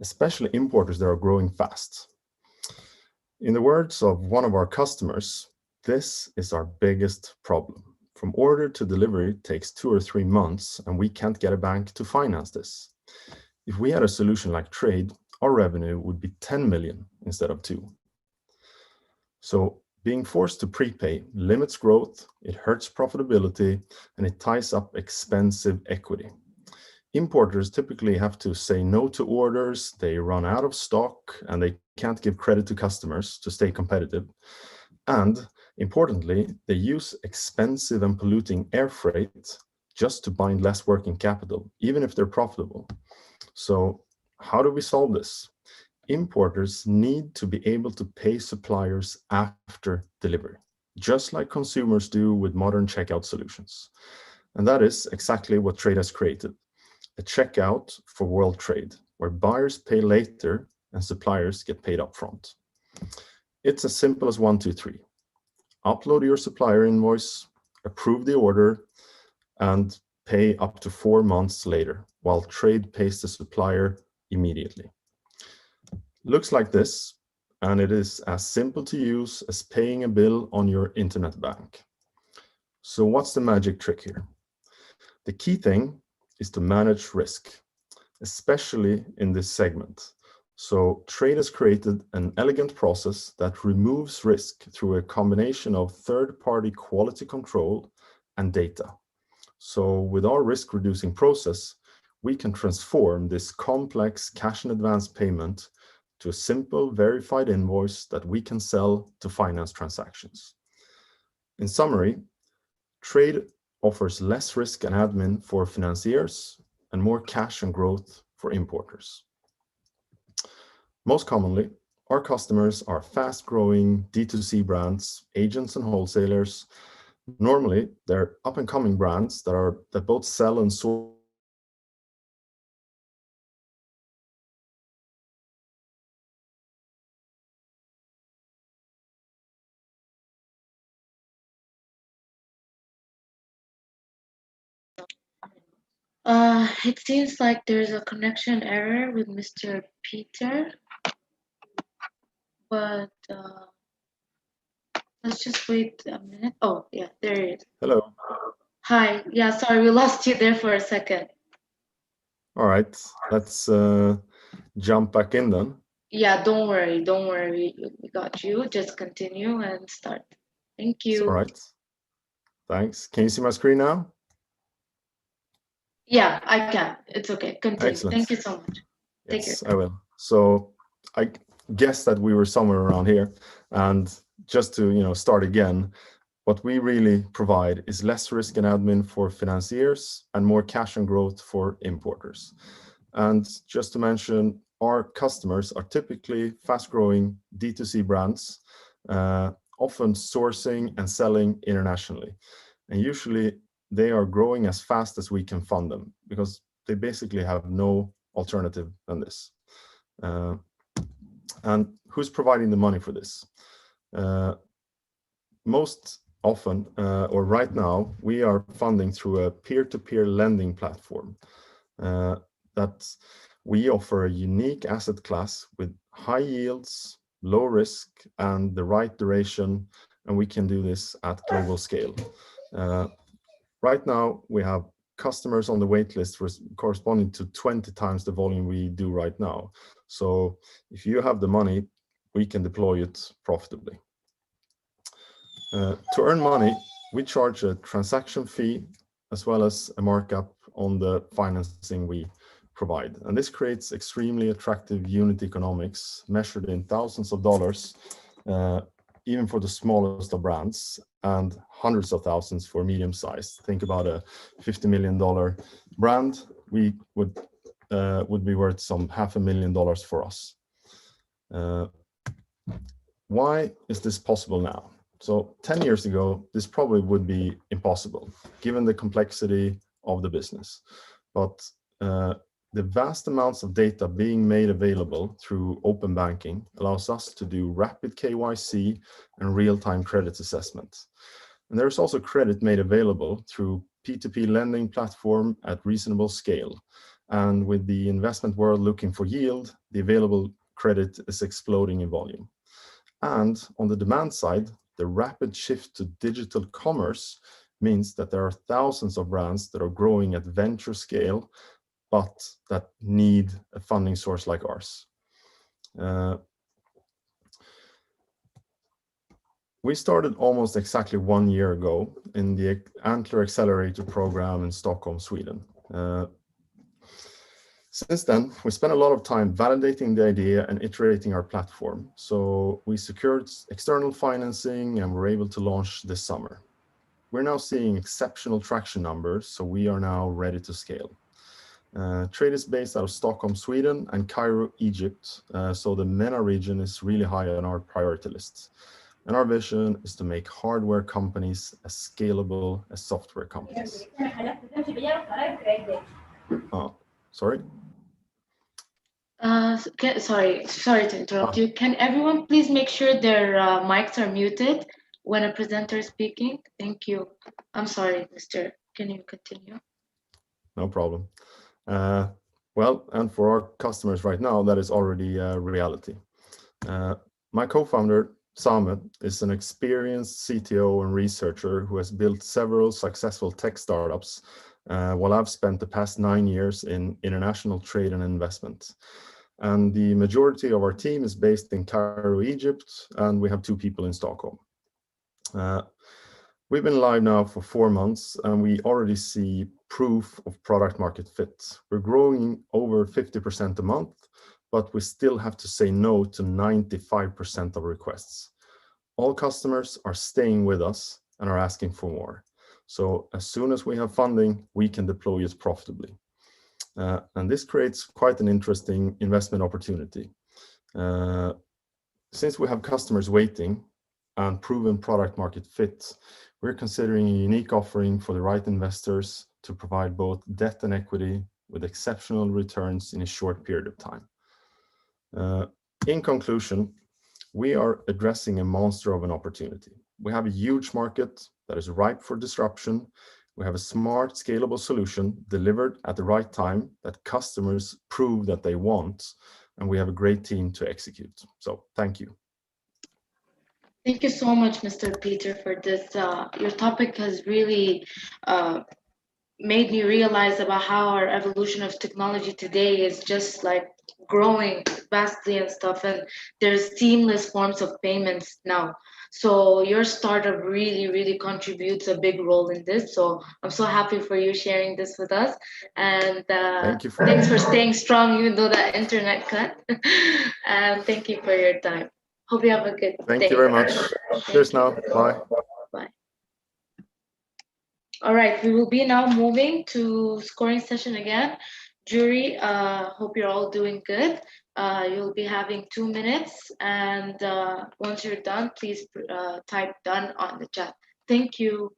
especially importers that are growing fast. In the words of one of our customers, this is our biggest problem. From order to delivery takes 2 or 3 months, and we can't get a bank to finance this. If we had a solution like trade, our revenue would be 10 million instead of 2. So being forced to prepay limits growth, it hurts profitability, and it ties up expensive equity. Importers typically have to say no to orders, they run out of stock, and they can't give credit to customers to stay competitive. And importantly, they use expensive and polluting air freight just to bind less working capital, even if they're profitable. So how do we solve this? Importers need to be able to pay suppliers after delivery, just like consumers do with modern checkout solutions. And that is exactly what trade has created, a checkout for world trade, where buyers pay later and suppliers get paid upfront. It's as simple as 1, 2, 3. Upload your supplier invoice, approve the order, and pay up to 4 months later, while trade pays the supplier immediately. Looks like this, and it is as simple to use as paying a bill on your internet bank. So what's the magic trick here? The key thing is to manage risk, especially in this segment. So trade has created an elegant process that removes risk through a combination of third-party quality control and data. So with our risk-reducing process, we can transform this complex cash in advance payment to a simple verified invoice that we can sell to finance transactions. In summary, trade offers less risk and admin for financiers and more cash and growth for importers. Most commonly, our customers are fast-growing D2C brands, agents and wholesalers. Normally, they're up-and-coming brands that both sell and source It seems like there's a connection error with Mr. Peter, but let's just wait a minute. Oh, yeah, there he is. Hello. Hi. Yeah, sorry, we lost you there for a second. All right, let's jump back in then. Yeah, don't worry, don't worry. We got you. Just continue and start. Thank you. All right. Thanks. Can you see my screen now? Yeah, I can. It's okay. Continue. Excellent. Thank you so much. Take Yes, care. I will. So I guess that we were somewhere around here. And just to start again, what we really provide is less risk and admin for financiers and more cash and growth for importers. And just to mention, our customers are typically fast-growing D2C brands, often sourcing and selling internationally. And usually they are growing as fast as we can fund them because they basically have no alternative than this. And who's providing the money for this? Most often, or right now, we are funding through a peer-to-peer lending platform that we offer a unique asset class with high yields, low risk, and the right duration, and we can do this at global scale. Right now, we have customers on the wait list corresponding to 20 times the volume we do right now. So if you have the money, we can deploy it profitably. To earn money, we charge a transaction fee as well as a markup on the financing we provide. And this creates extremely attractive unit economics measured in thousands of dollars, even for the smallest of brands, and hundreds of thousands for medium size. Think about a $50 million brand, we would be worth some $500,000 for us. Why is this possible now? So 10 years ago, this probably would be impossible, given the complexity of the business. But the vast amounts of data being made available through open banking allows us to do rapid KYC and real-time credit assessment. And there's also credit made available through P2P lending platform at reasonable scale. And with the investment world looking for yield, the available credit is exploding in volume. And on the demand side, the rapid shift to digital commerce means that there are thousands of brands that are growing at venture scale, but that need a funding source like ours. We started almost exactly 1 year ago in the Antler Accelerator program in Stockholm, Sweden. Since then, we spent a lot of time validating the idea and iterating our platform. So we secured external financing and were able to launch this summer. We're now seeing exceptional traction numbers, so we are now ready to scale. Trade is based out of Stockholm, Sweden, and Cairo, Egypt. So the MENA region is really high on our priority list. And our vision is to make hardware companies as scalable as software companies. Sorry? Sorry to interrupt you. Can everyone please make sure their mics are muted when a presenter is speaking? Thank you. I'm sorry, Mr. Can you continue? No problem. Well, and for our customers right now, that is already a reality. My co-founder, Samet, is an experienced CTO and researcher who has built several successful tech startups, while I've spent the past 9 years in international trade and investment. And the majority of our team is based in Cairo, Egypt, and we have 2 people in Stockholm. We've been live now for 4 months, and we already see proof of product market fit. We're growing over 50% a month, but we still have to say no to 95% of requests. All customers are staying with us and are asking for more. So as soon as we have funding, we can deploy it profitably. And this creates quite an interesting investment opportunity. Since we have customers waiting and proven product market fit, we're considering a unique offering for the right investors to provide both debt and equity with exceptional returns in a short period of time. In conclusion, we are addressing a monster of an opportunity. We have a huge market that is ripe for disruption. We have a smart, scalable solution delivered at the right time that customers prove that they want, and we have a great team to execute. So thank you. Thank you so much, Mr. Peter, for this. Your topic has really made me realize about how our evolution of technology today is just like growing vastly and stuff, and there's seamless forms of payments now. So your startup really contributes a big role in this. So I'm so happy for you sharing this with us. And Thank you thanks for staying strong even though that internet cut. And thank you for your time. Hope you have a good day. Thank you very much. Cheers now. Bye. Bye. All right, we will be now moving to scoring session again. Jury, hope you're all doing good. You'll be having 2 minutes, and once you're done, please type done on the chat. Thank you.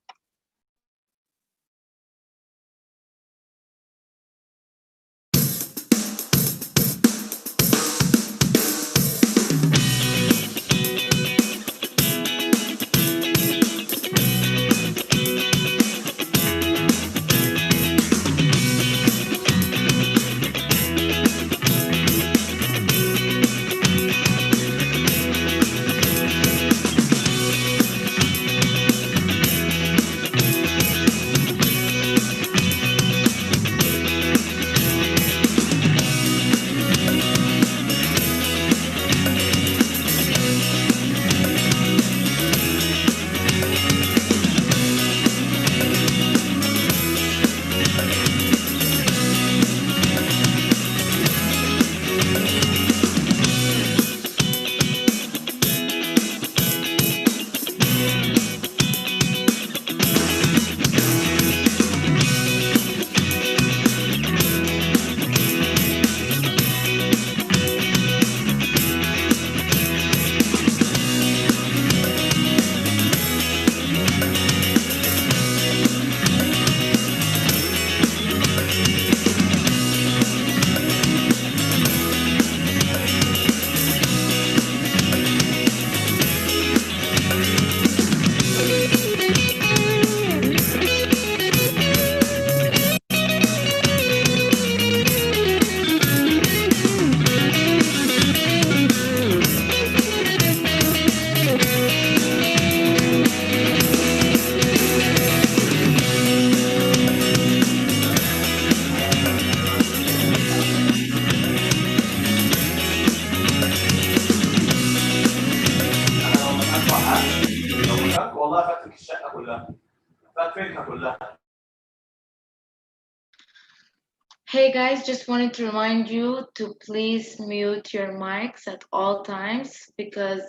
Hey guys, just wanted to remind you to please mute your mics at all times because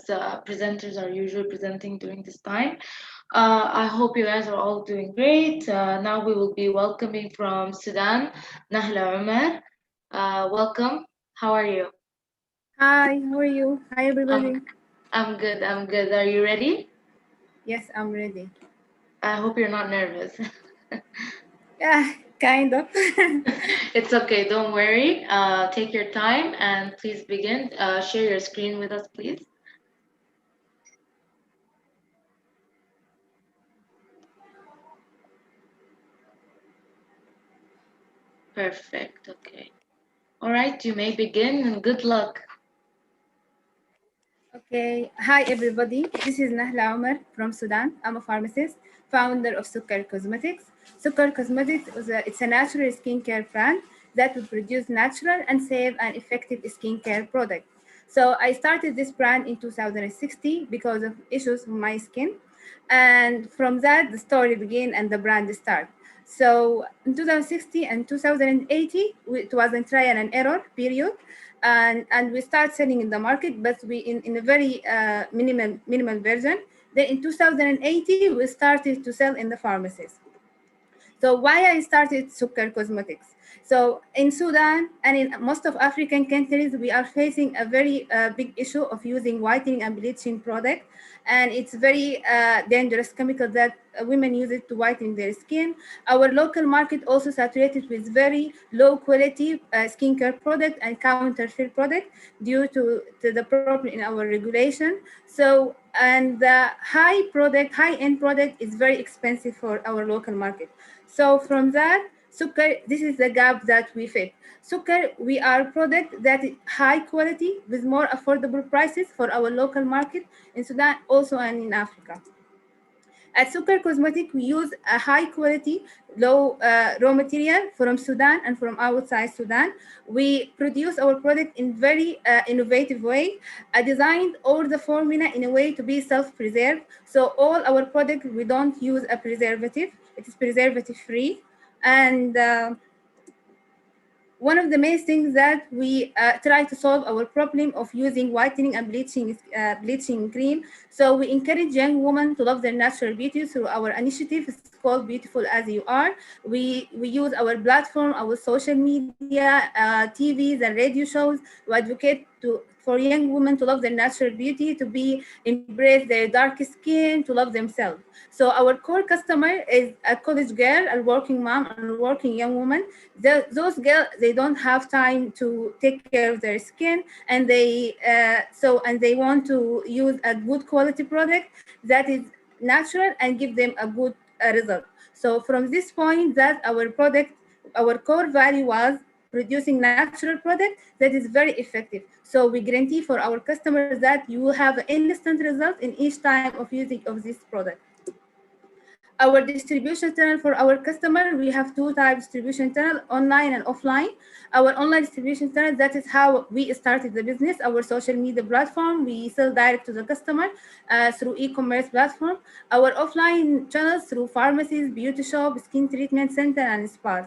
presenters are usually presenting during this time. I hope you guys are all doing great. Now we will be welcoming from Sudan, Nahla Umar. Welcome. How are you? Hi, how are you? Hi, everybody. I'm good. I'm good. Are you ready? Yes, I'm ready. I hope you're not nervous. Yeah, kind of. It's okay. Don't worry. Take your time and please begin. Share your screen with us, please. Perfect. Okay. All right. You may begin and good luck. Okay. Hi, everybody. This is Nahla Umar from Sudan. I'm a pharmacist, founder of Sukkar Cosmetics. Sukkar Cosmetics it's a natural skincare brand that will produce natural and safe and effective skincare products. So I started this brand in 2016 because of issues with my skin. And from that, the story began and the brand started. So in 2016 and 2018, it was a trial and error period. And we start selling in the market, but we in a very minimal version. Then in 2018, we started to sell in the pharmacies. So why I started Sukkar Cosmetics? So in Sudan and in most of African countries, we are facing a very big issue of using whitening and bleaching product. And it's very dangerous chemical that women use it to whiten their skin. Our local market also saturated with very low quality skincare product and counterfeit product due to the problem in our regulation. So, and the high-end product is very expensive for our local market. So from that, Sukkar, this is the gap that we fit. Sukkar, we are a product that is high quality with more affordable prices for our local market in Sudan, also and in Africa. At Sukkar Cosmetics, we use a high quality, low raw material from Sudan and from outside Sudan. We produce our product in very innovative way. I designed all the formula in a way to be self-preserved. So all our product, we don't use a preservative. It is preservative free. And one of the main things that we try to solve our problem of using whitening and bleaching cream. So we encourage young women to love their natural beauty through our initiative. It's called Beautiful As You Are. We use our platform, our social media, TVs and radio shows to advocate for young women to love their natural beauty, to embrace their dark skin, to love themselves. So our core customer is a college girl, a working mom, and a working young woman. Those girls, they don't have time to take care of their skin, and they want to use a good quality product that is natural and give them a good result. So from this point, that our core value was producing natural product that is very effective. So we guarantee for our customers that you will have instant result in each time of using of this product. Our distribution channel for our customer, we have two types of distribution channel, online and offline. Our online distribution channel, that is how we started the business. Our social media platform, we sell direct to the customer through e-commerce platform. Our offline channels through pharmacies, beauty shop, skin treatment center, and spas.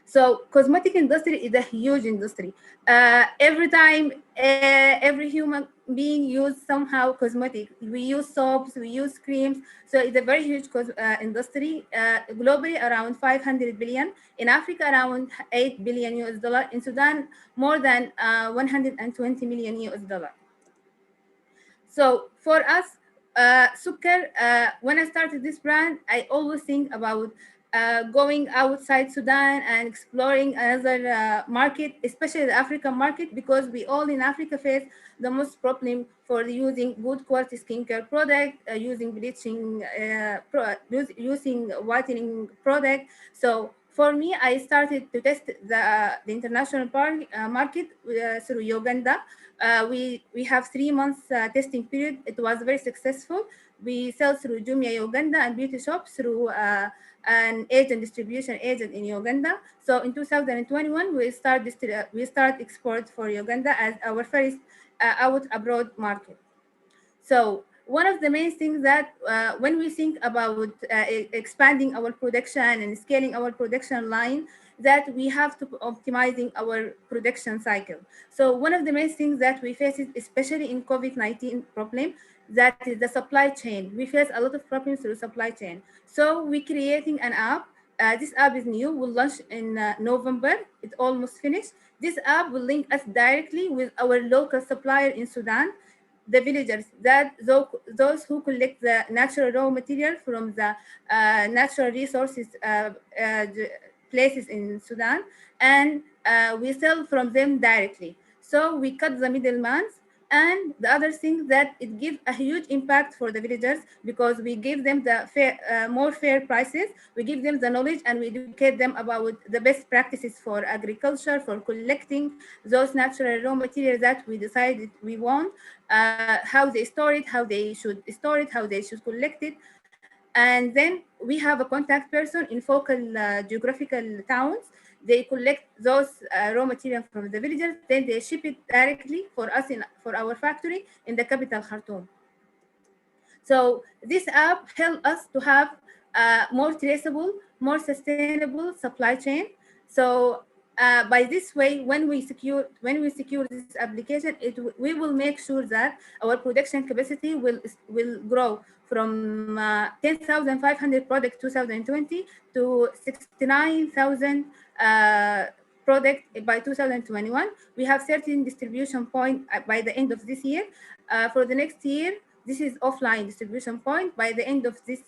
So cosmetic industry is a huge industry. Every time, every human being use somehow cosmetic. We use soaps, we use creams. So it's a very huge industry. Globally, around 500 billion. In Africa, around 8 billion US dollar. In Sudan, more than 120 million US dollar. So for us, Sukkar, when I started this brand, I always think about going outside Sudan and exploring another market, especially the African market, because we all in Africa face the most problem for using good quality skincare product, using bleaching, using whitening product. So for me, I started to test the international market through Uganda. We have 3 months testing period. It was very successful. We sell through Jumia Uganda and beauty shops through an distribution agent in Uganda. So in 2021, we start export for Uganda as our first out abroad market. So one of the main things that when we think about expanding our production and scaling our production line, that we have to optimizing our production cycle. So one of the main things that we face, especially in COVID-19 problem, that is the supply chain. We face a lot of problems through supply chain. So we're creating an app. This app is new. We'll launch in November. It's almost finished. This app will link us directly with our local supplier in Sudan, the villagers, that those who collect the natural raw material from the natural resources places in Sudan, and we sell from them directly. So we cut the middleman. And the other thing that it gives a huge impact for the villagers, because we give them the more fair prices, we give them the knowledge, and we educate them about the best practices for agriculture, for collecting those natural raw materials that we decided we want, how they store it, how they should store it, how they should collect it. And then we have a contact person in focal geographical towns. They collect those raw material from the villagers, then they ship it directly for us for our factory in the capital, Khartoum. So this app helps us to have more traceable, more sustainable supply chain. So by this way, when we secure this application, we will make sure that our production capacity will grow from 10,500 products 2020 to 69,000 product by 2021. We have 13 distribution points by the end of this year. For the next year, this is offline distribution point. By the end of this,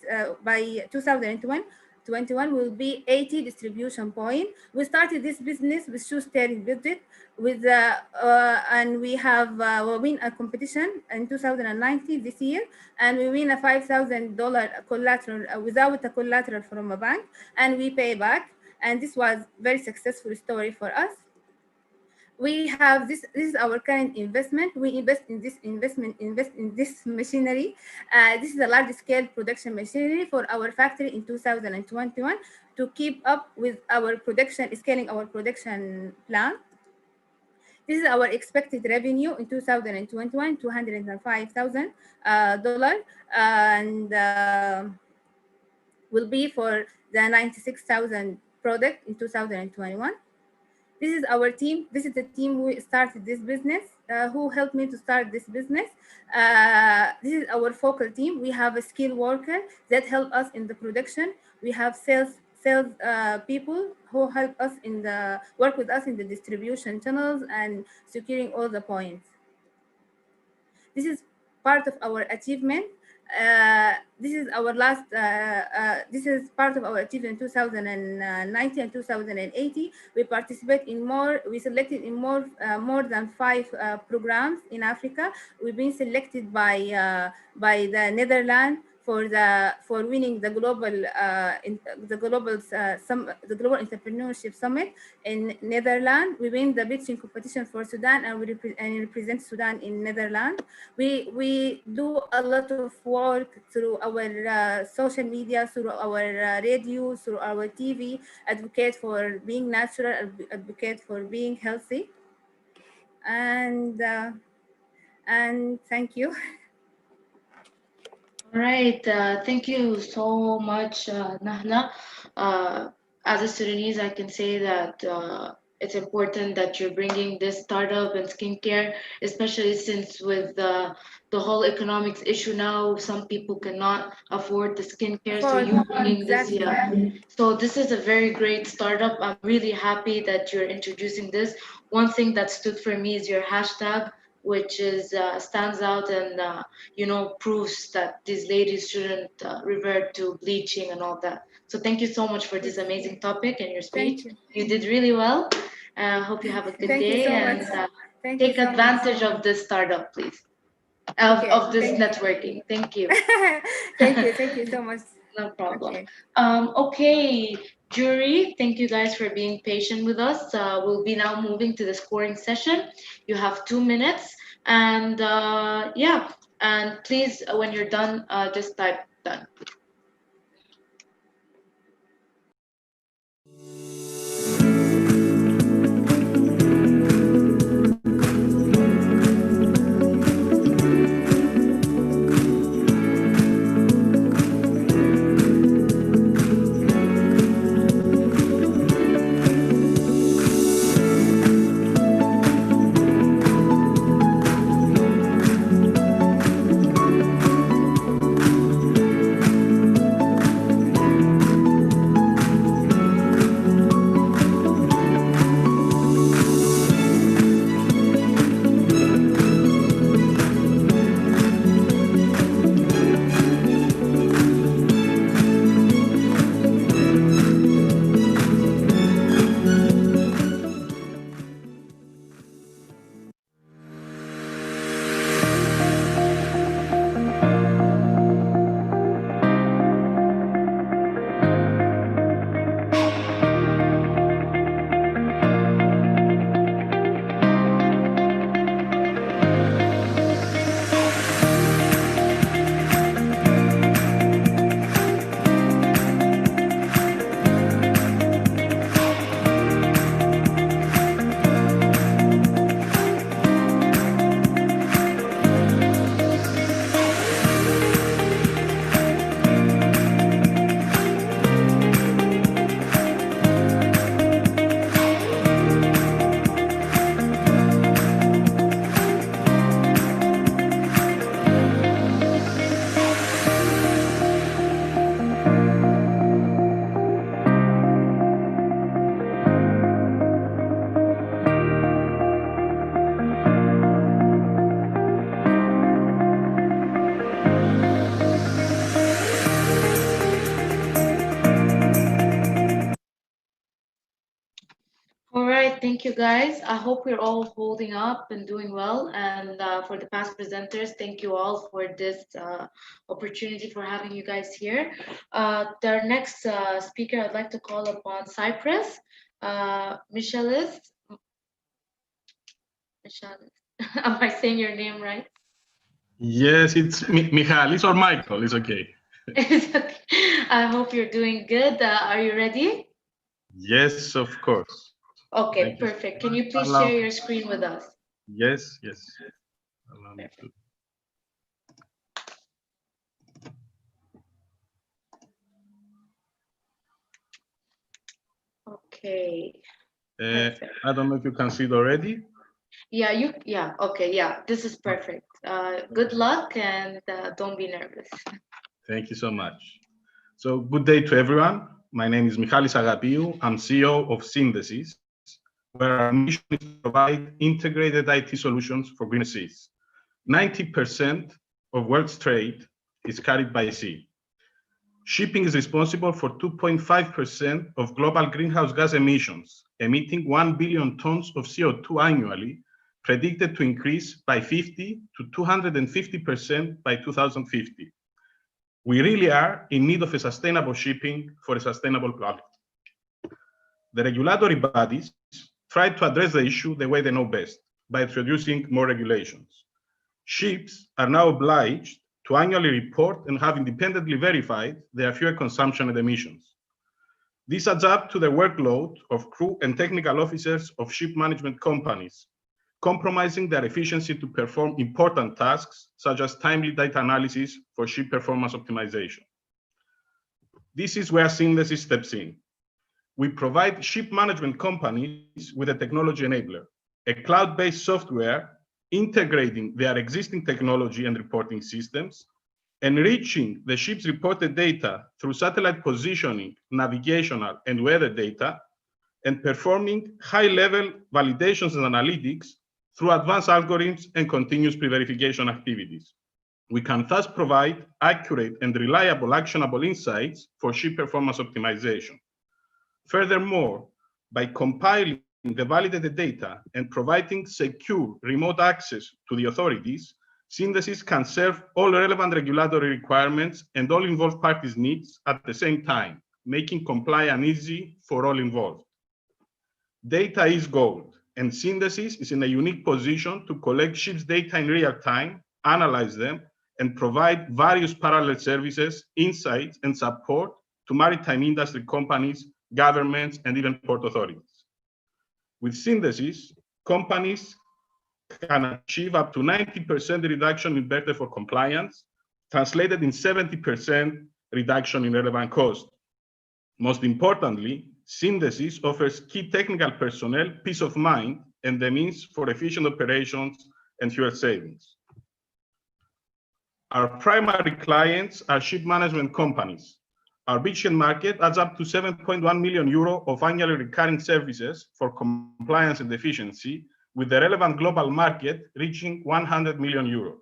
by 2021 will be 80 distribution point. We started this business with shoestring budget, with and we have win a competition in 2019 this year, and we win a $5,000 collateral without a collateral from a bank, and we pay back. And this was very successful story for us. we have this is our current investment. We invest in this machinery. This is a large scale production machinery for our factory in 2021 to keep up with our production, scaling our production plan. This is our expected revenue in 2021, $205,000, and will be for the 96,000 product in 2021. This is our team. This is the team who started this business, who helped me to start this business. This is our focal team. We have a skilled worker that help us in the production. We have sales people who help us work with us in the distribution channels and securing all the points. This is part of our achievement. This is our last. This is part of our achievement in 2019 and 2080. We participate in more. We selected in more than 5 programs in Africa. We've been selected by the Netherlands for winning the global entrepreneurship summit in Netherlands. We win the pitching competition for Sudan, and we represent Sudan in Netherlands. We do a lot of work through our social media, through our radio, through our TV, advocate for being natural, advocate for being healthy, and thank you. All right, thank you so much, Nahla. As a Sudanese, I can say that it's important that you're bringing this startup and skincare, especially since with the whole economics issue now, some people cannot afford the skincare. So you bringing this, yeah. So this is a very great startup. I'm really happy that you're introducing this. One thing that stood for me is your hashtag, which is stands out and proves that these ladies shouldn't revert to bleaching and all that. So thank you so much for this amazing topic and your speech. You did really well. Hope you have a good day and take advantage of this startup, please. Of this networking. Thank you. Thank you so much. No problem. Okay, jury, thank you guys for being patient with us. We'll be now moving to the scoring session. You have 2 minutes, and yeah, and please, when you're done, just type done. Thank you guys. I hope we're all holding up and doing well. And for the past presenters, thank you all for this opportunity for having you guys here. Our next speaker, I'd like to call upon Cyprus, Michelis. Michalis. Am I saying your name right? Yes, it's Michalis or Michael. It's okay. It's okay. I hope you're doing good. Are you ready? Yes, of course. Okay, Thank you. perfect. Can you please Allow- share your screen with us? Yes, yes. Allow me to. Okay. I don't know if you can see it already. Yeah, okay, yeah, this is perfect. Good luck and don't be nervous. Thank you so much. So good day to everyone. My name is Michalis Agapiou. I'm CEO of Synthesis, where our mission is to provide integrated IT solutions for green seas. 90% of world's trade is carried by sea. Shipping is responsible for 2.5% of global greenhouse gas emissions, emitting 1 billion tons of CO2 annually, predicted to increase by 50 to 250% by 2050. We really are in need of a sustainable shipping for a sustainable planet. The regulatory bodies try to address the issue the way they know best, by introducing more regulations. Ships are now obliged to annually report and have independently verified their fuel consumption and emissions. This adds up to the workload of crew and technical officers of ship management companies, compromising their efficiency to perform important tasks, such as timely data analysis for ship performance optimization. This is where Synthesis steps in. We provide ship management companies with a technology enabler, a cloud-based software integrating their existing technology and reporting systems, enriching the ship's reported data through satellite positioning, navigational, and weather data, and performing high-level validations and analytics through advanced algorithms and continuous pre-verification activities. We can thus provide accurate and reliable actionable insights for ship performance optimization. Furthermore, by compiling the validated data and providing secure remote access to the authorities, Synthesis can serve all relevant regulatory requirements and all involved parties' needs at the same time, making compliance easy for all involved. Data is gold, and Synthesis is in a unique position to collect ships' data in real time, analyze them, and provide various parallel services, insights, and support to maritime industry companies, governments, and even port authorities. With Synthesis, companies can achieve up to 90% reduction in birth for compliance, translated in 70% reduction in relevant cost. Most importantly, Synthesis offers key technical personnel peace of mind and the means for efficient operations and fuel savings. Our primary clients are ship management companies. Our beachhead market adds up to 7.1 million euro of annually recurring services for compliance and efficiency, with the relevant global market reaching 100 million euro.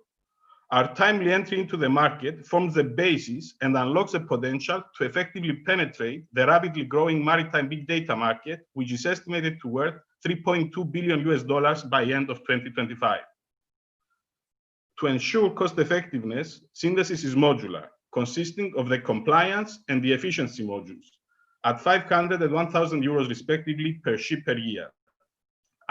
Our timely entry into the market forms the basis and unlocks the potential to effectively penetrate the rapidly growing maritime big data market, which is estimated to worth $3.2 billion by end of 2025. To ensure cost effectiveness, Synthesis is modular, consisting of the compliance and the efficiency modules at 500 and 1,000 euros respectively per ship per year.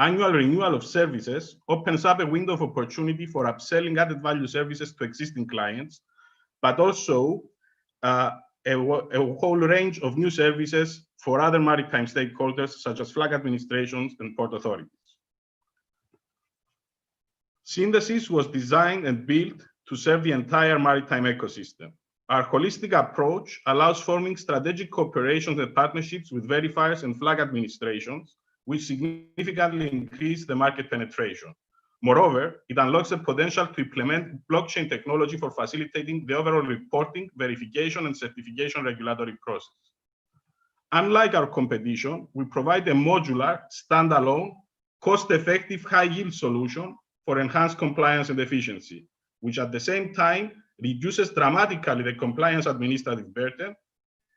Annual renewal of services opens up a window of opportunity for upselling added value services to existing clients, but also a whole range of new services for other maritime stakeholders, such as flag administrations and port authorities. Synthesis was designed and built to serve the entire maritime ecosystem. Our holistic approach allows forming strategic cooperations and partnerships with verifiers and flag administrations, which significantly increase the market penetration. Moreover, it unlocks the potential to implement blockchain technology for facilitating the overall reporting, verification, and certification regulatory process. Unlike our competition, we provide a modular, standalone, cost-effective, high-yield solution for enhanced compliance and efficiency, which at the same time reduces dramatically the compliance administrative burden,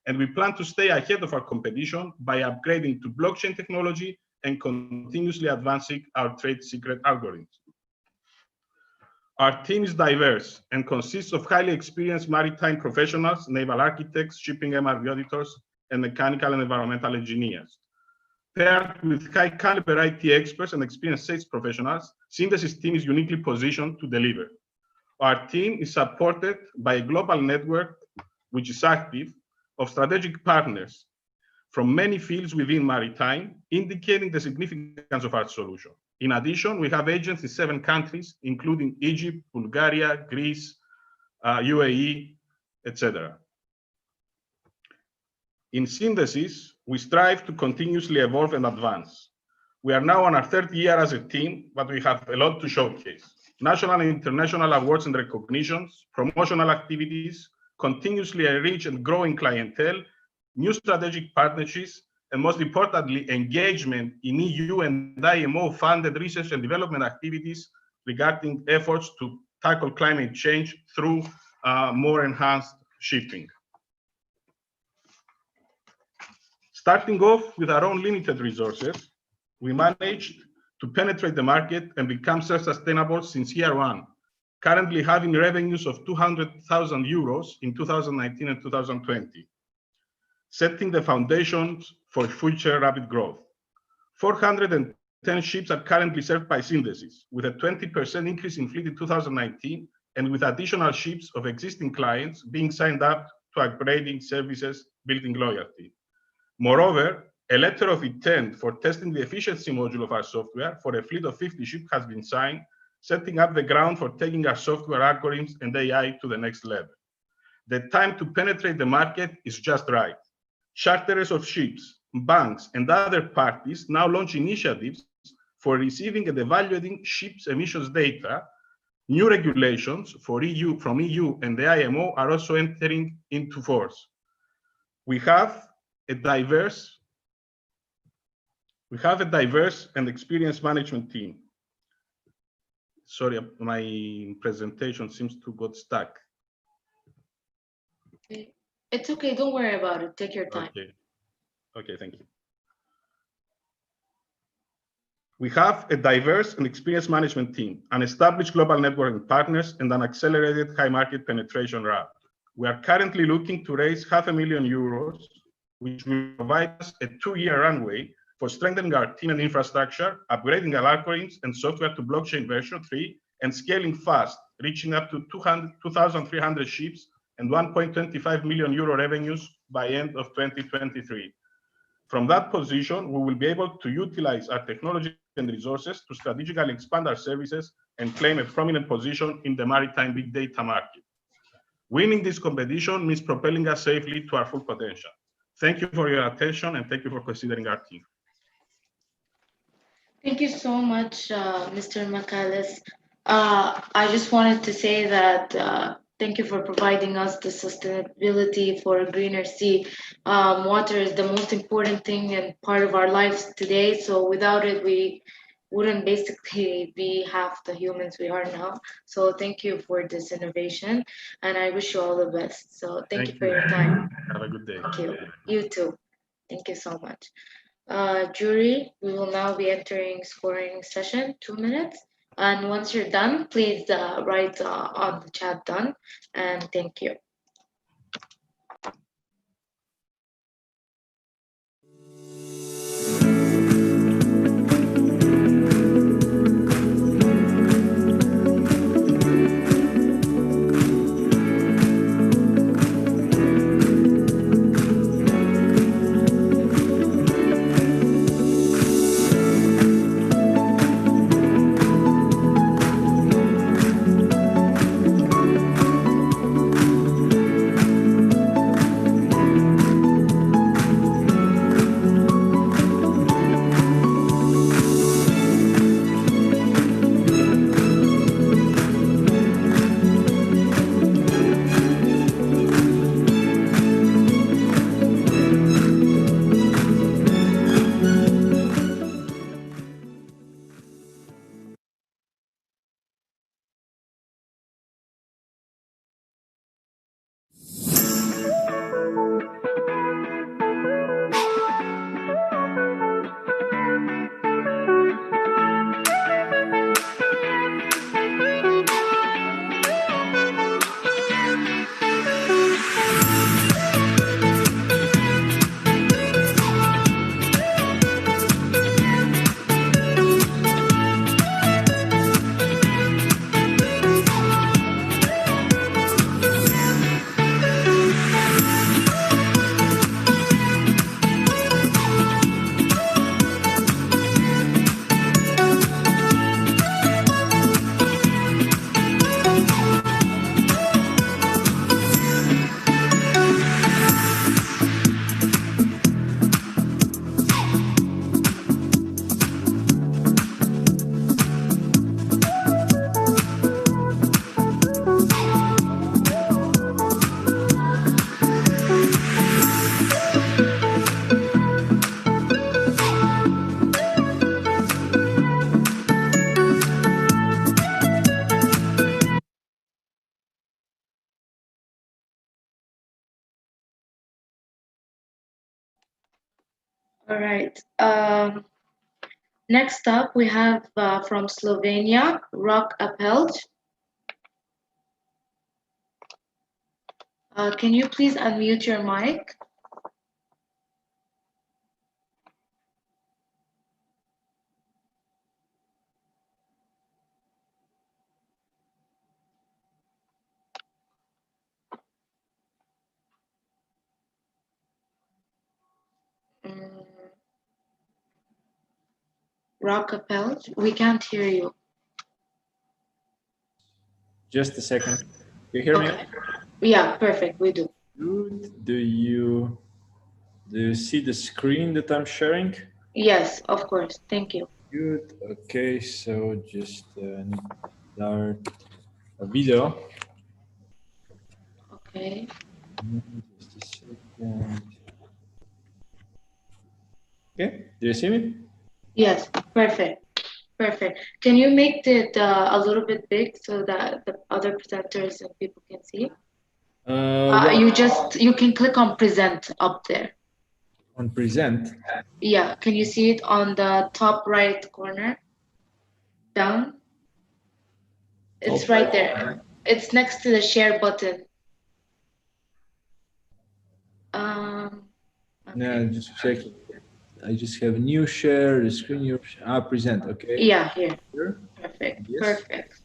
and we plan to stay ahead of our competition by upgrading to blockchain technology and continuously advancing our trade secret algorithms. Our team is diverse and consists of highly experienced maritime professionals, naval architects, shipping MRV auditors, and mechanical and environmental engineers. Paired with high caliber IT experts and experienced sales professionals, Synthesis team is uniquely positioned to deliver. Our team is supported by a global network, which is active, of strategic partners from many fields within maritime, indicating the significance of our solution. In addition, we have agents in 7 countries, including Egypt, Bulgaria, Greece, UAE, etc. In Synthesis, we strive to continuously evolve and advance. We are now on our 3rd year as a team, but we have a lot to showcase. National and international awards and recognitions, promotional activities, continuously rich and growing clientele, new strategic partnerships, and most importantly, engagement in EU and IMO-funded research and development activities regarding efforts to tackle climate change through more enhanced shipping. Starting off with our own limited resources, we managed to penetrate the market and become self-sustainable since year 1, currently having revenues of 200,000 euros in 2019 and 2020, setting the foundations for future rapid growth. 410 ships are currently served by Synthesis, with a 20% increase in fleet in 2019, and with additional ships of existing clients being signed up to upgrading services, building loyalty. Moreover, a letter of intent for testing the efficiency module of our software for a fleet of 50 ships has been signed, setting up the ground for taking our software algorithms and AI to the next level. The time to penetrate the market is just right. Charterers of ships, banks, and other parties now launch initiatives for receiving and evaluating ships' emissions data. New regulations from EU and the IMO are also entering into force. We have a diverse and experienced management team. Sorry, my presentation seems to got stuck. It's okay, don't worry about it. Take your time. Okay, thank you. We have a diverse and experienced management team, an established global network of partners, and an accelerated high market penetration route. We are currently looking to raise €500,000, which will provide us a 2-year runway for strengthening our team and infrastructure, upgrading our algorithms and software to blockchain version 3, and scaling fast, reaching up to 2,300 ships and €1.25 million revenues by end of 2023. From that position, we will be able to utilize our technology and resources to strategically expand our services and claim a prominent position in the maritime big data market. Winning this competition means propelling us safely to our full potential. Thank you for your attention, and thank you for considering our team. Thank you so much, Mr. Michalis. I just wanted to say that thank you for providing us the sustainability for a greener sea. Water is the most important thing and part of our lives today. So without it, we wouldn't basically be half the humans we are now. So thank you for this innovation, and I wish you all the best. So thank you for your time. Have a good day. Thank you. You too. Thank you so much. Jury, we will now be entering scoring session, 2 minutes. And once you're done, please write on the chat done, and thank you. All right. Next up, we have from Slovenia, Rock Appelt. Can you please unmute your mic? Rock Appelt, we can't hear you. Just a second. You hear Okay. me? Yeah, perfect. We do. Good. Do you see the screen that I'm sharing? Yes, of course. Thank you. Good. Okay. So just start a video. Okay. Just a second. Okay. Do you see me? Yes, perfect. Perfect. Can you make it a little bit big so that the other presenters and people can see? You can click on present up there. On present. Yeah, can you see it on the top right corner? Down? It's right there. It's next to the share button. No, just checking. I just have new share, the screen you present, okay? Yeah, here. Perfect. Yes. Perfect.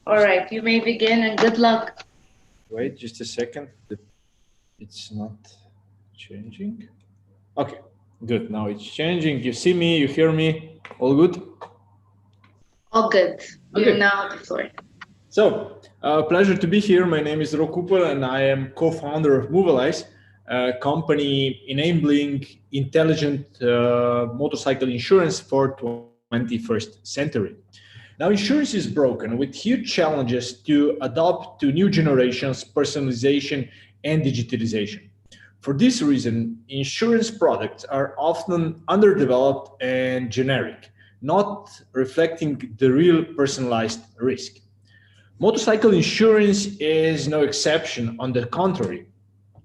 All right, you may begin and good luck. Wait just a second. It's not changing. Okay, good. Now it's changing. You see me, you hear me. All good? All good. Okay. You now have the floor. So, pleasure to be here. My name is Rok Kupel and I am co-founder of Movilize, a company enabling intelligent motorcycle insurance for 21st century. Now, insurance is broken with huge challenges to adapt to new generations, personalization, and digitalization. For this reason, insurance products are often underdeveloped and generic, not reflecting the real personalized risk. Motorcycle insurance is no exception. On the contrary,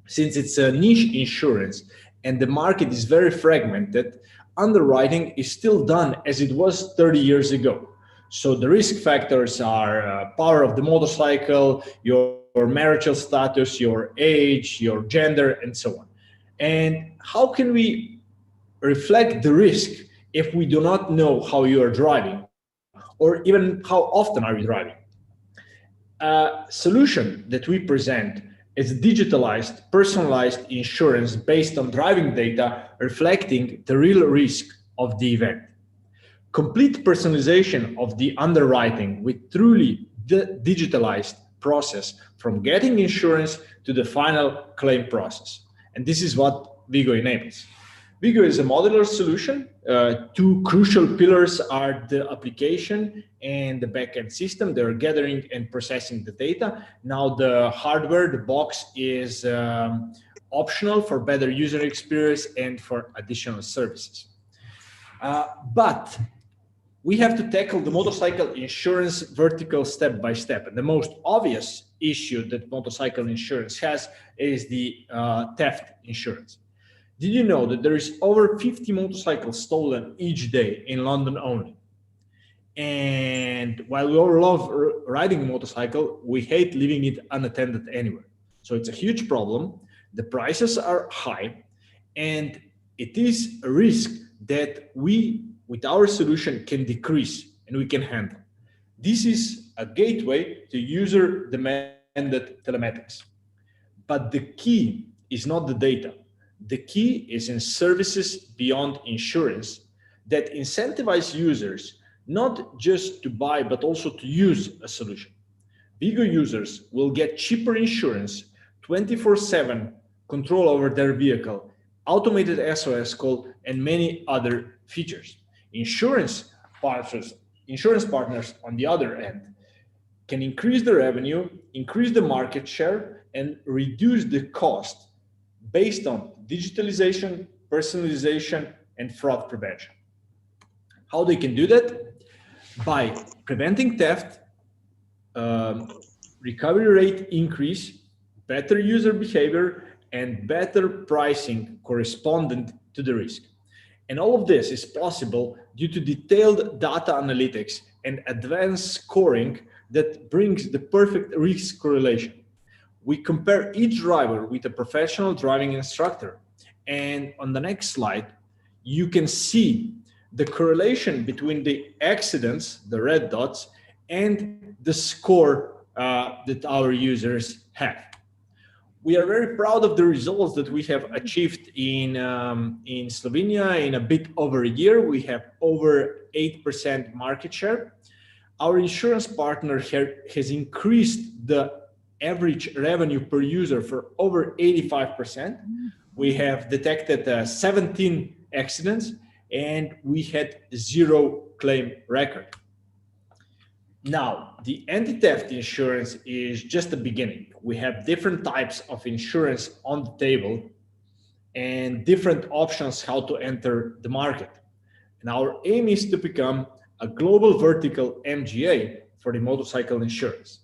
since it's a niche insurance and the market is very fragmented, underwriting is still done as it was 30 years ago. So the risk factors are power of the motorcycle, your marital status, your age, your gender, and so on. And how can we reflect the risk if we do not know how you are driving, or even how often are you driving? A solution that we present is digitalized, personalized insurance based on driving data reflecting the real risk of the event. Complete personalization of the underwriting with truly digitalized process from getting insurance to the final claim process. And this is what Vigo enables. Vigo is a modular solution. Two crucial pillars are the application and the backend system. They're gathering and processing the data. Now the hardware, the box is optional for better user experience and for additional services. But we have to tackle the motorcycle insurance vertical step by step. And the most obvious issue that motorcycle insurance has is the theft insurance. Did you know that there is over 50 motorcycles stolen each day in London only? And while we all love riding a motorcycle, we hate leaving it unattended anywhere. So it's a huge problem. The prices are high, and it is a risk that we, with our solution, can decrease and we can handle. This is a gateway to user-demanded telematics. But the key is not the data. The key is in services beyond insurance that incentivize users not just to buy, but also to use a solution. Vigo users will get cheaper insurance, 24/7 control over their vehicle, automated SOS call, and many other features. Insurance partners on the other end can increase the revenue, increase the market share, and reduce the cost based on digitalization, personalization, and fraud prevention. How they can do that? By preventing theft, recovery rate increase, better user behavior, and better pricing correspondent to the risk. And all of this is possible due to detailed data analytics and advanced scoring that brings the perfect risk correlation. We compare each driver with a professional driving instructor. And on the next slide, you can see the correlation between the accidents, the red dots, and the score that our users have. We are very proud of the results that we have achieved in Slovenia. In a bit over a year, we have over 8% market share. Our insurance partner has increased the average revenue per user for over 85%. We have detected 17 accidents and we had 0 claim record. Now, the anti-theft insurance is just the beginning. We have different types of insurance on the table and different options how to enter the market. And our aim is to become a global vertical MGA for the motorcycle insurance.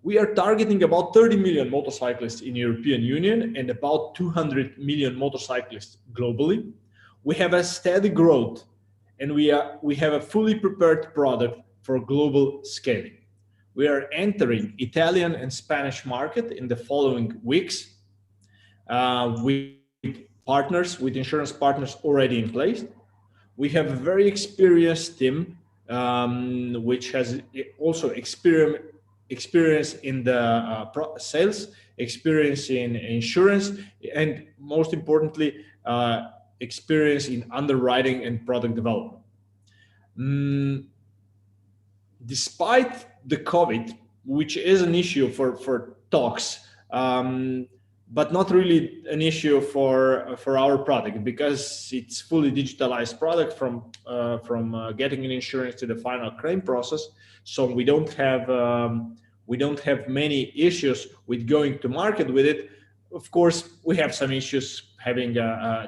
We are targeting about 30 million motorcyclists in the European Union and about 200 million motorcyclists globally. We have a steady growth and we have a fully prepared product for global scaling. We are entering Italian and Spanish market in the following weeks with insurance partners already in place. We have a very experienced team which has also experience in the sales, experience in insurance, and most importantly, experience in underwriting and product development. Despite the COVID, which is an issue for talks, but not really an issue for our product because it's fully digitalized product from getting an insurance to the final claim process. So we don't have many issues with going to market with it. Of course, we have some issues having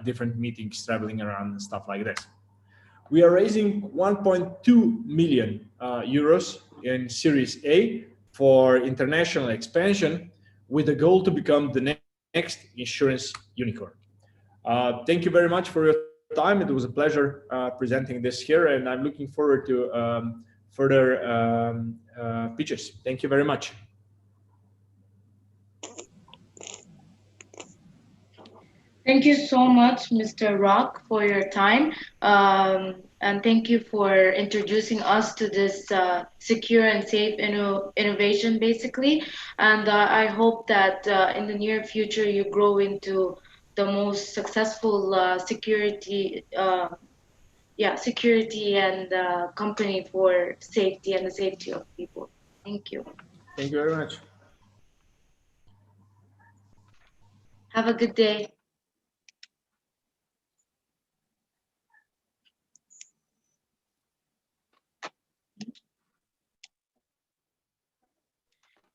different meetings, traveling around and stuff like this. We are raising 1.2 million euros in Series A for international expansion with the goal to become the next insurance unicorn. Thank you very much for your time. It was a pleasure presenting this here, and I'm looking forward to further pitches. Thank you very much. Thank you so much, Mr. Rock, for your time. And thank you for introducing us to this secure and safe innovation, basically. And I hope that in the near future, you grow into the most successful security and company for safety and the safety of people. Thank you. Thank you very much. Have a good day.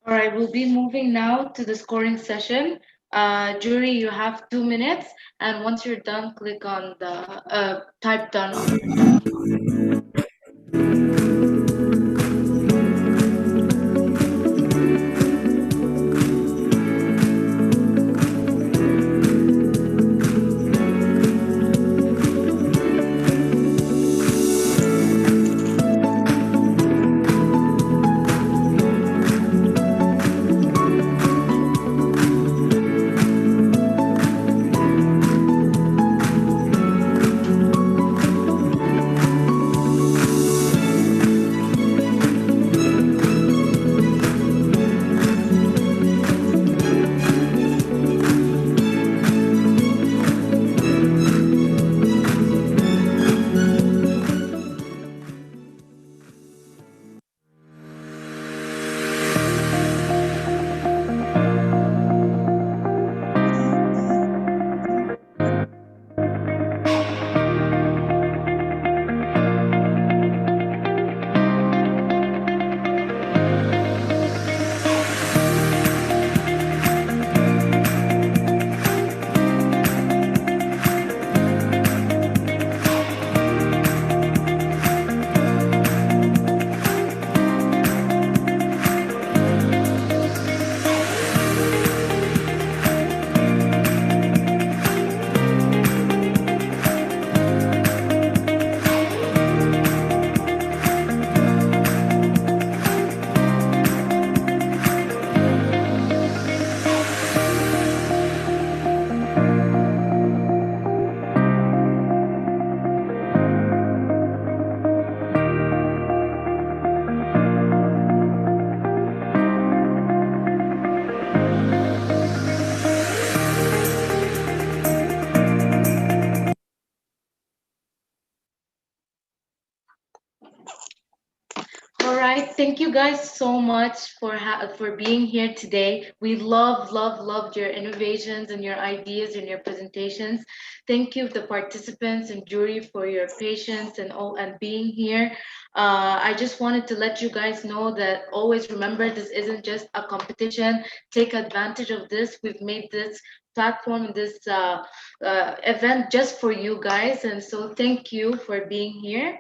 All right, we'll be moving now to the scoring session. Jury, you have 2 minutes, and once you're done, click on the type done on thank you guys so much for being here today. We loved your innovations and your ideas and your presentations. Thank you, the participants and jury, for your patience and being here. I just wanted to let you guys know that always remember, this isn't just a competition. Take advantage of this. We've made this platform, this event just for you guys, and so thank you for being here.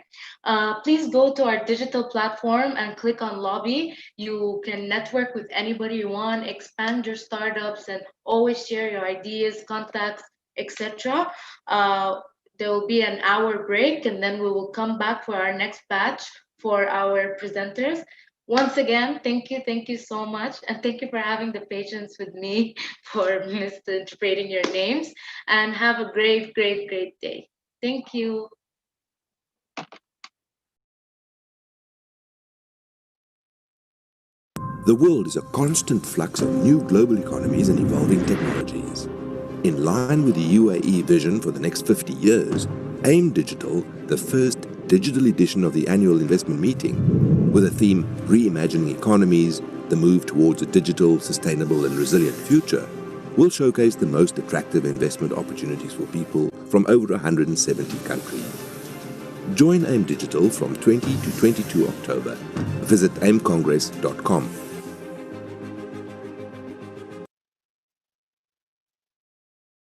Please go to our digital platform and click on lobby. You can network with anybody you want, expand your startups, and always share your ideas, contacts, etc. There will be an hour break, and then we will come back for our next batch for our presenters. Once again, thank you so much, and thank you for having the patience with me for misinterpreting your names, and have a great day. Thank you. The world is a constant flux of new global economies and evolving technologies. In line with the UAE vision for the next 50 years, AIM Digital, the first digital edition of the annual investment meeting, with a theme Reimagining Economies, the move towards a digital, sustainable and resilient future, will showcase the most attractive investment opportunities for people from over 170 countries. Join AIM Digital from 20 to 22 October. Visit aimcongress.com.